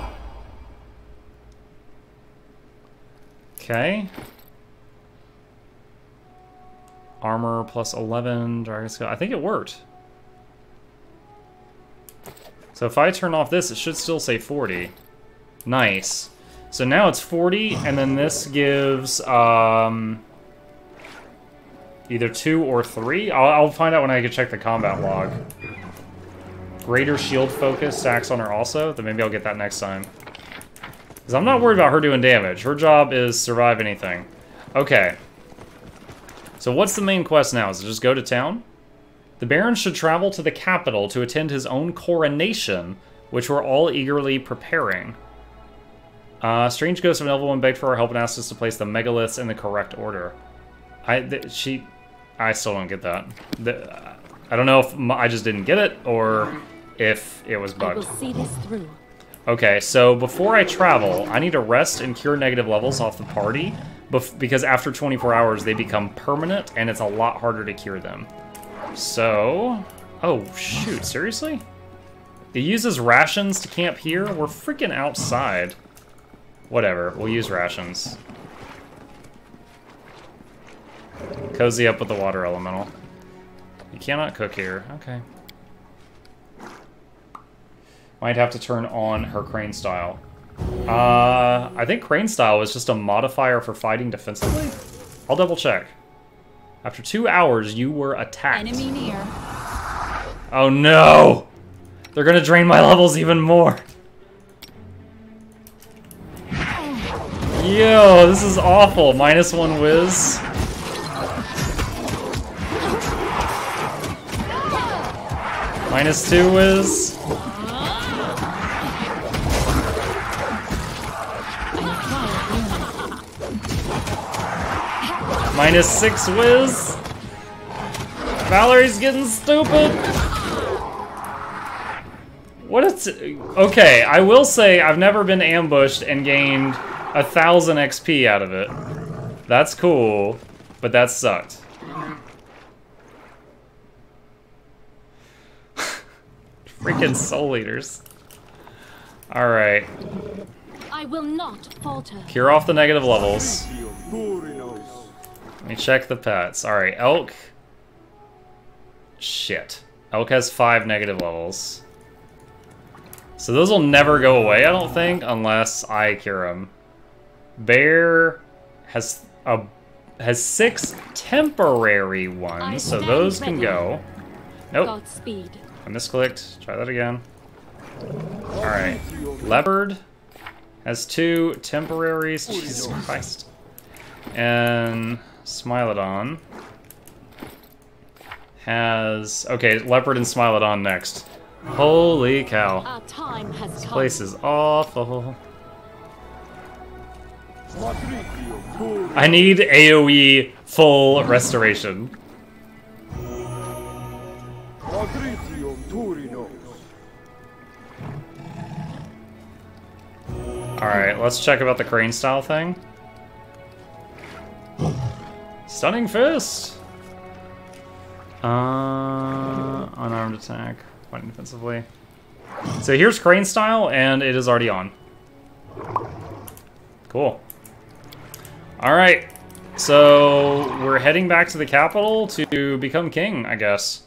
Okay. Armor plus 11, Dragon Skill. I think it worked. So if I turn off this, it should still say 40. Nice. So now it's 40, and then this gives either 2 or 3. I'll find out when I can check the combat log. Greater shield focus stacks on her also, then maybe I'll get that next time. Because I'm not worried about her doing damage. Her job is survive anything. Okay. So what's the main quest now? Is it just go to town? The Baron should travel to the capital to attend his own coronation, which we're all eagerly preparing. Strange Ghost of an Elven One begged for our help and asked us to place the megaliths in the correct order. I still don't get that. I don't know if I just didn't get it, or if it was bugged. I will see this through. Okay, so before I travel, I need to rest and cure negative levels off the party, because after 24 hours they become permanent, and it's a lot harder to cure them. So... oh, shoot, seriously? It uses rations to camp here? We're freaking outside. Whatever, we'll use rations. Cozy up with the water elemental. You cannot cook here. Okay. Might have to turn on her crane style. I think crane style is just a modifier for fighting defensively. I'll double check. After 2 hours, you were attacked. Enemy near. Oh no! They're gonna drain my levels even more. Yo, this is awful. -1 whiz. -2 whiz. -6 whiz. Valerie's getting stupid. What is... okay, I will say I've never been ambushed and gained 1,000 XP out of it. That's cool, but that sucked. Freaking soul eaters. Alright. I will not falter. Cure off the negative levels. Let me check the pets. Alright, elk. Shit. Elk has 5 negative levels. So those will never go away, I don't think, unless I cure them. Bear has a has 6 temporary ones, so those can go. Nope. Godspeed. I misclicked. Try that again. Alright. Leopard has 2 temporaries. Jesus Christ. And Smilodon has... Okay, Leopard and Smilodon next. Holy cow. Our time has This come. place is awful. I need AoE full restoration. Alright, let's check about the crane style thing. Stunning fist! Unarmed attack. Fighting defensively. So here's crane style, and it is already on. Cool. Alright, so we're heading back to the capital to become king, I guess.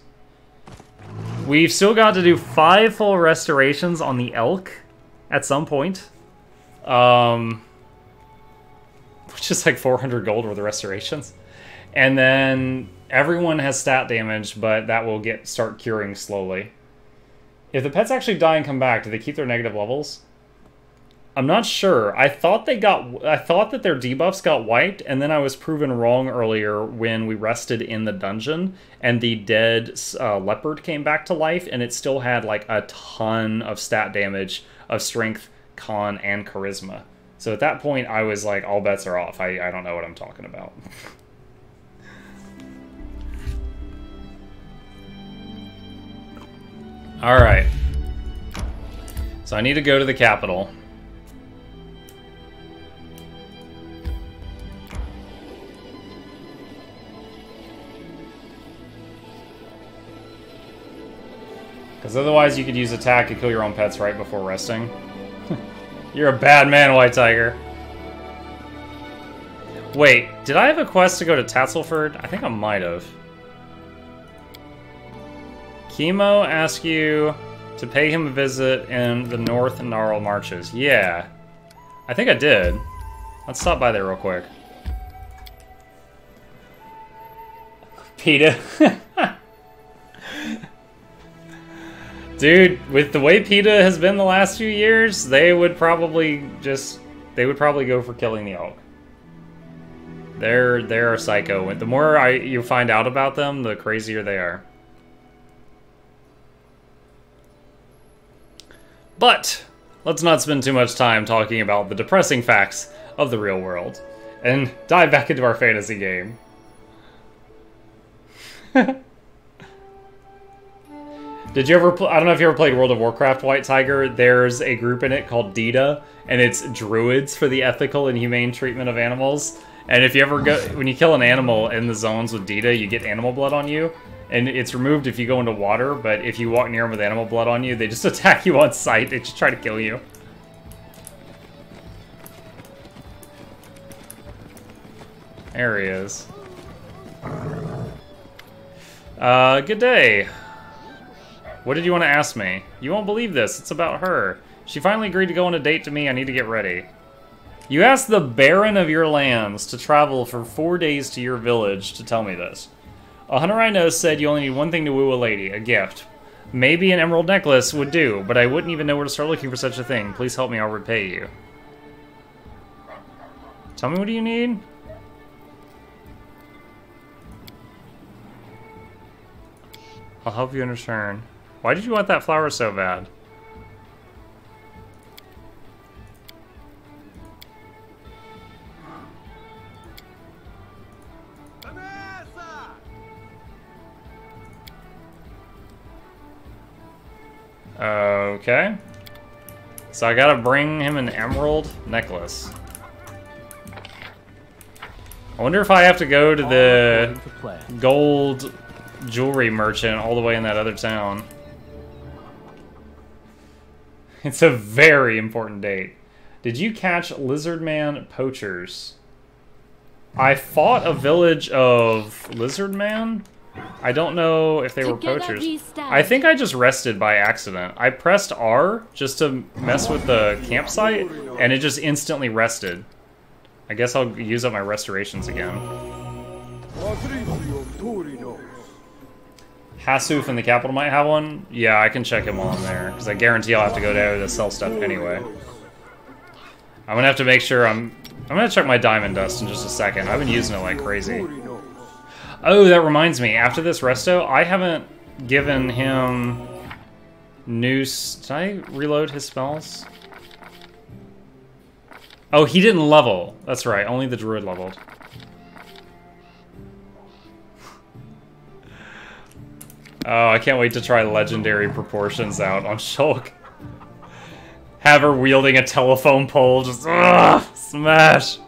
We've still got to do 5 full restorations on the elk at some point. Which is like 400 gold worth of restorations. And then everyone has stat damage, but that will start curing slowly. If the pets actually die and come back, do they keep their negative levels? I'm not sure. I thought that their debuffs got wiped, and then I was proven wrong earlier when we rested in the dungeon, and the dead leopard came back to life, and it still had like a ton of stat damage of strength, con, and charisma. So at that point, I was like, all bets are off. I don't know what I'm talking about. Alright. So I need to go to the capital. Because otherwise you could use attack to kill your own pets right before resting. You're a bad man, White Tiger. Wait, did I have a quest to go to Tatzelford? I think I might have. Chemo asks you to pay him a visit in the North Gnarl Marches. Yeah. I think I did. Let's stop by there real quick. PETA. Dude, with the way PETA has been the last few years, they would probably go for killing the elk. They're a psycho. The more you find out about them, the crazier they are. But let's not spend too much time talking about the depressing facts of the real world and dive back into our fantasy game. Did you ever I don't know if you ever played World of Warcraft, White Tiger. There's a group in it called DITA, and it's druids for the ethical and humane treatment of animals. And if you ever when you kill an animal in the zones with DITA, you get animal blood on you. And it's removed if you go into water, but if you walk near them with animal blood on you, they just attack you on sight. They just try to kill you. There he is. Good day. What did you want to ask me? You won't believe this. It's about her. She finally agreed to go on a date to me. I need to get ready. You asked the Baron of your lands to travel for 4 days to your village to tell me this. A hunter I know said you only need one thing to woo a lady, a gift. Maybe an emerald necklace would do, but I wouldn't even know where to start looking for such a thing. Please help me, I'll repay you. Tell me, what do you need? I'll help you in return. Why did you want that flower so bad? Okay. So I gotta bring him an emerald necklace. I wonder if I have to go to the gold jewelry merchant all the way in that other town. It's a very important date. Did you catch Lizardman poachers? I fought a village of Lizardman? I don't know if they were poachers. I think I just rested by accident. I pressed R just to mess with the campsite, and it just instantly rested. I guess I'll use up my restorations again. Hasuf in the capital might have one. Yeah, I can check him while I'm there, because I guarantee I'll have to go there to sell stuff anyway. I'm gonna have to make sure I'm gonna check my diamond dust in just a second. I've been using it like crazy. Oh, that reminds me. After this resto, I haven't given him new... Did I reload his spells? Oh, he didn't level. That's right. Only the druid leveled. Oh, I can't wait to try legendary proportions out on Shulk. Have her wielding a telephone pole, just smash.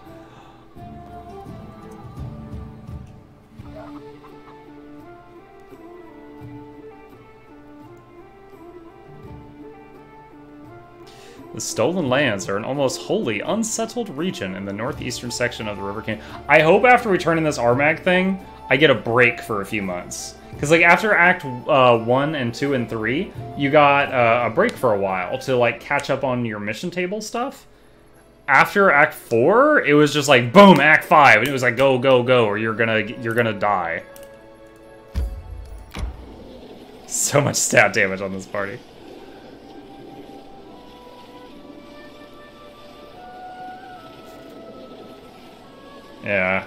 The Stolen Lands are an almost wholly unsettled region in the northeastern section of the River King. I hope after we turn in this Armag thing, I get a break for a few months. Because, like, after Act 1 and 2 and 3, you got a break for a while to, like, catch up on your mission table stuff. After Act 4, it was just like, boom, Act 5. And it was like, go, go, go, or you're gonna die. So much stat damage on this party. Yeah.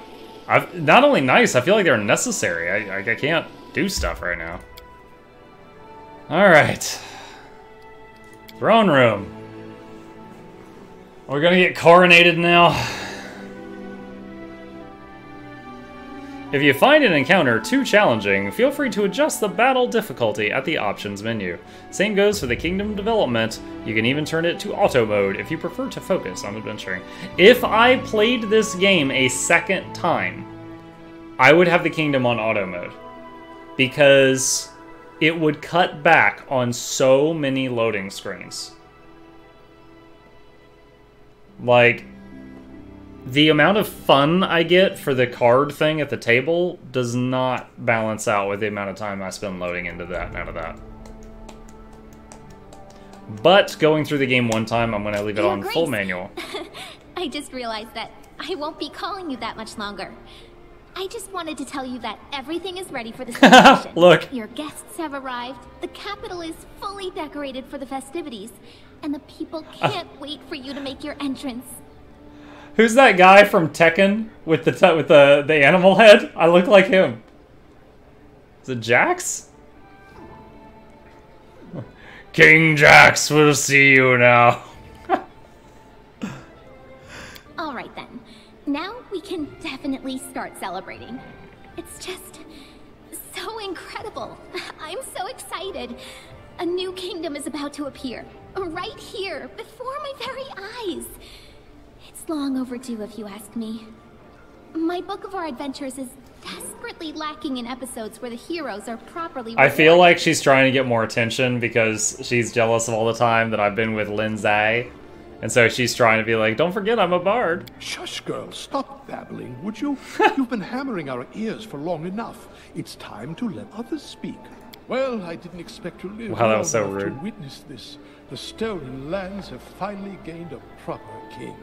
Not only nice, I feel like they're necessary. I can't do stuff right now. Alright. Throne room. We're gonna get coronated now. If you find an encounter too challenging, feel free to adjust the battle difficulty at the options menu. Same goes for the kingdom development. You can even turn it to auto mode if you prefer to focus on adventuring. If I played this game a second time, I would have the kingdom on auto mode. Because it would cut back on so many loading screens. Like, the amount of fun I get for the card thing at the table does not balance out with the amount of time I spend loading into that and out of that. But going through the game one time, I'm going to leave it on full manual. I just realized that I won't be calling you that much longer. I just wanted to tell you that everything is ready for the celebration. Look. Your guests have arrived, the capital is fully decorated for the festivities, and the people can't wait for you to make your entrance. Who's that guy from Tekken with the animal head? I look like him. Is it Jax? King Jax will see you now. All right then. Now we can definitely start celebrating. It's just so incredible. I'm so excited. A new kingdom is about to appear. Right here, before my very eyes. It's long overdue if you ask me. My book of our adventures is desperately lacking in episodes where the heroes are properly rewarded. I feel like she's trying to get more attention because she's jealous of all the time that I've been with Lindsay. And so she's trying to be like, don't forget I'm a bard. Shush, girl, stop babbling, would you? You've been hammering our ears for long enough. It's time to let others speak. Well, I didn't expect to live Wow, that was so long enough rude. to witness this. The Stolen Lands have finally gained a proper king.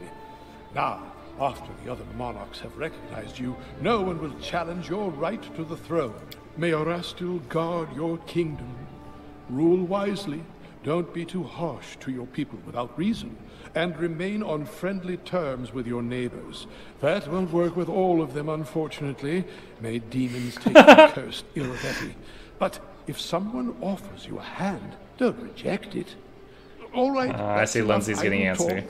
Now, after the other monarchs have recognized you, no one will challenge your right to the throne. May Orastil guard your kingdom. Rule wisely. Don't be too harsh to your people without reason. And remain on friendly terms with your neighbors. That won't work with all of them, unfortunately. May demons take the cursed Ilvetti. But if someone offers you a hand, don't reject it. All right. I see Lindsay's getting antsy.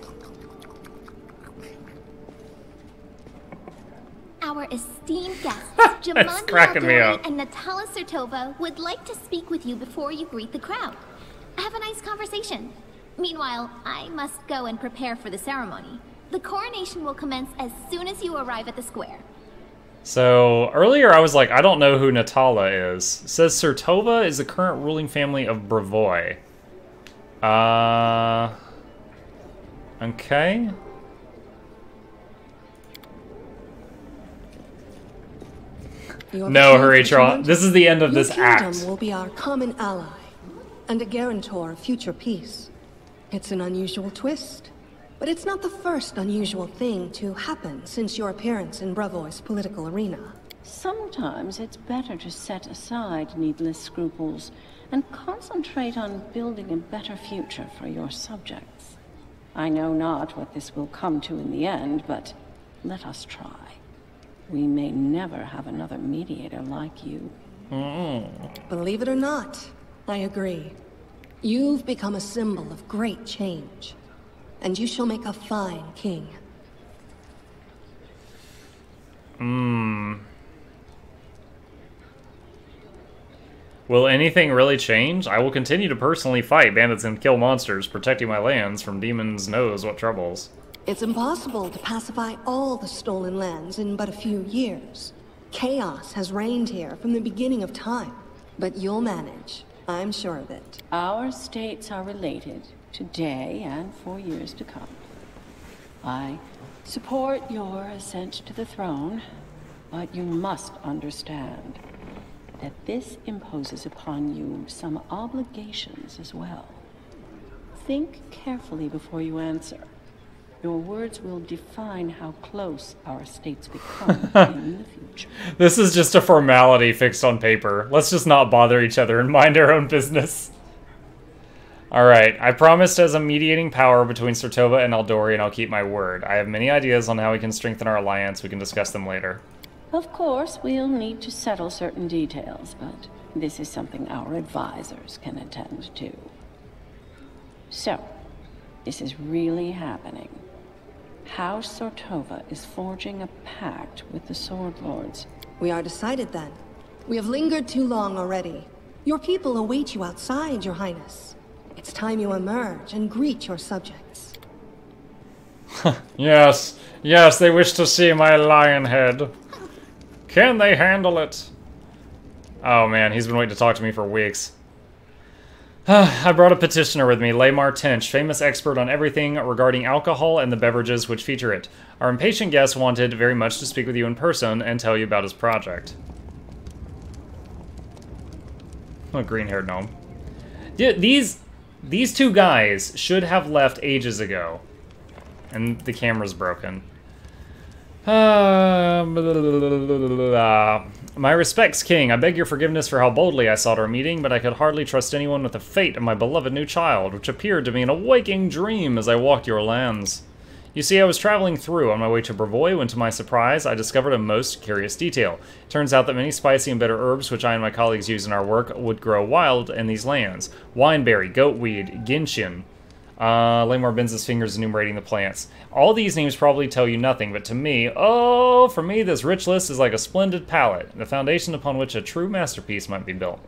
Our esteemed guests, It's Jamandi cracking me Aldori up. and Natala Sertova would like to speak with you before you greet the crowd. Have a nice conversation. Meanwhile, I must go and prepare for the ceremony. The coronation will commence as soon as you arrive at the square. So, earlier I was like, I don't know who Natala is. It says Sertova is the current ruling family of Brevoy. Okay. No, hurry, Tron. This is the end of this act. Your kingdom will be our common ally, and a guarantor of future peace. It's an unusual twist, but it's not the first unusual thing to happen since your appearance in Brevoy's political arena. Sometimes it's better to set aside needless scruples and concentrate on building a better future for your subjects. I know not what this will come to in the end, but let us try. We may never have another mediator like you. Believe it or not, I agree. You've become a symbol of great change, and you shall make a fine king. Will anything really change? I will continue to personally fight bandits and kill monsters, protecting my lands from demons knows what troubles. It's impossible to pacify all the stolen lands in but a few years. Chaos has reigned here from the beginning of time, but you'll manage. I'm sure of it. Our states are related, today and for years to come. I support your ascent to the throne, but you must understand that this imposes upon you some obligations as well. Think carefully before you answer. Your words will define how close our states become in the future. This is just a formality fixed on paper. Let's just not bother each other and mind our own business. Alright, I promised as a mediating power between Sertova and Eldori, and I'll keep my word. I have many ideas on how we can strengthen our alliance. We can discuss them later. Of course, we'll need to settle certain details, but this is something our advisors can attend to. So, this is really happening. House Sertova is forging a pact with the Sword Lords. We are decided then. We have lingered too long already. Your people await you outside, Your Highness. It's time you emerge and greet your subjects. Yes, yes, they wish to see my lion head. Can they handle it? Oh man, he's been waiting to talk to me for weeks. I brought a petitioner with me, Laymar Tench, famous expert on everything regarding alcohol and the beverages which feature it. Our impatient guest wanted very much to speak with you in person and tell you about his project. Oh, green-haired gnome. These two guys should have left ages ago. And the camera's broken. My respects, King. I beg your forgiveness for how boldly I sought our meeting, but I could hardly trust anyone with the fate of my beloved new child, which appeared to me in a waking dream as I walked your lands. You see, I was traveling through on my way to Brevoy when, to my surprise, I discovered a most curious detail. It turns out that many spicy and bitter herbs which I and my colleagues use in our work would grow wild in these lands. Wineberry, goatweed, gentian. Laymar bends his fingers enumerating the plants. All these names probably tell you nothing, but to me, oh, for me, this rich list is like a splendid palette, the foundation upon which a true masterpiece might be built.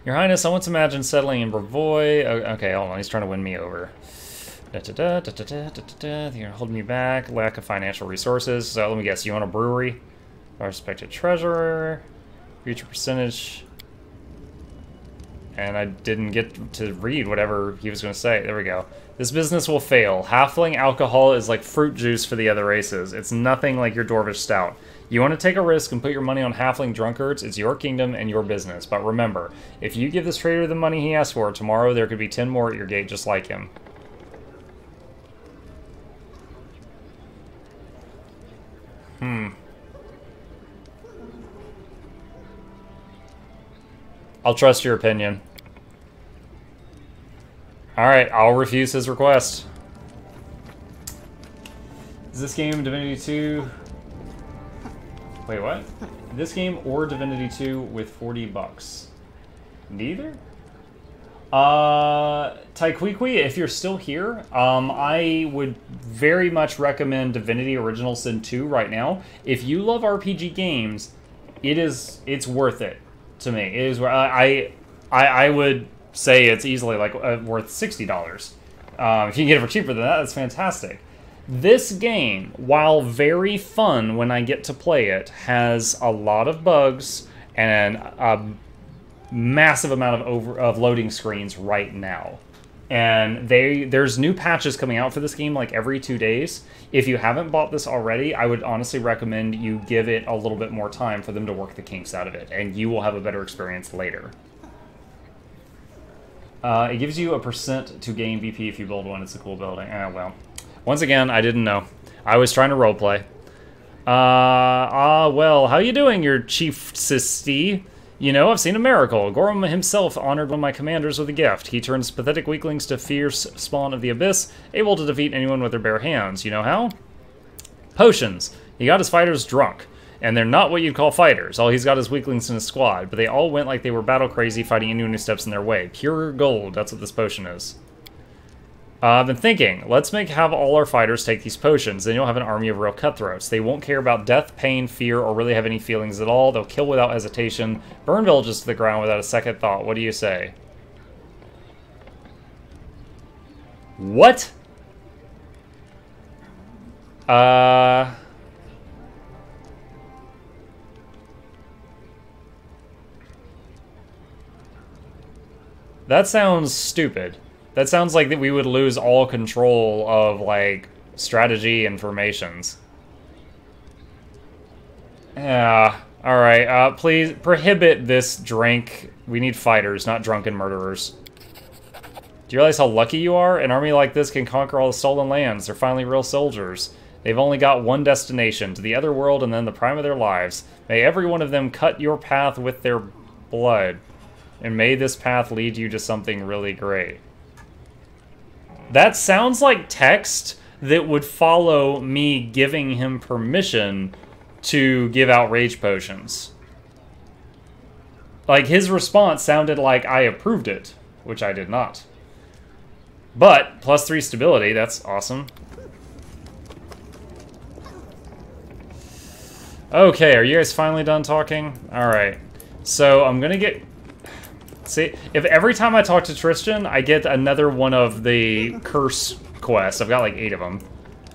Your Highness, I once imagined settling in Brevoy. Okay, hold on, he's trying to win me over. You're holding me back. Lack of financial resources. So let me guess, you own a brewery? Our respected treasurer. Future percentage. And I didn't get to read whatever he was going to say. There we go. This business will fail. Halfling alcohol is like fruit juice for the other races. It's nothing like your Dwarvish stout. You want to take a risk and put your money on halfling drunkards, it's your kingdom and your business. But remember, if you give this trader the money he asked for, tomorrow there could be 10 more at your gate just like him. I'll trust your opinion. Alright, I'll refuse his request. Is this game Divinity 2? Wait, what? This game or Divinity 2 with 40 bucks? Neither? Taikwiqui, if you're still here, I would very much recommend Divinity Original Sin 2 right now. If you love RPG games, it's worth it to me. It is. I would say it's easily like worth $60. If you can get it for cheaper than that, that's fantastic. This game, while very fun when I get to play it, has a lot of bugs and a massive amount of loading screens right now. And there's new patches coming out for this game like every 2 days. If you haven't bought this already, I would honestly recommend you give it a little bit more time for them to work the kinks out of it, and you will have a better experience later. It gives you a % to gain VP if you build one. It's a cool building. Well, once again, I didn't know. I was trying to roleplay. Well, how you doing, your chief sisty? You know, I've seen a miracle. Gorham himself honored one of my commanders with a gift. He turns pathetic weaklings to fierce spawn of the abyss, able to defeat anyone with their bare hands. You know how? Potions. He got his fighters drunk. And they're not what you'd call fighters. All he's got is weaklings in his squad, but they all went like they were battle crazy, fighting anyone who steps in their way. Pure gold, that's what this potion is. I've been thinking, let's have all our fighters take these potions, then you'll have an army of real cutthroats. They won't care about death, pain, fear, or really have any feelings at all. They'll kill without hesitation, burn villages to the ground without a second thought. What do you say? What? That sounds stupid. That sounds like that we would lose all control of, like, strategy and formations. Yeah, alright, please prohibit this drink. We need fighters, not drunken murderers. Do you realize how lucky you are? An army like this can conquer all the stolen lands. They're finally real soldiers. They've only got one destination, to the other world and then the prime of their lives. May every one of them cut your path with their blood. And may this path lead you to something really great. That sounds like text that would follow me giving him permission to give out rage potions. Like, his response sounded like I approved it, which I did not. But, +3 stability, that's awesome. Okay, are you guys finally done talking? Alright. So, I'm gonna get... See, if every time I talk to Tristan, I get another one of the curse quests. I've got like 8 of them.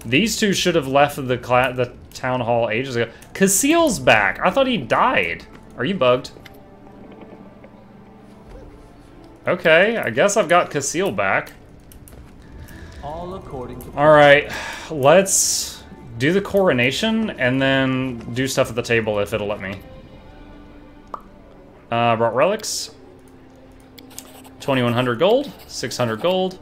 These two should have left the town hall ages ago. Cassiel's back. I thought he died. Are you bugged? Okay, I guess I've got Cassiel back. All according to... Alright, let's do the coronation and then do stuff at the table if it'll let me. Brought relics. 2,100 gold, 600 gold.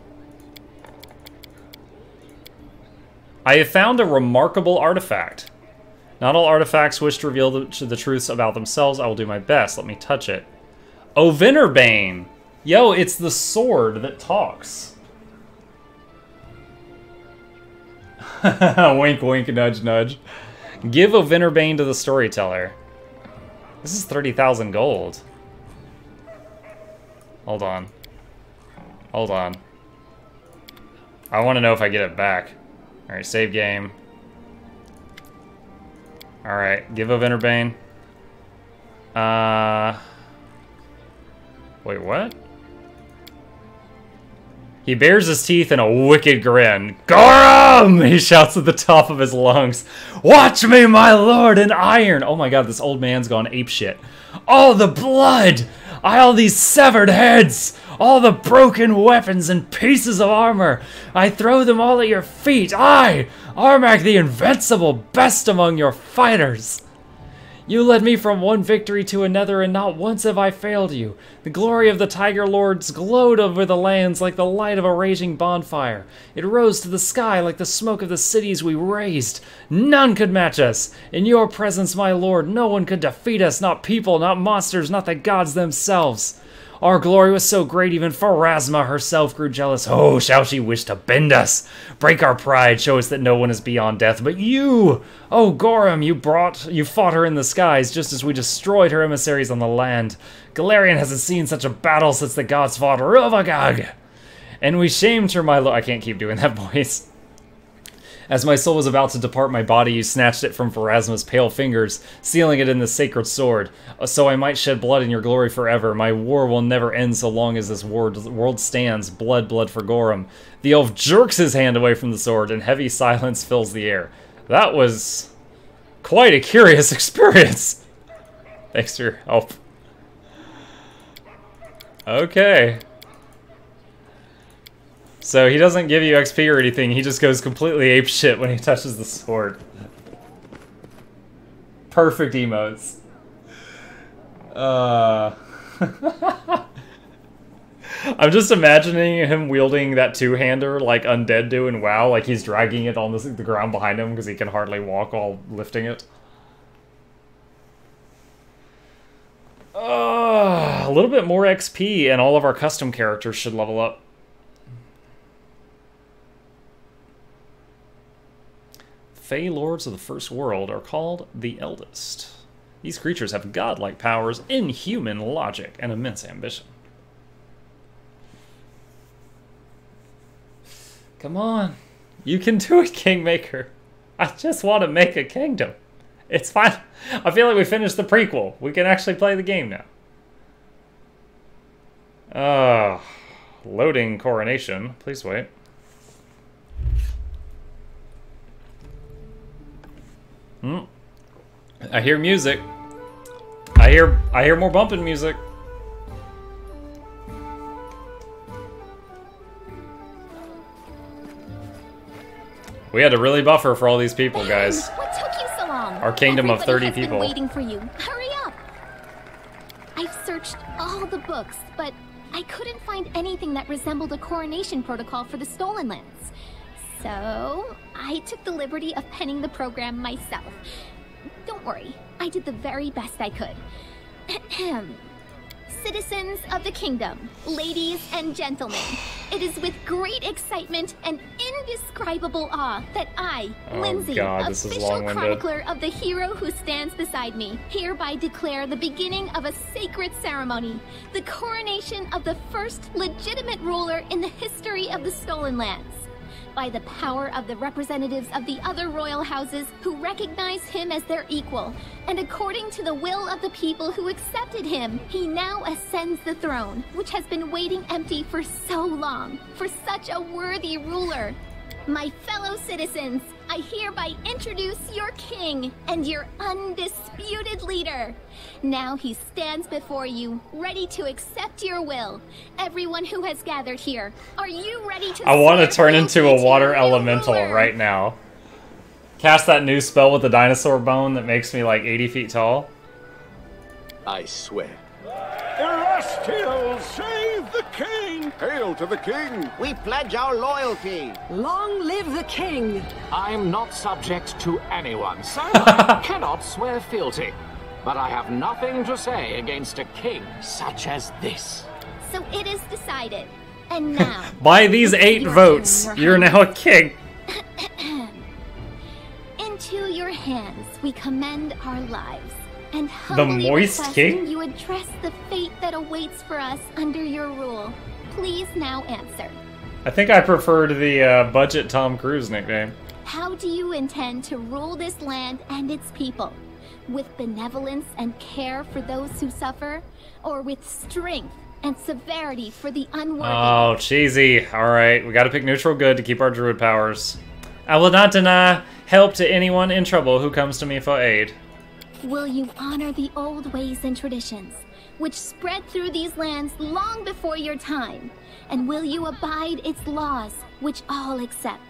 I have found a remarkable artifact. Not all artifacts wish to reveal the truths about themselves. I will do my best. Let me touch it. Oh, Venerbane! Yo, it's the sword that talks. Wink, wink, nudge, nudge. Give a Venerbane to the storyteller. This is 30,000 gold. Hold on. Hold on. I want to know if I get it back. Alright, save game. Alright, give a Venerbane. Wait, what? He bares his teeth in a wicked grin. Gorham! He shouts at the top of his lungs. Watch me, my lord in iron! Oh my god, this old man's gone apeshit. All the blood! All these severed heads! All the broken weapons and pieces of armor! I throw them all at your feet! I, Armag the Invincible, best among your fighters! You led me from one victory to another, and not once have I failed you. The glory of the Tiger Lords glowed over the lands like the light of a raging bonfire. It rose to the sky like the smoke of the cities we razed. None could match us. In your presence, my lord, no one could defeat us, not people, not monsters, not the gods themselves. Our glory was so great, even Pharasma herself grew jealous. Oh, shall she wish to bend us? Break our pride, show us that no one is beyond death. But you, oh Gorham, you fought her in the skies, just as we destroyed her emissaries on the land. Galarian hasn't seen such a battle since the gods fought Rovagag. And we shamed her, my lord. I can't keep doing that voice. As my soul was about to depart my body, you snatched it from Pharasma's pale fingers, sealing it in the sacred sword. So I might shed blood in your glory forever. My war will never end so long as this world stands. Blood, blood for Gorham. The elf jerks his hand away from the sword, and heavy silence fills the air. That was quite a curious experience. Thanks for your help. Okay. So he doesn't give you XP or anything, he just goes completely apeshit when he touches the sword. Perfect emotes. I'm just imagining him wielding that two-hander like Undead do in WoW, like he's dragging it on the ground behind him because he can hardly walk while lifting it. A little bit more XP and all of our custom characters should level up. Fey Lords of the First World are called the Eldest. These creatures have godlike powers, inhuman logic, and immense ambition. Come on. You can do it, Kingmaker. I just want to make a kingdom. It's fine. I feel like we finished the prequel. We can actually play the game now. Loading coronation. Please wait. I hear music. I hear more bumping music. We had to really buffer for all these people, guys. What took you so long? Our kingdom of 30 Everybody has been people. waiting for you. Hurry up! I've searched all the books, but I couldn't find anything that resembled a coronation protocol for the Stolen Lands. So I took the liberty of penning the program myself. Don't worry, I did the very best I could. Citizens of the kingdom, ladies and gentlemen, it is with great excitement and indescribable awe that I, Lindsay, official chronicler of the hero who stands beside me, hereby declare the beginning of a sacred ceremony, the coronation of the first legitimate ruler in the history of the Stolen Lands. By the power of the representatives of the other royal houses who recognize him as their equal, and according to the will of the people who accepted him, he now ascends the throne, which has been waiting empty for so long, for such a worthy ruler. My fellow citizens, I hereby introduce your king and your undisputed leader. Now he stands before you, ready to accept your will. Everyone who has gathered here, are you ready to... I want to turn into a water elemental right now. Cast that new spell with the dinosaur bone that makes me like 80 feet tall. I swear. Erestiel, save the king! Hail to the king! We pledge our loyalty. Long live the king! I'm not subject to anyone, so I cannot swear fealty. But I have nothing to say against a king such as this. So it is decided. And now... By these 8 votes, you're now a king. Into your hands we commend our lives. And the humbly moist requesting king? you address the fate that awaits for us under your rule. Please now answer. I think I preferred the budget Tom Cruise nickname. How do you intend to rule this land and its people? With benevolence and care for those who suffer? Or with strength and severity for the unworthy? Oh, cheesy. Alright, we gotta pick neutral good to keep our druid powers. I will not deny help to anyone in trouble who comes to me for aid. Will you honor the old ways and traditions, which spread through these lands long before your time? And will you abide its laws, which all accept?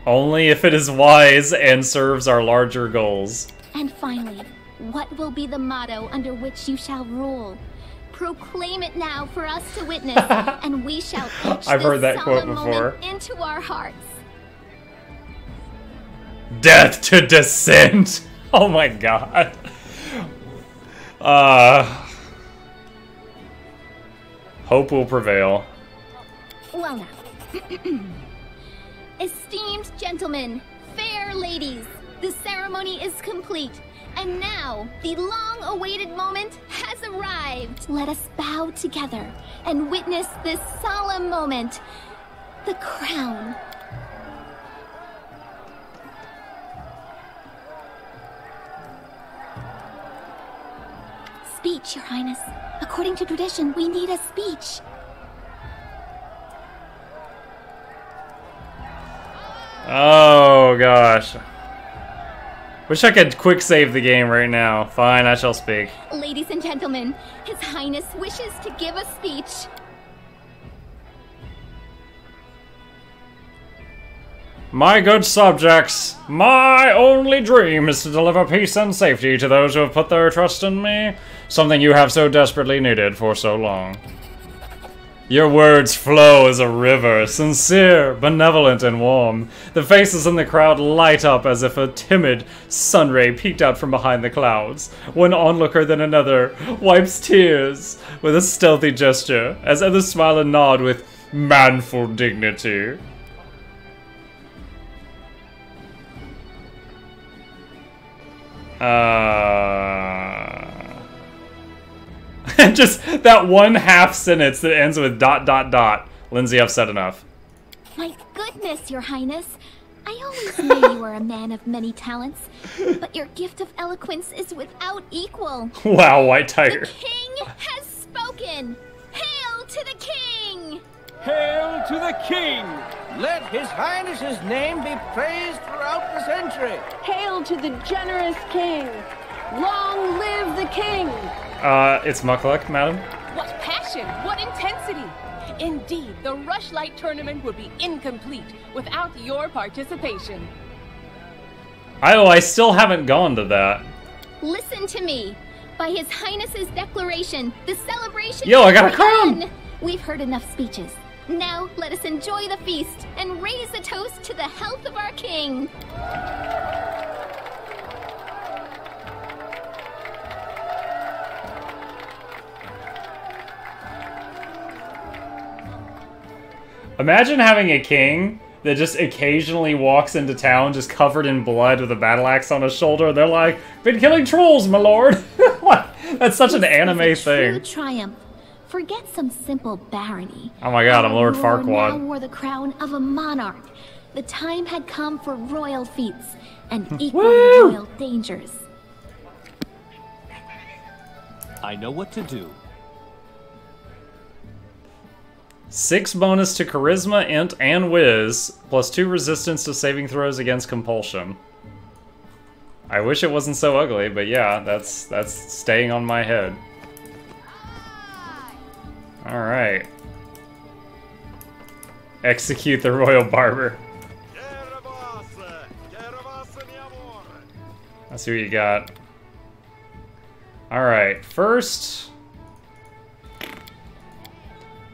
Only if it is wise and serves our larger goals. And finally, what will be the motto under which you shall rule? Proclaim it now for us to witness, and we shall etch I've heard this that quote solemn before. moment into our hearts. Death to descent! Oh my god. Hope will prevail. Well now. Esteemed gentlemen, fair ladies, the ceremony is complete. And now, the long-awaited moment has arrived. Let us bow together and witness this solemn moment. The crown. Speech, Your Highness. According to tradition, we need a speech. Oh gosh. Wish I could quick save the game right now. Fine, I shall speak. Ladies and gentlemen, His Highness wishes to give a speech. My good subjects, my only dream is to deliver peace and safety to those who have put their trust in me, something you have so desperately needed for so long. Your words flow as a river, sincere, benevolent, and warm. The faces in the crowd light up as if a timid sunray peeked out from behind the clouds. One onlooker than another wipes tears with a stealthy gesture, as others smile and nod with manful dignity. Just that one half sentence that ends with ... Lindsay, I've said enough. My goodness, Your Highness. I always knew you were a man of many talents, but your gift of eloquence is without equal. Wow, White Tiger. The king has spoken. Hail to the king! Hail to the king! Let His Highness's name be praised throughout the century. Hail to the generous king! Long live the king! It's nok-nok, madam. What passion! What intensity! Indeed, the Rushlight tournament would be incomplete without your participation. I still haven't gone to that. Listen to me. By His Highness's declaration, the celebration Yo, I got a has crown! begun. We've heard enough speeches. Now let us enjoy the feast and raise a toast to the health of our king. Imagine having a king that just occasionally walks into town just covered in blood with a battle axe on his shoulder. They're like, been killing trolls, my lord. That's such an anime thing. True triumph. Forget some simple barony. Oh my god, I'm Lord Our ruler Farquaad. now wore the crown of a monarch. The time had come for royal feats and equally royal dangers. I know what to do. 6 bonus to Charisma, Int, and Wiz, plus 2 resistance to saving throws against compulsion. I wish it wasn't so ugly, but yeah, that's staying on my head. Alright. Execute the Royal Barber. Let's see what you got. Alright, first...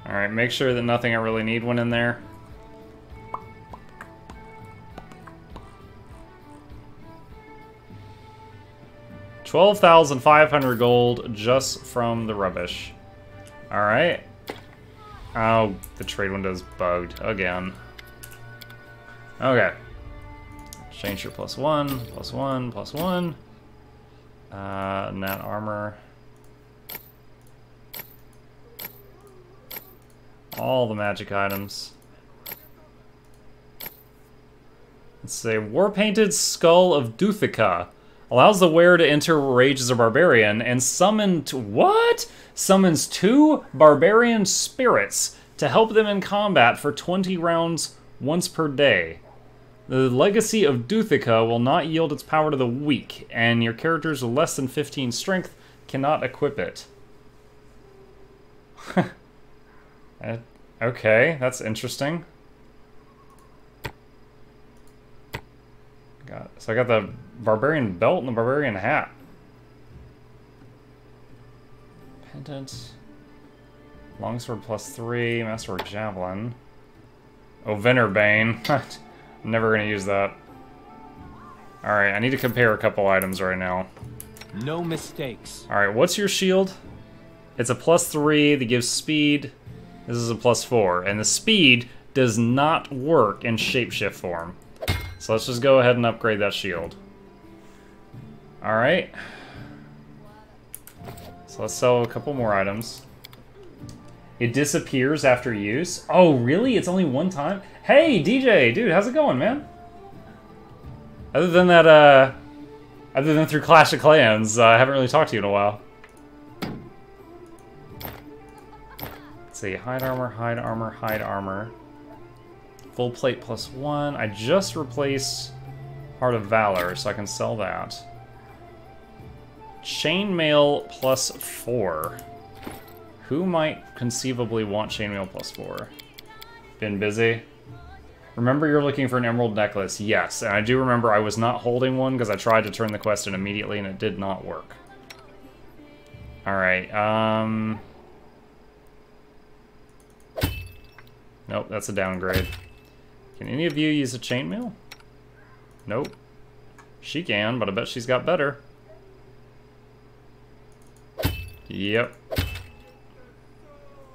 Alright, make sure that nothing I really need went in there. $12,500 gold just from the rubbish. Alright. Oh, the trade window's bugged again. Okay. Change your +1, +1, +1. Nat armor. All the magic items. Let's say War-Painted Skull of Duthica. Allows the wearer to enter Rage as a barbarian and summon what? Summons 2 barbarian spirits to help them in combat for 20 rounds once per day. The Legacy of Duthica will not yield its power to the weak, and your characters with less than 15 strength cannot equip it. Okay, that's interesting. So I got the barbarian belt and the barbarian hat. Pendant. Longsword +3, Masterwork Javelin. Oh, Venerbane. I'm never gonna use that. Alright, I need to compare a couple items right now. No mistakes. Alright, what's your shield? It's a +3 that gives speed. This is a +4, and the speed does not work in shapeshift form. So let's just go ahead and upgrade that shield. Alright. So let's sell a couple more items. It disappears after use. Oh, really? It's only one time? Hey, DJ! Dude, how's it going, man? Other than that, other than through Clash of Clans, I haven't really talked to you in a while. See, hide armor, hide armor, hide armor. Full plate +1. I just replaced Heart of Valor, so I can sell that. Chainmail +4. Who might conceivably want chainmail +4? Been busy? Remember you're looking for an emerald necklace. Yes, and I do remember I was not holding one because I tried to turn the quest in immediately and it did not work. Alright, Nope, that's a downgrade. Can any of you use a chainmail? Nope. She can, but I bet she's got better. Yep.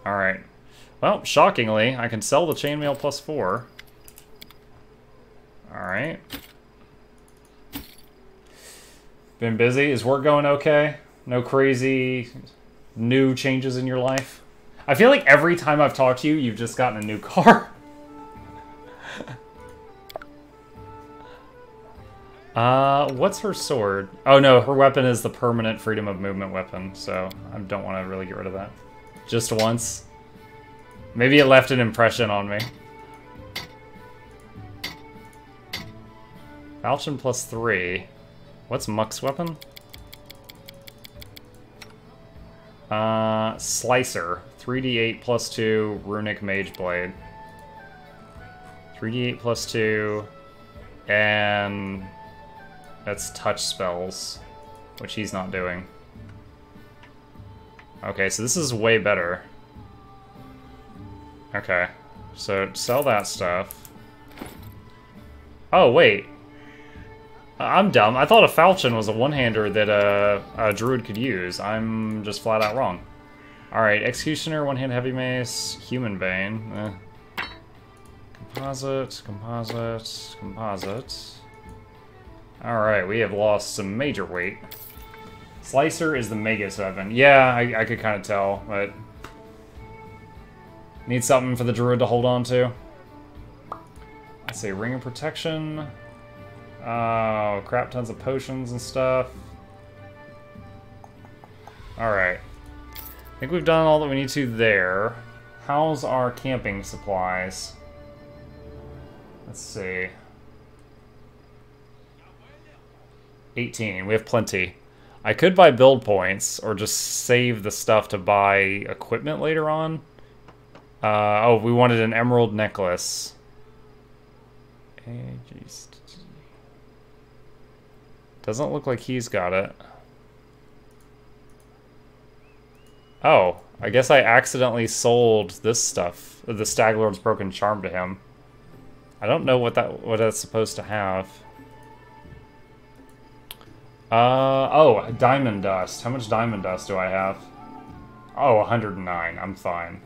Alright. Well, shockingly, I can sell the chainmail +4. Alright. Been busy? Is work going okay? No crazy new changes in your life? I feel like every time I've talked to you, you've just gotten a new car. What's her sword? Oh no, her weapon is the permanent freedom of movement weapon, so I don't want to really get rid of that. Just once. Maybe it left an impression on me. Falchion +3. What's Muck's weapon? Slicer. 3d8 +2, Runic Mage Blade. 3d8 +2, and that's touch spells, which he's not doing. Okay, so this is way better. Okay, so sell that stuff. Oh, wait. I'm dumb. I thought a falchion was a one-hander that a druid could use. I'm just flat out wrong. Alright, Executioner, one-hand heavy mace, Human Bane. Composite, composite, composite. Alright, we have lost some major weight. Slicer is the Magus weapon. Yeah, I could kind of tell, but... Need something for the druid to hold on to. Let's say Ring of Protection. Oh, crap tons of potions and stuff. Alright. I think we've done all that we need to there. How's our camping supplies? Let's see. 18. We have plenty. I could buy build points, or just save the stuff to buy equipment later on. Oh, we wanted an emerald necklace. Doesn't look like he's got it. Oh, I guess I accidentally sold this stuff, the Staglord's Broken Charm, to him. I don't know what that's supposed to have. Oh, diamond dust. How much diamond dust do I have? Oh, 109. I'm fine.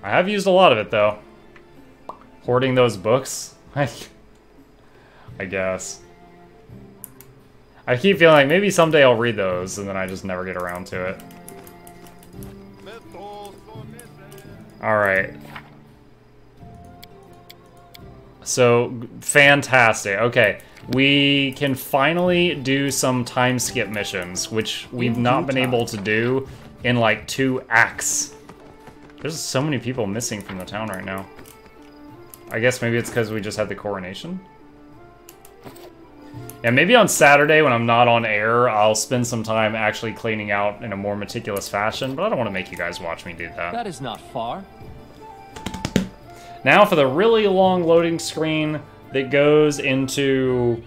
I have used a lot of it, though. Hoarding those books? I guess. I keep feeling like maybe someday I'll read those, and then I just never get around to it. Alright. So, fantastic. Okay, we can finally do some time skip missions, which we've not been able to do in like 2 acts. There's so many people missing from the town right now. I guess maybe it's because we just had the coronation? Yeah, maybe on Saturday when I'm not on air, I'll spend some time actually cleaning out in a more meticulous fashion, but I don't want to make you guys watch me do that. That is not far. Now for the really long loading screen that goes into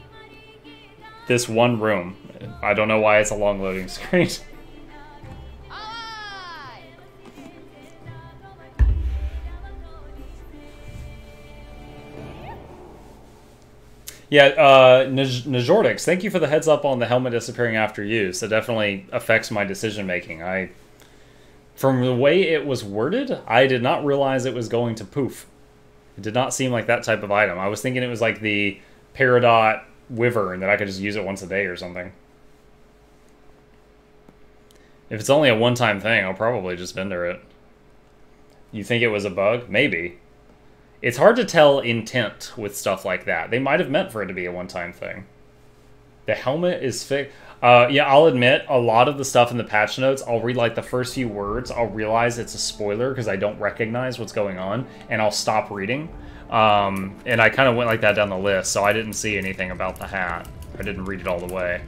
this one room. I don't know why it's a long loading screen. Yeah, Najordix, thank you for the heads up on the helmet disappearing after use. It definitely affects my decision making. From the way it was worded, I did not realize it was going to poof. It did not seem like that type of item. I was thinking it was like the Peridot Wyvern that I could just use it once a day or something. If it's only a one-time thing, I'll probably just vendor it. You think it was a bug? Maybe. It's hard to tell intent with stuff like that. They might have meant for it to be a one-time thing. The helmet is fixed. Yeah, I'll admit, a lot of the stuff in the patch notes, I'll read like the first few words, I'll realize it's a spoiler because I don't recognize what's going on, and I'll stop reading. And I kind of went like that down the list, so I didn't see anything about the hat. I didn't read it all the way.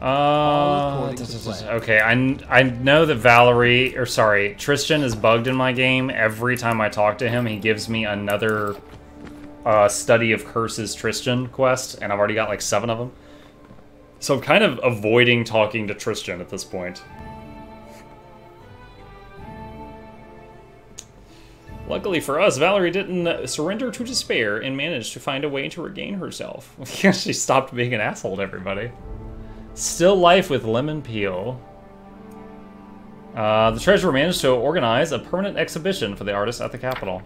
Okay, I know that Tristan is bugged in my game. Every time I talk to him, he gives me another Study of Curses Tristan quest, and I've already got like 7 of them. So I'm kind of avoiding talking to Tristan at this point. Luckily for us, Valerie didn't surrender to despair and managed to find a way to regain herself. She stopped being an asshole to everybody. Still life with lemon peel. The treasurer managed to organize a permanent exhibition for the artists at the capital.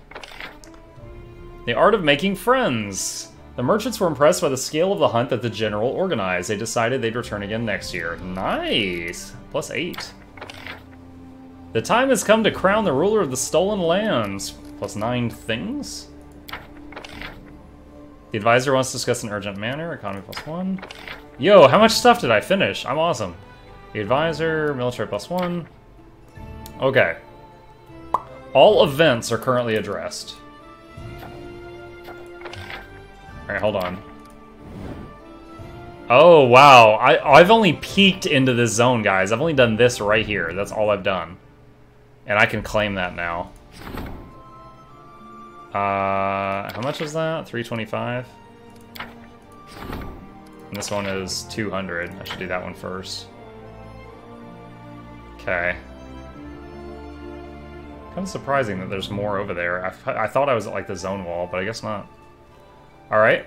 The art of making friends. The merchants were impressed by the scale of the hunt that the general organized. They decided they'd return again next year. Nice! +8. The time has come to crown the ruler of the stolen lands. +9 things. The advisor wants to discuss in urgent manner. Economy +1. Yo, how much stuff did I finish? I'm awesome. The advisor, military +1. Okay. All events are currently addressed. Alright, hold on. Oh, wow. I've only peeked into this zone, guys. I've only done this right here. That's all I've done. And I can claim that now. How much is that? 325? And this one is 200. I should do that one first. Okay. Kind of surprising that there's more over there. I thought I was at like the zone wall, but I guess not. Alright.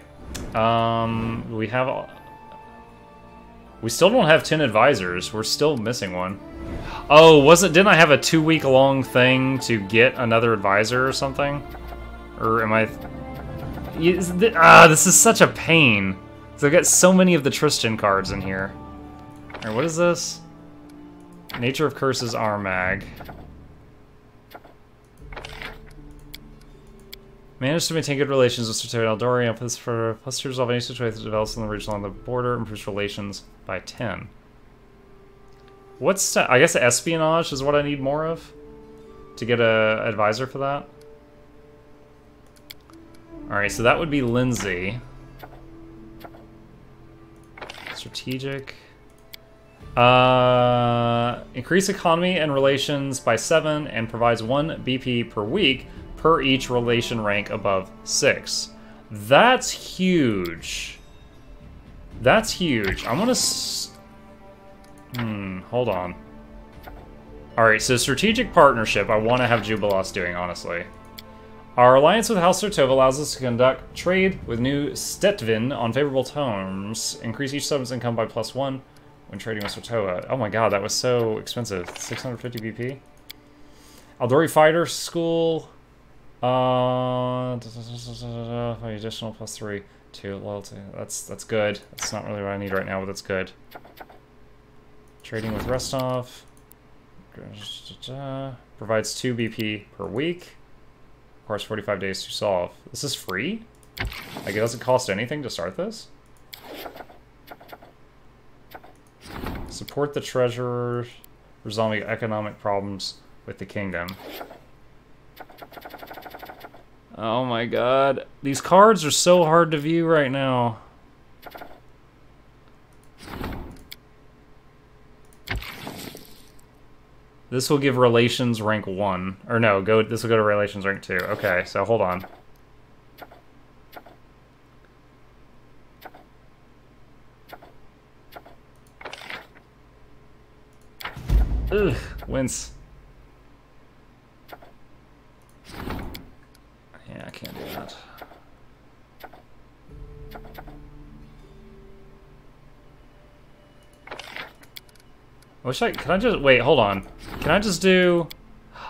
We still don't have 10 advisors. We're still missing one. Oh, didn't I have a 2-week-long thing to get another advisor or something? Or am I... this is such a pain. So I've got so many of the Tristan cards in here. Alright, what is this? Nature of Curses Armag. Managed to maintain good relations with Certain Eldori, plus to resolve any situation that develops in the region along the border, improves relations by 10. I guess espionage is what I need more of to get a advisor for that. Alright, so that would be Lindsay. Strategic. Increase economy and relations by 7 and provides 1 BP per week per each relation rank above 6. That's huge. That's huge. I'm gonna... hold on. Alright, so strategic partnership I want to have Jubilos doing, honestly. Our alliance with House Sertova allows us to conduct trade with New Stetvin on favorable terms. Increase each sub's income by +1 when trading with Sertova. Oh my god, that was so expensive. 650 BP? Aldori Fighter School... additional +3 to loyalty. That's good. That's not really what I need right now, but that's good. Trading with Rostov. Provides 2 BP per week. Requires 45 days to solve. This is free? Like, it doesn't cost anything to start this? Support the treasurer, resolving economic problems with the kingdom. Oh my god. These cards are so hard to view right now. This will give relations rank 1. Or no, this will go to relations rank 2. Okay, so hold on. Ugh, wince. Yeah, I can't do that. Can I just, wait, hold on. Can I just do,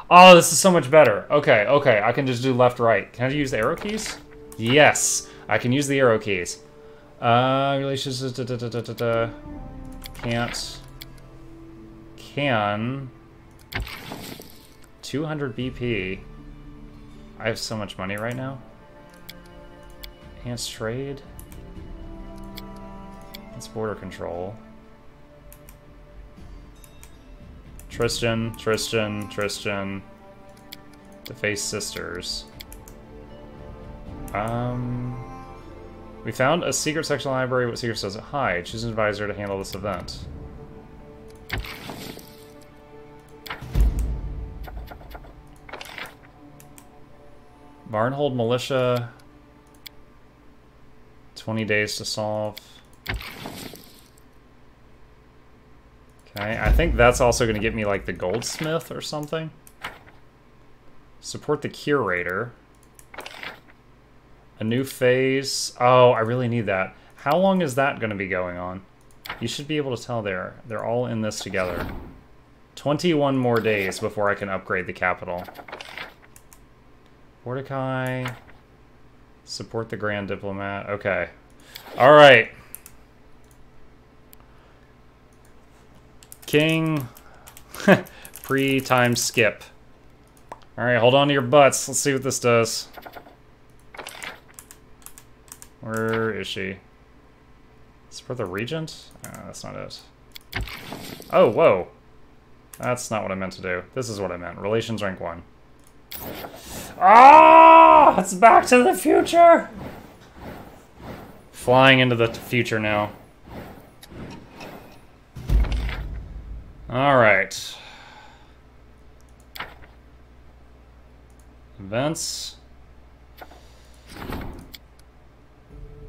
oh, this is so much better. Okay, I can just do left, right. Can I use the arrow keys? Yes, I can use the arrow keys. Relations, can, 200 BP. I have so much money right now. Enhanced trade. It's border control. Tristan. Deface sisters. We found a secret section library. What secrets does it hide? Choose an advisor to handle this event. Barnhold Militia. 20 days to solve. Okay, I think that's also going to get me like the goldsmith or something. Support the curator. A new phase. Oh, I really need that. How long is that going to be going on? You should be able to tell there. They're all in this together. 21 more days before I can upgrade the capital. Mordecai. Support the Grand Diplomat. Okay. Alright. King. Pre-time skip. Alright, hold on to your butts. Let's see what this does. Where is she? Support the Regent? That's not it. Oh, whoa. That's not what I meant to do. This is what I meant. Relations rank 1. Ah! It's back to the future! Flying into the future now. Alright. Events.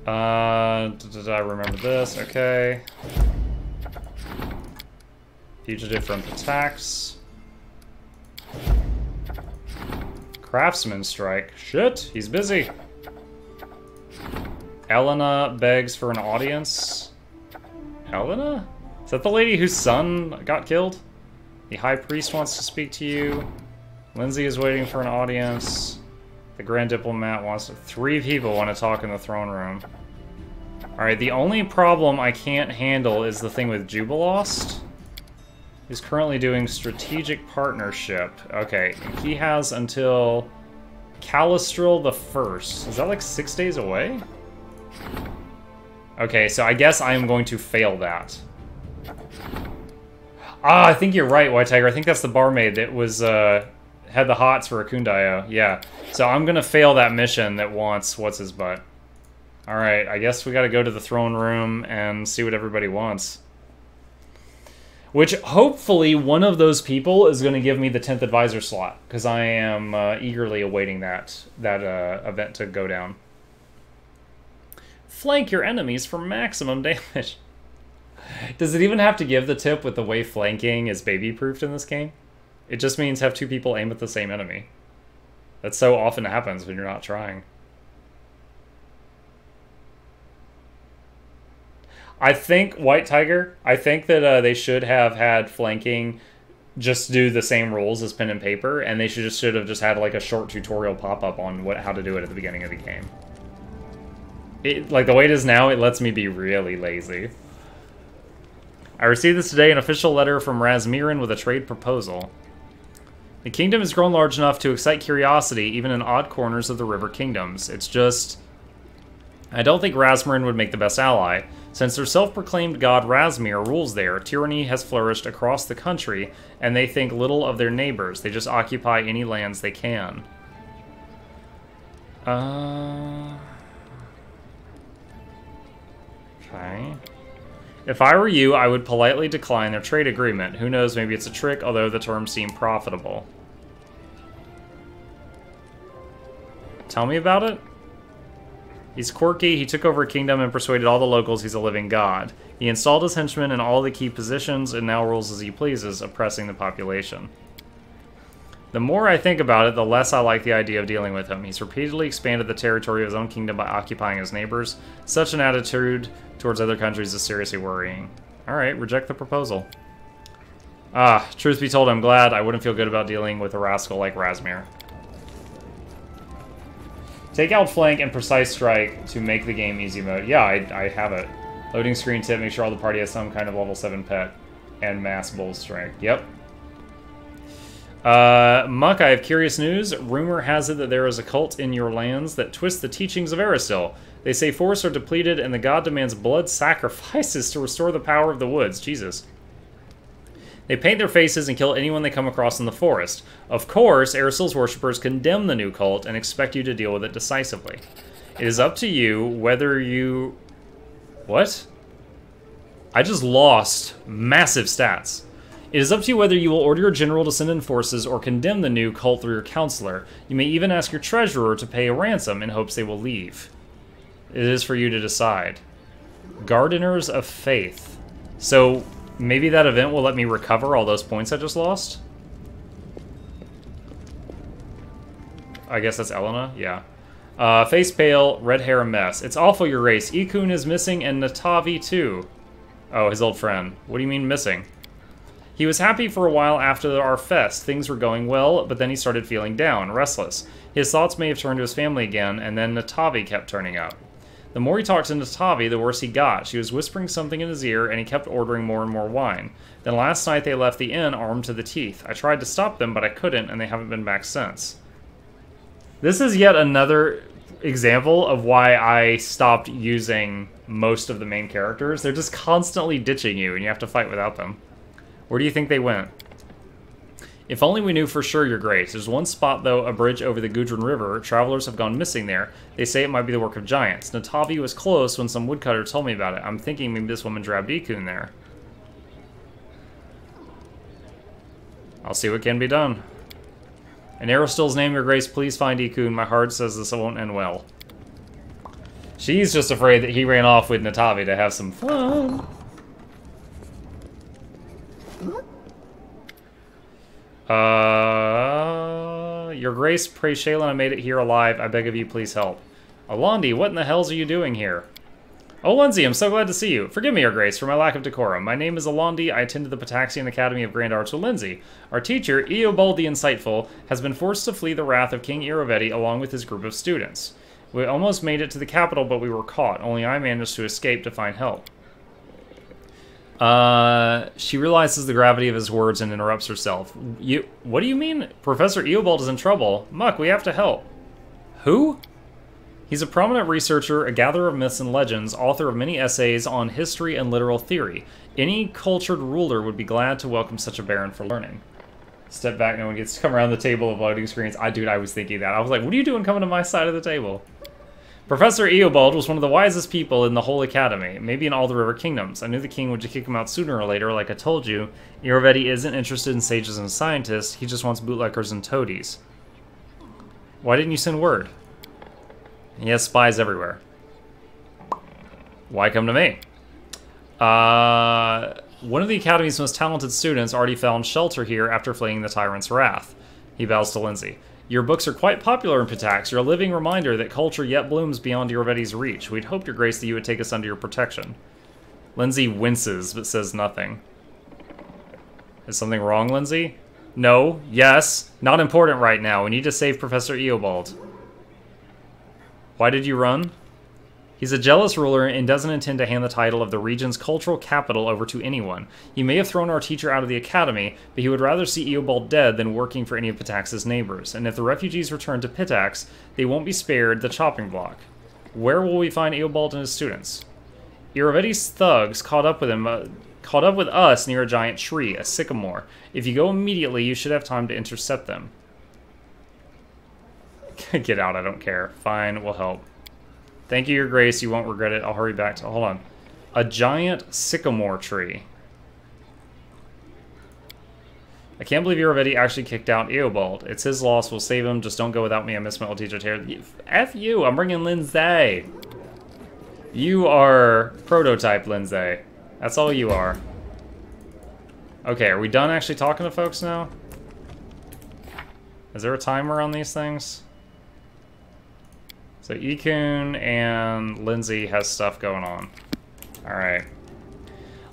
Did I remember this? Okay. Fugitive from attacks. Craftsman strike. Shit, he's busy. Elena begs for an audience. Elena? Is that the lady whose son got killed? The High Priest wants to speak to you. Lindsay is waiting for an audience. The Grand Diplomat wants to... 3 people want to talk in the throne room. Alright, the only problem I can't handle is the thing with Jubilost. He's currently doing strategic partnership. Okay, he has until Calistril the 1st. Is that like 6 days away? Okay, so I guess I am going to fail that. Ah, I think you're right, White Tiger. I think that's the barmaid that was, had the hots for Akundayo. Yeah. So I'm gonna fail that mission that wants what's-his-butt. Alright, I guess we gotta go to the throne room and see what everybody wants. Which, hopefully, one of those people is going to give me the 10th advisor slot, because I am eagerly awaiting that event to go down. Flank your enemies for maximum damage. Does it even have to give the tip with the way flanking is baby-proofed in this game? It just means have 2 people aim at the same enemy. That so often happens when you're not trying. I think, White Tiger, I think that they should have had flanking just do the same rules as pen and paper, and they should have just had like a short tutorial pop-up on how to do it at the beginning of the game. Like, the way it is now, it lets me be really lazy. I received this today, an official letter from Razmirin with a trade proposal. The kingdom has grown large enough to excite curiosity, even in odd corners of the river kingdoms. It's just... I don't think Razmirin would make the best ally. Since their self-proclaimed god Razmir rules there, tyranny has flourished across the country, and they think little of their neighbors. They just occupy any lands they can. Okay. If I were you, I would politely decline their trade agreement. Who knows, maybe it's a trick, although the terms seem profitable. Tell me about it? He's quirky, he took over a kingdom and persuaded all the locals he's a living god. He installed his henchmen in all the key positions and now rules as he pleases, oppressing the population. The more I think about it, the less I like the idea of dealing with him. He's repeatedly expanded the territory of his own kingdom by occupying his neighbors. Such an attitude towards other countries is seriously worrying. Alright, reject the proposal. Truth be told, I'm glad. I wouldn't feel good about dealing with a rascal like Razmir. Take out flank and precise strike to make the game easy mode. Yeah, I have it. Loading screen tip, make sure all the party has some kind of level 7 pet. And mass bull strike. Yep. Muck, I have curious news. Rumor has it that there is a cult in your lands that twists the teachings of Eristil. They say forests are depleted and the god demands blood sacrifices to restore the power of the woods. Jesus. They paint their faces and kill anyone they come across in the forest. Of course, Eristil's worshippers condemn the new cult and expect you to deal with it decisively. It is up to you whether you... What? I just lost massive stats. It is up to you whether you will order your general to send in forces or condemn the new cult through your counselor. You may even ask your treasurer to pay a ransom in hopes they will leave. It is for you to decide. Gardeners of Faith. So... maybe that event will let me recover all those points I just lost? I guess that's Elena? Yeah. Face pale, red hair a mess. It's awful, your race. Ikun is missing and Natavi too. Oh, his old friend. What do you mean missing? He was happy for a while after our fest. Things were going well, but then he started feeling down, restless. His thoughts may have turned to his family again, and then Natavi kept turning up. The more he talked to Natavi, the worse he got. She was whispering something in his ear, and he kept ordering more and more wine. Then last night they left the inn armed to the teeth. I tried to stop them, but I couldn't, and they haven't been back since. This is yet another example of why I stopped using most of the main characters. They're just constantly ditching you, and you have to fight without them. Where do you think they went? If only we knew for sure, Your Grace. There's one spot, though, a bridge over the Gudrun River. Travelers have gone missing there. They say it might be the work of giants. Natavi was close when some woodcutter told me about it. I'm thinking maybe this woman dragged Ikun there. I'll see what can be done. In Aristol's name, Your Grace, please find Ikun. My heart says this won't end well. She's just afraid that he ran off with Natavi to have some fun. Your Grace, pray Shaylin, I made it here alive. I beg of you, please help. Alandi, what in the hells are you doing here? Oh, Lindsay, I'm so glad to see you. Forgive me, Your Grace, for my lack of decorum. My name is Alandi. I attended the Pataxian Academy of Grand Arts with Lindsay. Our teacher, Eobald the Insightful, has been forced to flee the wrath of King Irovetti along with his group of students. We almost made it to the capital, but we were caught. Only I managed to escape to find help. She realizes the gravity of his words and interrupts herself. What do you mean? Professor Eobald is in trouble. Muck, we have to help. Who? He's a prominent researcher, a gatherer of myths and legends, author of many essays on history and literal theory. Any cultured ruler would be glad to welcome such a baron for learning. Step back, no one gets to come around the table of loading screens. Dude, I was thinking that. I was like, what are you doing coming to my side of the table? Professor Eobald was one of the wisest people in the whole academy, maybe in all the River Kingdoms. I knew the king would kick him out sooner or later, like I told you. Irovetti isn't interested in sages and scientists, he just wants bootleggers and toadies. Why didn't you send word? He has spies everywhere. Why come to me? One of the academy's most talented students already found shelter here after fleeing the tyrant's wrath. He bows to Lindsay. Your books are quite popular in Patax. You're a living reminder that culture yet blooms beyond Irovetti's reach. We'd hoped, Your Grace, that you would take us under your protection. Lindsay winces, but says nothing. Is something wrong, Lindsay? No. Yes. Not important right now. We need to save Professor Eobald. Why did you run? He's a jealous ruler and doesn't intend to hand the title of the region's cultural capital over to anyone. He may have thrown our teacher out of the academy, but he would rather see Eobald dead than working for any of Pitax's neighbors. And if the refugees return to Pitax, they won't be spared the chopping block. Where will we find Eobald and his students? Irovetti's thugs caught up with us near a giant tree, a sycamore. If you go immediately, you should have time to intercept them. Get out, I don't care. Fine, we'll help. Thank you, Your Grace. You won't regret it. I'll hurry back to... Hold on. A giant sycamore tree. I can't believe Irovetti actually kicked out Eobald. It's his loss. We'll save him. Just don't go without me. I miss my old teacher, Terry. F you. I'm bringing Lindsay. You are prototype Lindsay. That's all you are. Okay, are we done actually talking to folks now? Is there a timer on these things? So Ikun and Lindsay has stuff going on. Alright.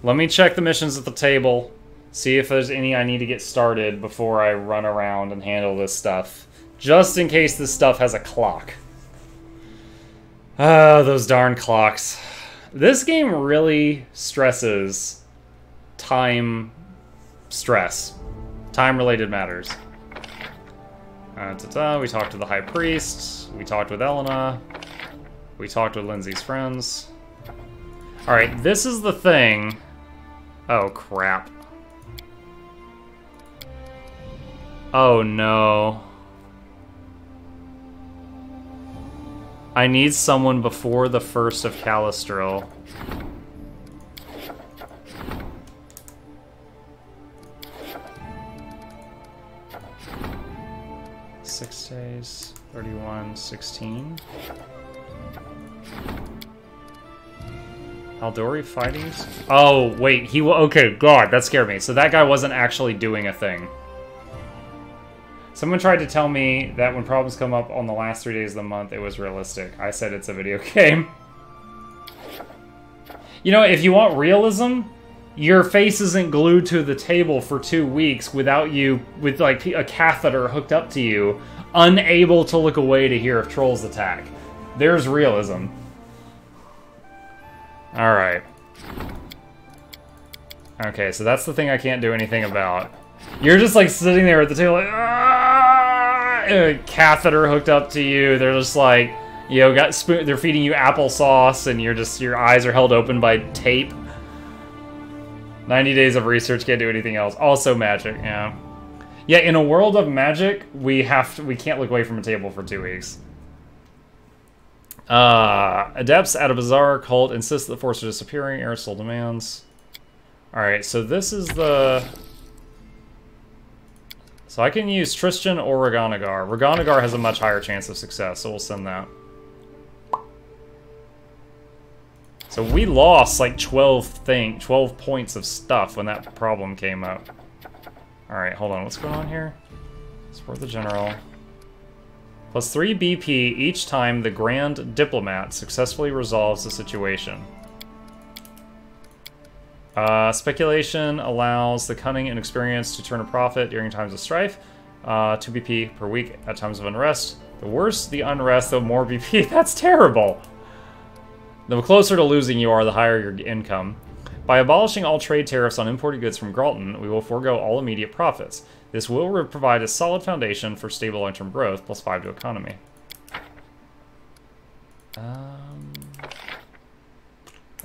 Let me check the missions at the table. See if there's any I need to get started before I run around and handle this stuff. Just in case this stuff has a clock. Ah, those darn clocks. This game really stresses time stress. Time-related matters. We talked to the High Priest. We talked with Elena. We talked with Lindsay's friends. Alright, this is the thing. Oh, crap. Oh, no. I need someone before the 1st of Calistril. 6 days, 31, 16. Aldori fighting? Oh, wait, okay, God, that scared me. So that guy wasn't actually doing a thing. Someone tried to tell me that when problems come up on the last 3 days of the month, it was realistic. I said it's a video game. You know, if you want realism, your face isn't glued to the table for 2 weeks without you, with like a catheter hooked up to you, unable to look away to hear if trolls attack. There's realism. Alright. Okay, so that's the thing I can't do anything about. You're just like sitting there at the table like, a catheter hooked up to you. They're just like, you know, they're feeding you applesauce and your eyes are held open by tape. 90 days of research, can't do anything else. Also magic, yeah. Yeah, in a world of magic, we can't look away from a table for 2 weeks. Adepts at a bizarre cult insist that the force are disappearing. Aristotle demands. Alright, so this is the... So I can use Chieftain or Reganagar. Reganagar has a much higher chance of success, so we'll send that. So we lost like 12 points of stuff when that problem came up. Alright, hold on, what's going on here? Support the general. Plus 3 BP each time the Grand Diplomat successfully resolves the situation. Speculation allows the cunning and experience to turn a profit during times of strife. 2 BP per week at times of unrest. The worse the unrest, the more BP. That's terrible! The closer to losing you are, the higher your income. By abolishing all trade tariffs on imported goods from Gralton, we will forego all immediate profits. This will provide a solid foundation for stable long-term growth, plus 5 to economy.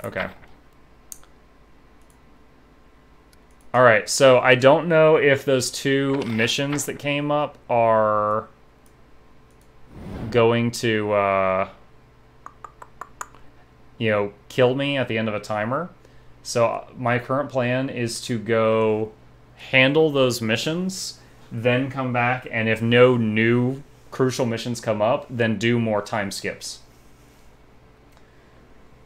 Okay. Alright, so I don't know if those 2 missions that came up are going to, you know, kill me at the end of a timer. So my current plan is to go handle those missions, then come back, and if no new crucial missions come up, then do more time skips.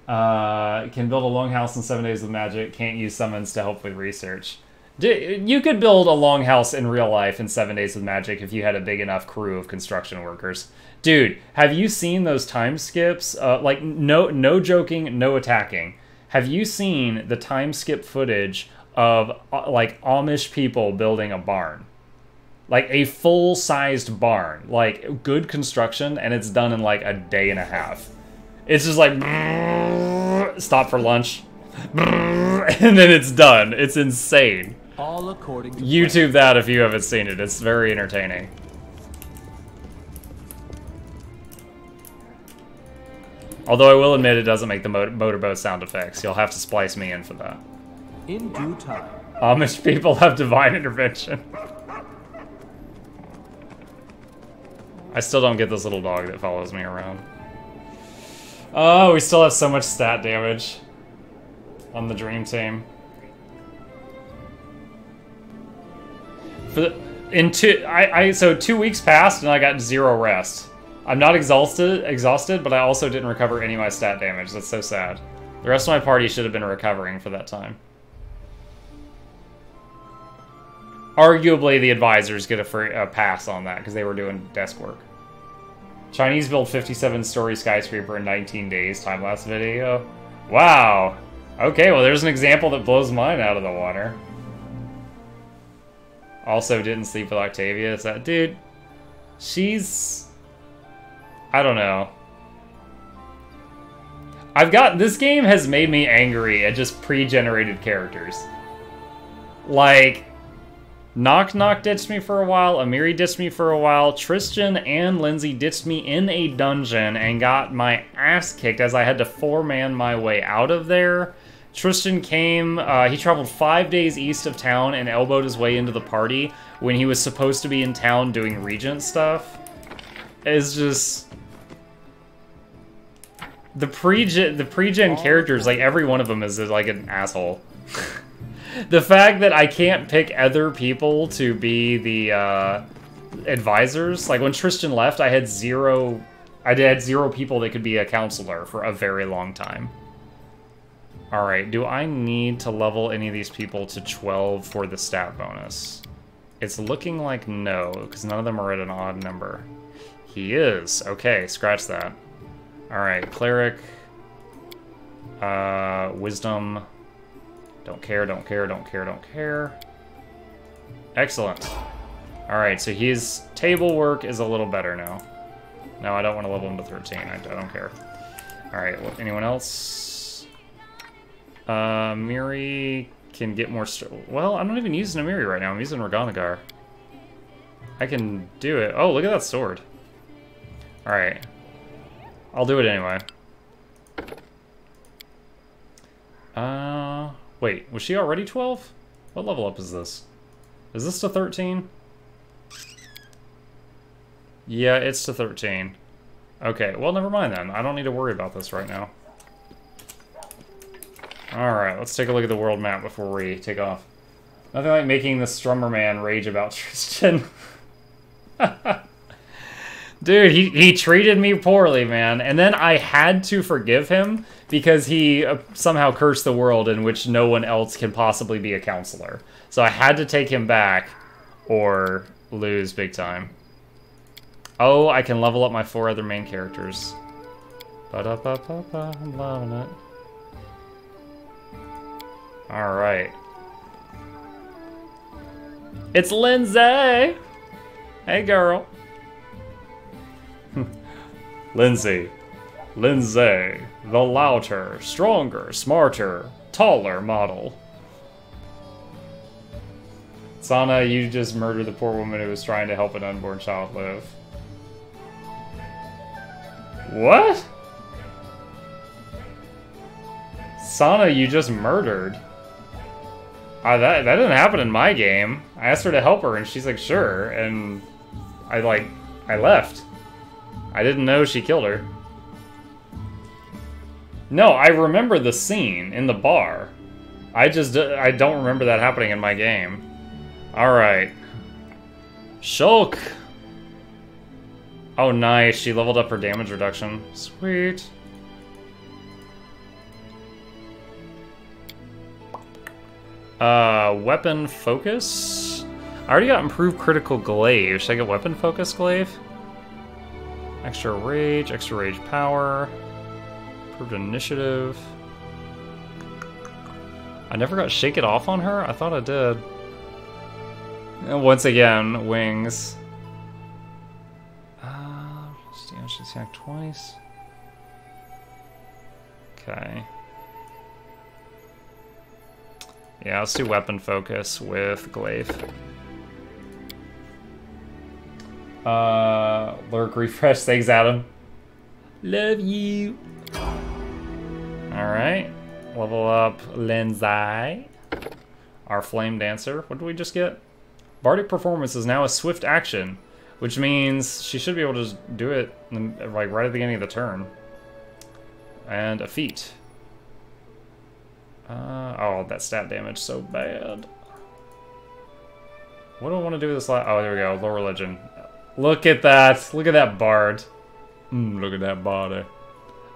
Can build a longhouse in 7 days of magic. Can't use summons to help with research. You could build a longhouse in real life in 7 days of magic if you had a big enough crew of construction workers. Dude, have you seen those time skips? Like, no joking, no attacking. Have you seen the time skip footage of, like, Amish people building a barn? Like, a full-sized barn. Like, good construction, and it's done in, like, a day and a half. It's just like, stop for lunch, and then it's done. It's insane. All according to YouTube that if you haven't seen it. It's very entertaining. Although I will admit it doesn't make the motorboat sound effects. You'll have to splice me in for that. In due time. Amish people have divine intervention. I still don't get this little dog that follows me around. Oh, we still have so much stat damage on the dream team. So 2 weeks passed and I got 0 rest. I'm not exhausted, but I also didn't recover any of my stat damage. That's so sad. The rest of my party should have been recovering for that time. Arguably, the advisors get a pass on that because they were doing desk work. Chinese build 57-story skyscraper in 19 days. Time-lapse video. Wow. Okay, well, there's an example that blows mine out of the water. Also, didn't sleep with Octavia. Is that, dude? She's... I don't know. This game has made me angry at just pre-generated characters. Like, Nok-nok ditched me for a while, Amiri ditched me for a while, Tristan and Lindsay ditched me in a dungeon and got my ass kicked as I had to 4-man my way out of there. Tristan came, he traveled 5 days east of town and elbowed his way into the party when he was supposed to be in town doing regent stuff. It's just... The pre-gen characters, like, every one of them is like an asshole. The fact that I can't pick other people to be the advisors, like when Tristan left, I had zero people that could be a counselor for a very long time. Alright, do I need to level any of these people to 12 for the stat bonus? It's looking like no, because none of them are at an odd number. He is. Okay, scratch that. Alright, cleric. Wisdom. Don't care, don't care, don't care, don't care. Excellent. Alright, so his table work is a little better now. No, I don't want to level him to 13. I don't care. Alright, anyone else? Miri can get more... Well, I'm not even using a Miri right now. I'm using Reganagar. I can do it. Oh, look at that sword. Alright. I'll do it anyway. Wait, was she already 12? What level up is this? Is this to 13? Yeah, it's to 13. Okay, well, never mind then. I don't need to worry about this right now. Alright, let's take a look at the world map before we take off. Nothing like making the Strummer Man rage about Tristan. Dude, he treated me poorly, man. And then I had to forgive him because he somehow cursed the world in which no one else can possibly be a counselor. So I had to take him back or lose big time. Oh, I can level up my 4 other main characters. Ba-da-ba-ba-ba, I'm loving it. Alright. It's Lindsay! Hey, girl. Lindsay, the louder, stronger, smarter, taller model. Sana, you just murdered the poor woman who was trying to help an unborn child live. What? Sana, you just murdered. That didn't happen in my game. I asked her to help her and she's like, sure, and I left. I didn't know she killed her. No, I remember the scene in the bar. I don't remember that happening in my game. Alright. Shulk! Oh, nice. She leveled up her damage reduction. Sweet. Weapon focus? I already got improved critical glaive. Should I get weapon focus glaive? Extra rage power. Improved initiative. I never got shake it off on her? I thought I did. And once again, wings. Damage attack twice. Okay. Yeah, let's do weapon focus with glaive. Lurk refresh, thanks Adam. Love you. Alright. Level up Lindsay. Our flame dancer. What did we just get? Bardic performance is now a swift action, which means she should be able to do it like right at the beginning of the turn. And a feat. Oh, that stat damage so bad. What do I want to do with this last? Oh, there we go. Low religion. Look at that. Look at that bard. Look at that body.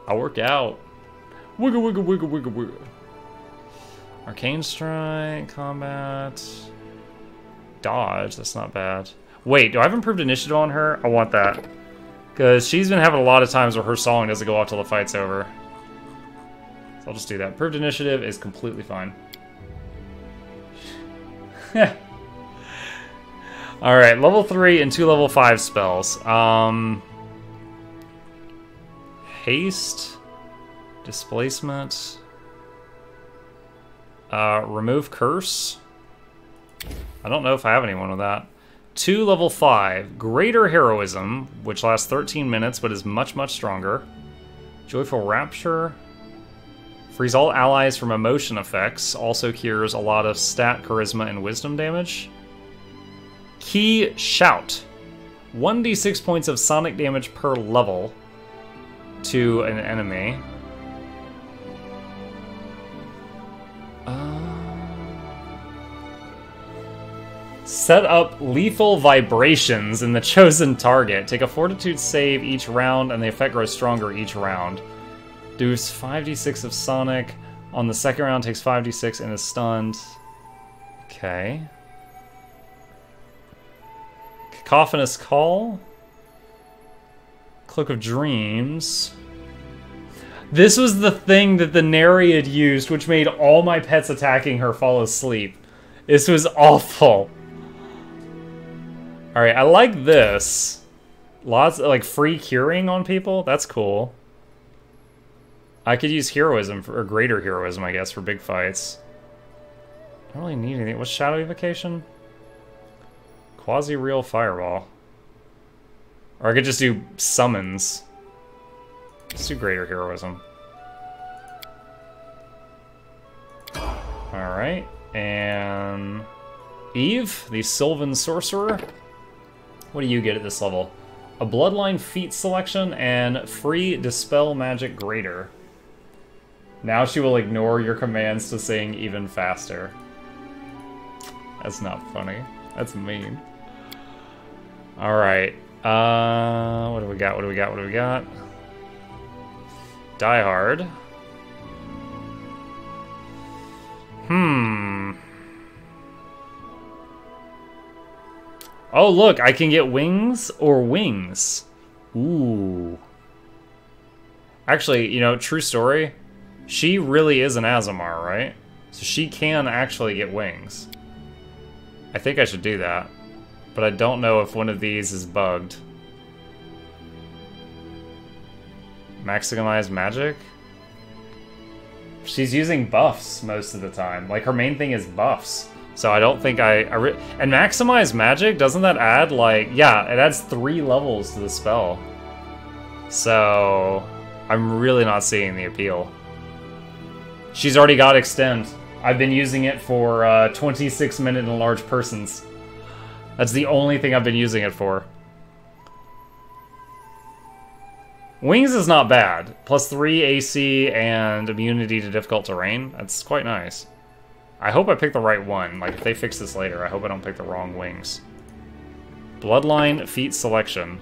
I work out. Wiggle, wiggle, wiggle, wiggle, wiggle. Arcane strike, combat, dodge. That's not bad. Wait, do I have improved initiative on her? I want that. Because she's been having a lot of times where her song doesn't go off till the fight's over. So I'll just do that. Improved initiative is completely fine. Alright, level 3 and 2 level 5 spells. Haste. Displacement. Remove curse. I don't know if I have anyone with that. 2 level 5. Greater heroism, which lasts 13 minutes but is much, much stronger. Joyful rapture. Frees all allies from emotion effects. Also cures a lot of stat, charisma, and wisdom damage. Key shout. 1d6 points of sonic damage per level to an enemy. Set up lethal vibrations in the chosen target. Take a fortitude save each round, and the effect grows stronger each round. Does 5d6 of sonic. On the second round, takes 5d6 and is stunned. Okay. Coffinous Call. Cloak of Dreams. This was the thing that the Nereid used, which made all my pets attacking her fall asleep. This was awful. Alright, I like this. Lots of, like, free curing on people. That's cool. I could use heroism, or greater heroism, I guess, for big fights. I don't really need anything. What's Shadow Evocation? Quasi-real Fireball. Or I could just do summons. Let's do greater heroism. Alright, and... Eve, the Sylvan Sorcerer. What do you get at this level? A Bloodline feat selection and free Dispel Magic Greater. Now she will ignore your commands to sing even faster. That's not funny. That's mean. Alright. What do we got? What do we got? What do we got? Die Hard. Oh, look, I can get wings or wings. Ooh. Actually, you know, true story. She really is an Azamar, right? So she can actually get wings. I think I should do that. But I don't know if one of these is bugged. Maximize magic? She's using buffs most of the time. Like, her main thing is buffs. So I don't think and maximize magic, doesn't that add, like... Yeah, it adds 3 levels to the spell. So... I'm really not seeing the appeal. She's already got extend. I've been using it for 26-minute enlarged persons. That's the only thing I've been using it for. Wings is not bad. Plus 3 AC and immunity to difficult terrain. That's quite nice. I hope I pick the right one. Like, if they fix this later, I hope I don't pick the wrong wings. Bloodline feat selection.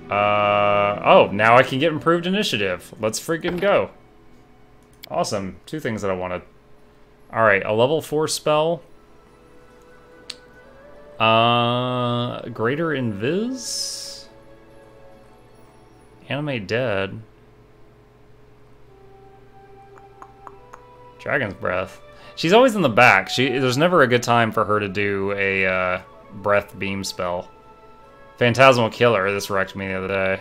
Oh, now I can get improved initiative. Let's freaking go. Awesome. 2 things that I wanted. Alright, a level 4 spell. Greater Invis? Animate Dead. Dragon's Breath. She's always in the back. There's never a good time for her to do a breath beam spell. Phantasmal Killer, this wrecked me the other day.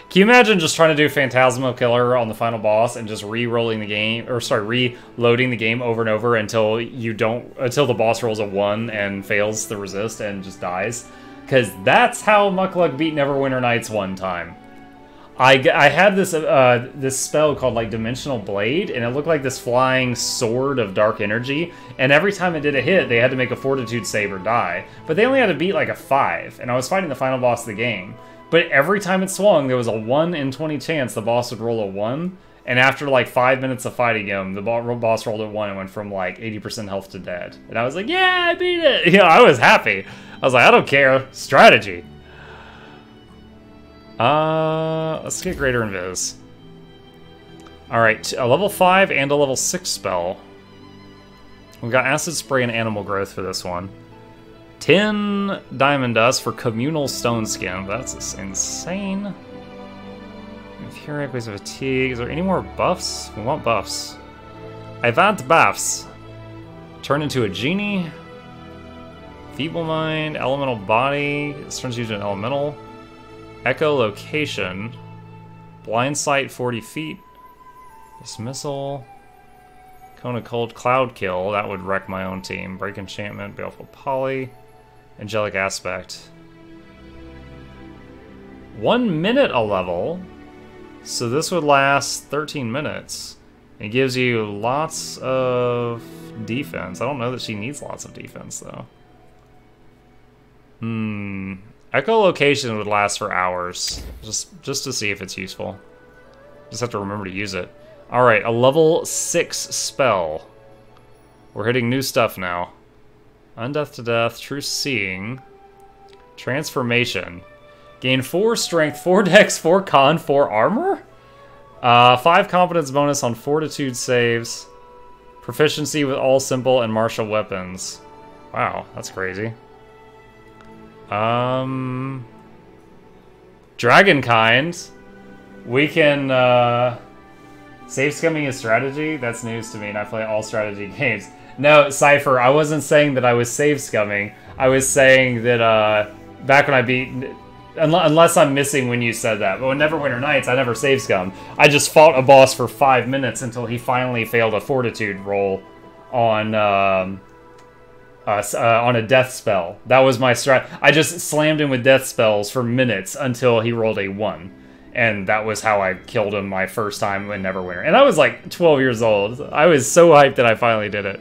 Can you imagine just trying to do Phantasmal Killer on the final boss and just re-rolling the game, or sorry, reloading the game over and over until the boss rolls a 1 and fails the resist and just dies? Because that's how Mukluk beat Neverwinter Nights one time. I had this spell called like Dimensional Blade, and it looked like this flying sword of dark energy. And every time it did a hit, they had to make a Fortitude save or die. But they only had to beat like a 5, and I was fighting the final boss of the game. But every time it swung, there was a 1 in 20 chance the boss would roll a 1. And after like 5 minutes of fighting him, the boss rolled a 1 and went from like 80% health to dead. And I was like, yeah, I beat it! You know, I was happy. I was like, I don't care. Strategy. Let's get Greater Invis. Alright, a level 5 and a level 6 spell. We've got Acid Spray and Animal Growth for this one. 10 Diamond Dust for Communal Stone Skin. That's insane. Infuriate, Ways of Fatigue. Is there any more buffs? We want buffs. I want buffs. Turn into a genie. Feeble Mind, Elemental Body. This turns you into an elemental. Echolocation. Blind Sight 40 feet. Dismissal. Cone of Cold, Cloud Kill. That would wreck my own team. Break Enchantment, Baleful Poly. Angelic Aspect. 1 minute a level. So this would last 13 minutes. It gives you lots of defense. I don't know that she needs lots of defense, though. Echolocation would last for hours. Just to see if it's useful. Just have to remember to use it. Alright, a level 6 spell. We're hitting new stuff now. Undeath to Death, True Seeing. Transformation. Gain 4 strength, 4 dex, 4 con, 4 armor? 5 confidence bonus on fortitude saves. Proficiency with all simple and martial weapons. Wow, that's crazy. Dragonkind. We can, save scumming is strategy? That's news to me, and I play all strategy games. No, Cypher, I wasn't saying that I was save scumming. I was saying that, back when I beat... Unless I'm missing when you said that. But when Neverwinter Nights, I never save scummed. I just fought a boss for 5 minutes until he finally failed a fortitude roll on a death spell. That was my strat. I just slammed him with death spells for minutes until he rolled a 1. And that was how I killed him my first time in Neverwinter. And I was like 12 years old. I was so hyped that I finally did it.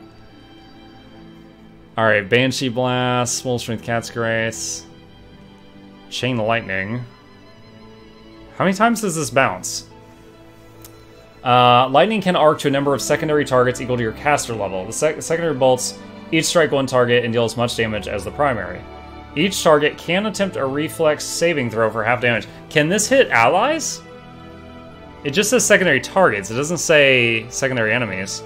Alright, Banshee Blast, Small Strength Cat's Grace, Chain Lightning. How many times does this bounce? Lightning can arc to a number of secondary targets equal to your caster level. The secondary bolts each strike one target and deal as much damage as the primary. Each target can attempt a reflex saving throw for half damage. Can this hit allies? It just says secondary targets. It doesn't say secondary enemies.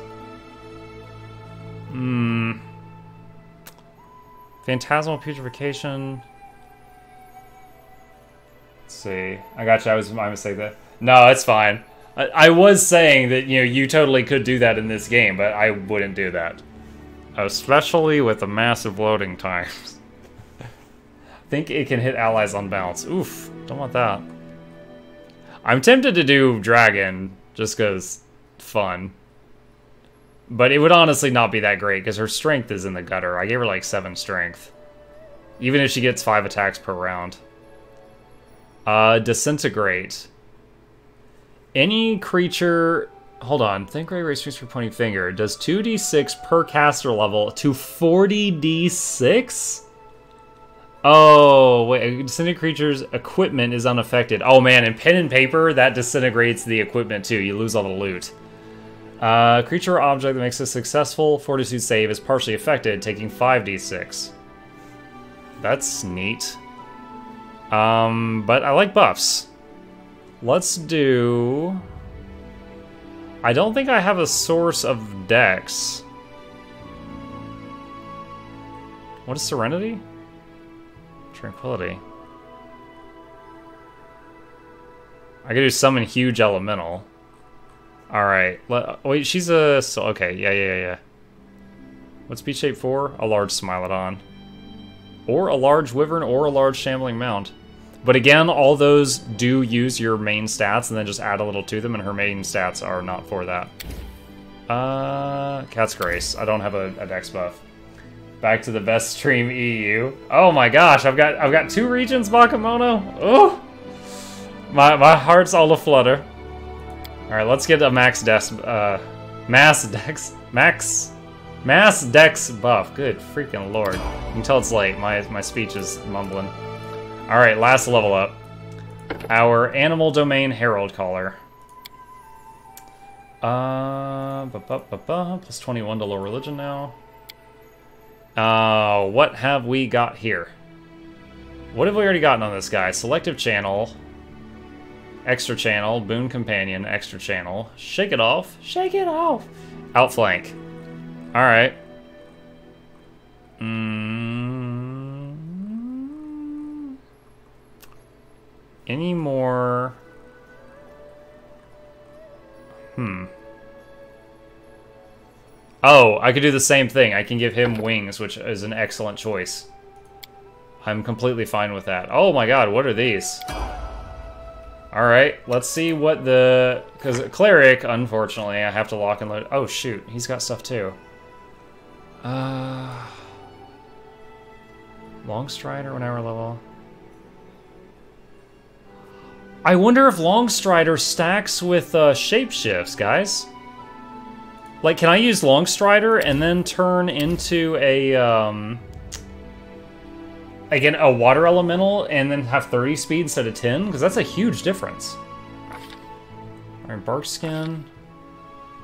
Phantasmal Putrefaction. Let's see. I got you. I was my mistake there. No, it's fine. I was saying that, you know, you totally could do that in this game, but I wouldn't do that. Especially with the massive loading times. I think it can hit allies on bounce. Oof, don't want that. I'm tempted to do Dragon, just because fun. But it would honestly not be that great, because her strength is in the gutter. I gave her like 7 strength. Even if she gets 5 attacks per round. Disintegrate. Any creature... Hold on. Think Great Race Streets for Pointing Finger. Does 2d6 per caster level to 40d6? Oh, wait. Disintegrate creature's equipment is unaffected. Oh, man. In pen and paper, that disintegrates the equipment, too. You lose all the loot. Creature or object that makes a successful Fortitude save is partially affected, taking 5d6. That's neat. But I like buffs. Let's do... I don't think I have a source of dex. What is Serenity? Tranquility. I could do Summon Huge Elemental. Alright. Wait, she's a... So, okay, yeah. What's Beach Shape for? A large Smilodon. Or a large Wyvern or a large Shambling Mound. But again, all those do use your main stats and then just add a little to them, and her main stats are not for that. Cat's Grace. I don't have a dex buff. Back to the best stream EU. Oh my gosh, I've got 2 regions, Bakemono. Oh, my heart's all aflutter. All right, let's get a mass dex buff. Good freaking lord! You can tell it's late. My speech is mumbling. All right, last level up. Our Animal Domain Herald Caller. Plus 21 to low religion now. What have we got here? What have we already gotten on this guy? Selective Channel. Extra Channel. Boon Companion. Extra Channel. Shake it off. Shake it off. Outflank. Alright. Any more... Oh, I could do the same thing. I can give him wings, which is an excellent choice. I'm completely fine with that. Oh my god, what are these? Alright, let's see what the... Because Cleric, unfortunately, I have to lock and load... Oh shoot, he's got stuff too. Longstrider, whenever level... I wonder if Longstrider stacks with shapeshifts, guys. Like, can I use Longstrider and then turn into a, again, a water elemental and then have 30 speed instead of 10? Because that's a huge difference. Alright, Barkskin.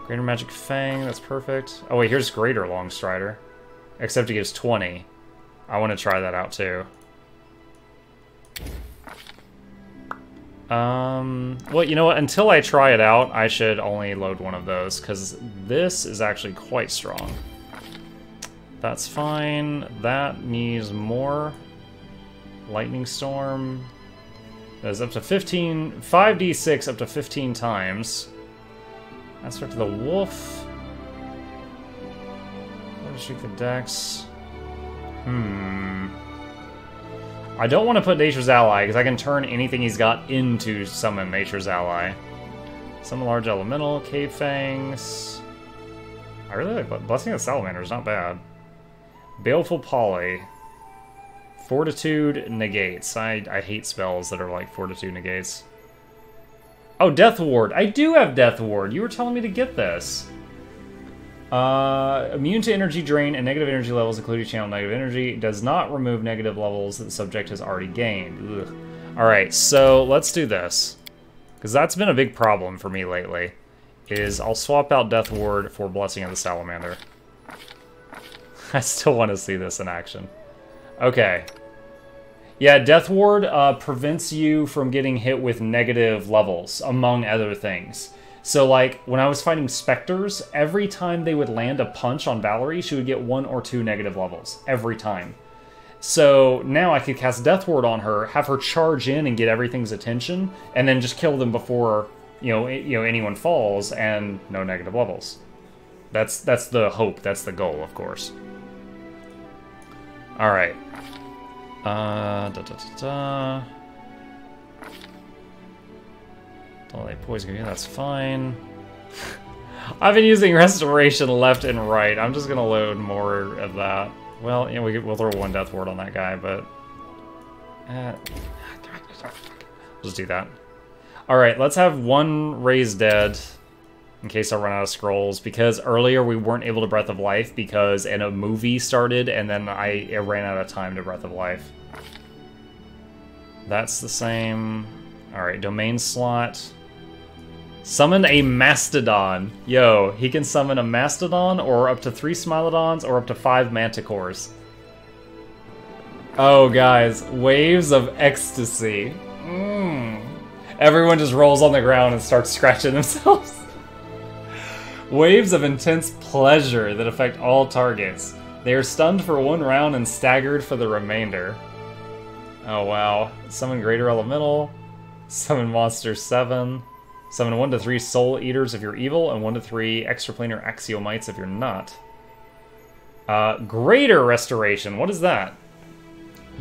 Greater Magic Fang, that's perfect. Oh wait, here's Greater Longstrider. Except it gives 20. I want to try that out too. Well, you know what? Until I try it out, I should only load one of those, because this is actually quite strong. That's fine. That needs more. Lightning Storm. That's up to 15... 5d6 up to 15 times. That's up to the wolf. Let's shoot the dex. I don't want to put Nature's Ally, because I can turn anything he's got into summon Nature's Ally. Summon Large Elemental, Cave Fangs. I really like Blessing of the Salamander, is not bad. Baleful Poly. Fortitude negates. I hate spells that are like Fortitude negates. Oh, Death Ward. I do have Death Ward. You were telling me to get this. Immune to energy drain and negative energy levels, including channel negative energy. Does not remove negative levels that the subject has already gained. Alright, so let's do this. Because that's been a big problem for me lately. Is I'll swap out Death Ward for Blessing of the Salamander. I still want to see this in action. Okay. Yeah, Death Ward prevents you from getting hit with negative levels, among other things. So, like, when I was fighting Spectres, every time they would land a punch on Valerie, she would get 1 or 2 negative levels. Every time. So, now I could cast Death Ward on her, have her charge in and get everything's attention, and then just kill them before, you know, anyone falls, and no negative levels. That's the hope, that's the goal, of course. Alright. Don't let poison you, that's fine. I've been using Restoration left and right. I'm just gonna load more of that. Well, you know, we'll throw 1 Death Ward on that guy, but... just do that. Alright, let's have 1 Raised Dead, in case I run out of scrolls, because earlier we weren't able to Breath of Life because a movie started, and then I ran out of time to Breath of Life. That's the same. Alright, Domain slot. Summon a Mastodon. Yo, he can summon a Mastodon, or up to 3 Smilodons, or up to 5 Manticores. Oh, guys. Waves of Ecstasy. Everyone just rolls on the ground and starts scratching themselves. Waves of Intense Pleasure that affect all targets. They are stunned for 1 round and staggered for the remainder. Oh, wow. Summon Greater Elemental. Summon Monster 7. Summon 1 to 3 Soul Eaters if you're evil, and 1 to 3 Extraplanar Axiomites if you're not. Greater Restoration, what is that?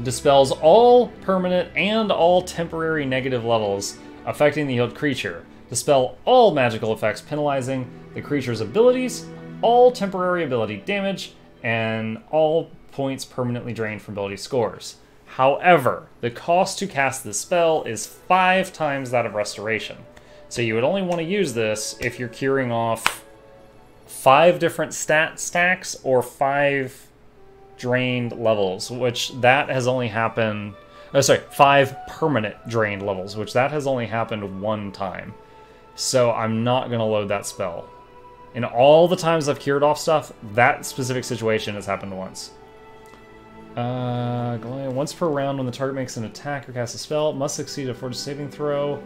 Dispels all permanent and all temporary negative levels affecting the healed creature. Dispel all magical effects penalizing the creature's abilities, all temporary ability damage, and all points permanently drained from ability scores. However, the cost to cast this spell is 5 times that of Restoration. So you would only want to use this if you're curing off 5 different stat stacks or 5 drained levels, which that has only happened... Oh, sorry, 5 permanent drained levels, which that has only happened 1 time. So I'm not going to load that spell. In all the times I've cured off stuff, that specific situation has happened once. Once per round when the target makes an attack or casts a spell, must succeed a fortitude saving throw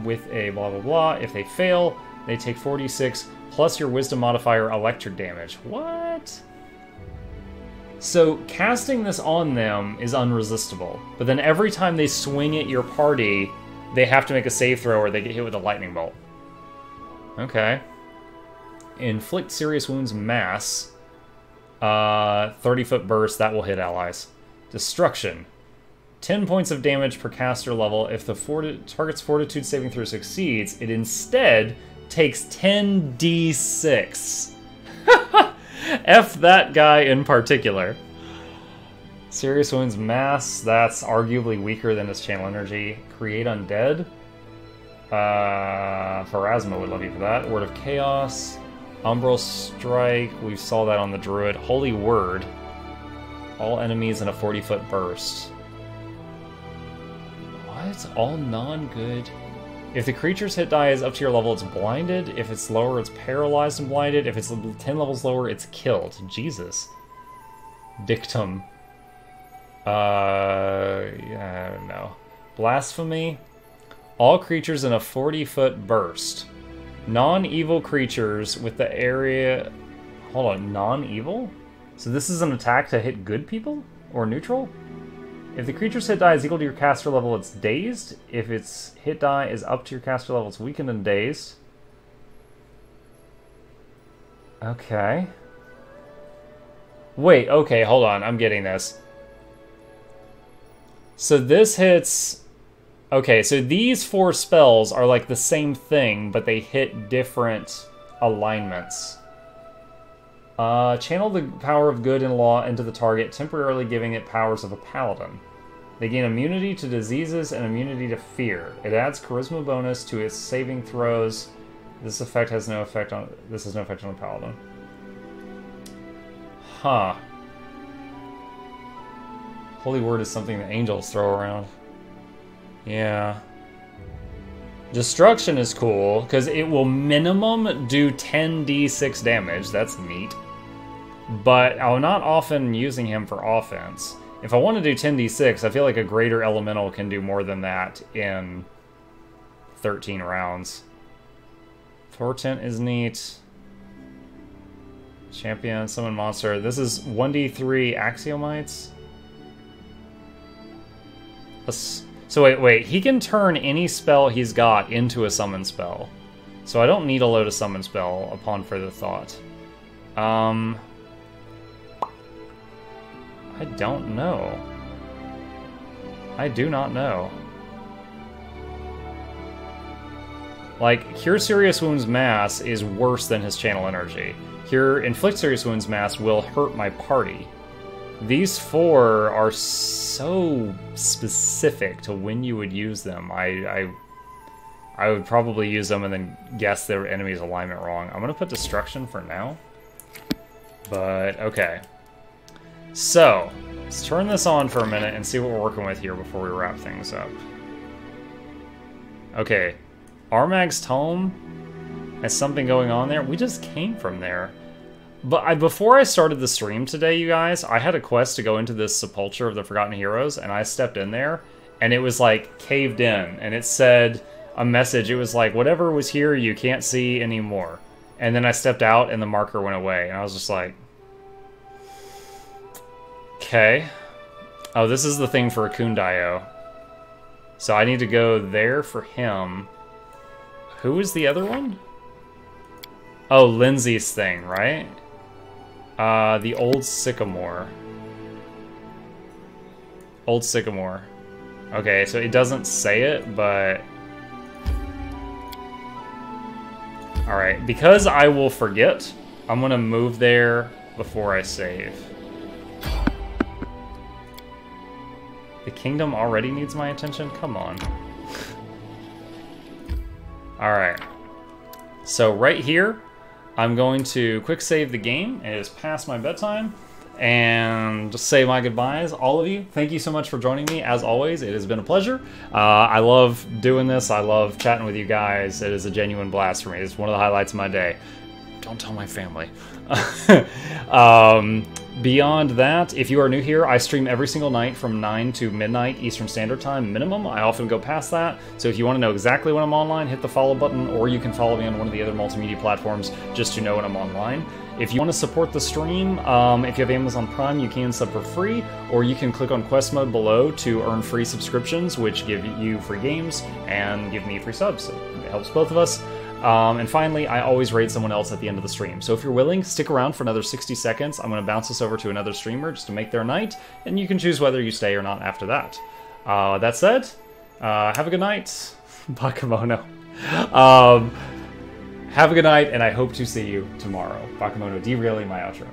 with a blah blah blah. If they fail, they take 46 plus your wisdom modifier electric damage. What? So casting this on them is unresistible, but then every time they swing at your party, they have to make a save throw or they get hit with a lightning bolt. Okay. Inflict serious wounds mass. 30-foot burst, that will hit allies. Destruction. 10 points of damage per caster level. If the target's fortitude saving throw succeeds, it instead takes 10d6. F that guy in particular. Serious wounds mass, that's arguably weaker than his channel energy. Create undead. Pharasma would love you for that. Word of Chaos. Umbral Strike, we saw that on the Druid. Holy Word. All enemies in a 40-foot burst. What? All non-good. If the creature's hit die is up to your level, it's blinded. If it's lower, it's paralyzed and blinded. If it's 10 levels lower, it's killed. Jesus. Dictum. Yeah, I don't know. Blasphemy. All creatures in a 40-foot burst. Non-evil creatures with the area... Hold on, non-evil? So this is an attack to hit good people? Or neutral? If the creature's hit die is equal to your caster level, it's dazed. If its hit die is up to your caster level, it's weakened and dazed. Okay. Wait, okay, hold on. I'm getting this. So this hits... Okay, so these 4 spells are like the same thing, but they hit different alignments. Channel the power of good and law into the target, temporarily giving it powers of a paladin. They gain immunity to diseases and immunity to fear. It adds charisma bonus to its saving throws. This effect has no effect on... This has no effect on a paladin. Huh. Holy word is something that angels throw around. Yeah. Destruction is cool, because it will minimum do 10d6 damage. That's neat. But I'm not often using him for offense. If I want to do 10d6, I feel like a greater elemental can do more than that in 13 rounds. Portent is neat. Champion, summon monster. This is 1d3 axiomites. So wait, he can turn any spell he's got into a summon spell. So I don't need a load of summon spell upon further thought. I don't know. I do not know. Like, Cure Serious Wounds Mass is worse than his Channel Energy. Inflict Serious Wounds Mass will hurt my party. These 4 are so specific to when you would use them. I would probably use them and then guess their enemy's alignment wrong. I'm going to put Destruction for now. But, okay. So, let's turn this on for a minute and see what we're working with here before we wrap things up. Okay. Armag's Tome has something going on there. We just came from there. But before I started the stream today, you guys, I had a quest to go into this Sepulchre of the Forgotten Heroes, and I stepped in there, and it was like caved in, and it said a message. It was like, whatever was here, you can't see anymore. And then I stepped out, and the marker went away, and I was just like, okay. Oh, this is the thing for Akundayo. So I need to go there for him. Who is the other one? Oh, Lindsay's thing, right? The Old Sycamore. Old Sycamore. Okay, so it doesn't say it, but... Alright, because I will forget, I'm gonna move there before I save. The kingdom already needs my attention? Come on. Alright. So right here, I'm going to quick save the game. It is past my bedtime. And just say my goodbyes. All of you, thank you so much for joining me. As always, it has been a pleasure. I love doing this. I love chatting with you guys. It is a genuine blast for me. It's one of the highlights of my day. Don't tell my family. Beyond that, if you are new here, I stream every single night from 9 to midnight Eastern Standard Time minimum. I often go past that, so if you want to know exactly when I'm online, hit the follow button, or you can follow me on one of the other multimedia platforms just to know when I'm online. If you want to support the stream, if you have Amazon Prime, you can sub for free, or you can click on Quest Mode below to earn free subscriptions, which give you free games and give me free subs. It helps both of us. And finally, I always raid someone else at the end of the stream. So if you're willing, stick around for another 60 seconds. I'm going to bounce this over to another streamer just to make their night, and you can choose whether you stay or not after that. That said, have a good night. Bakemono. Have a good night, and I hope to see you tomorrow. Bakemono, derailing my outro.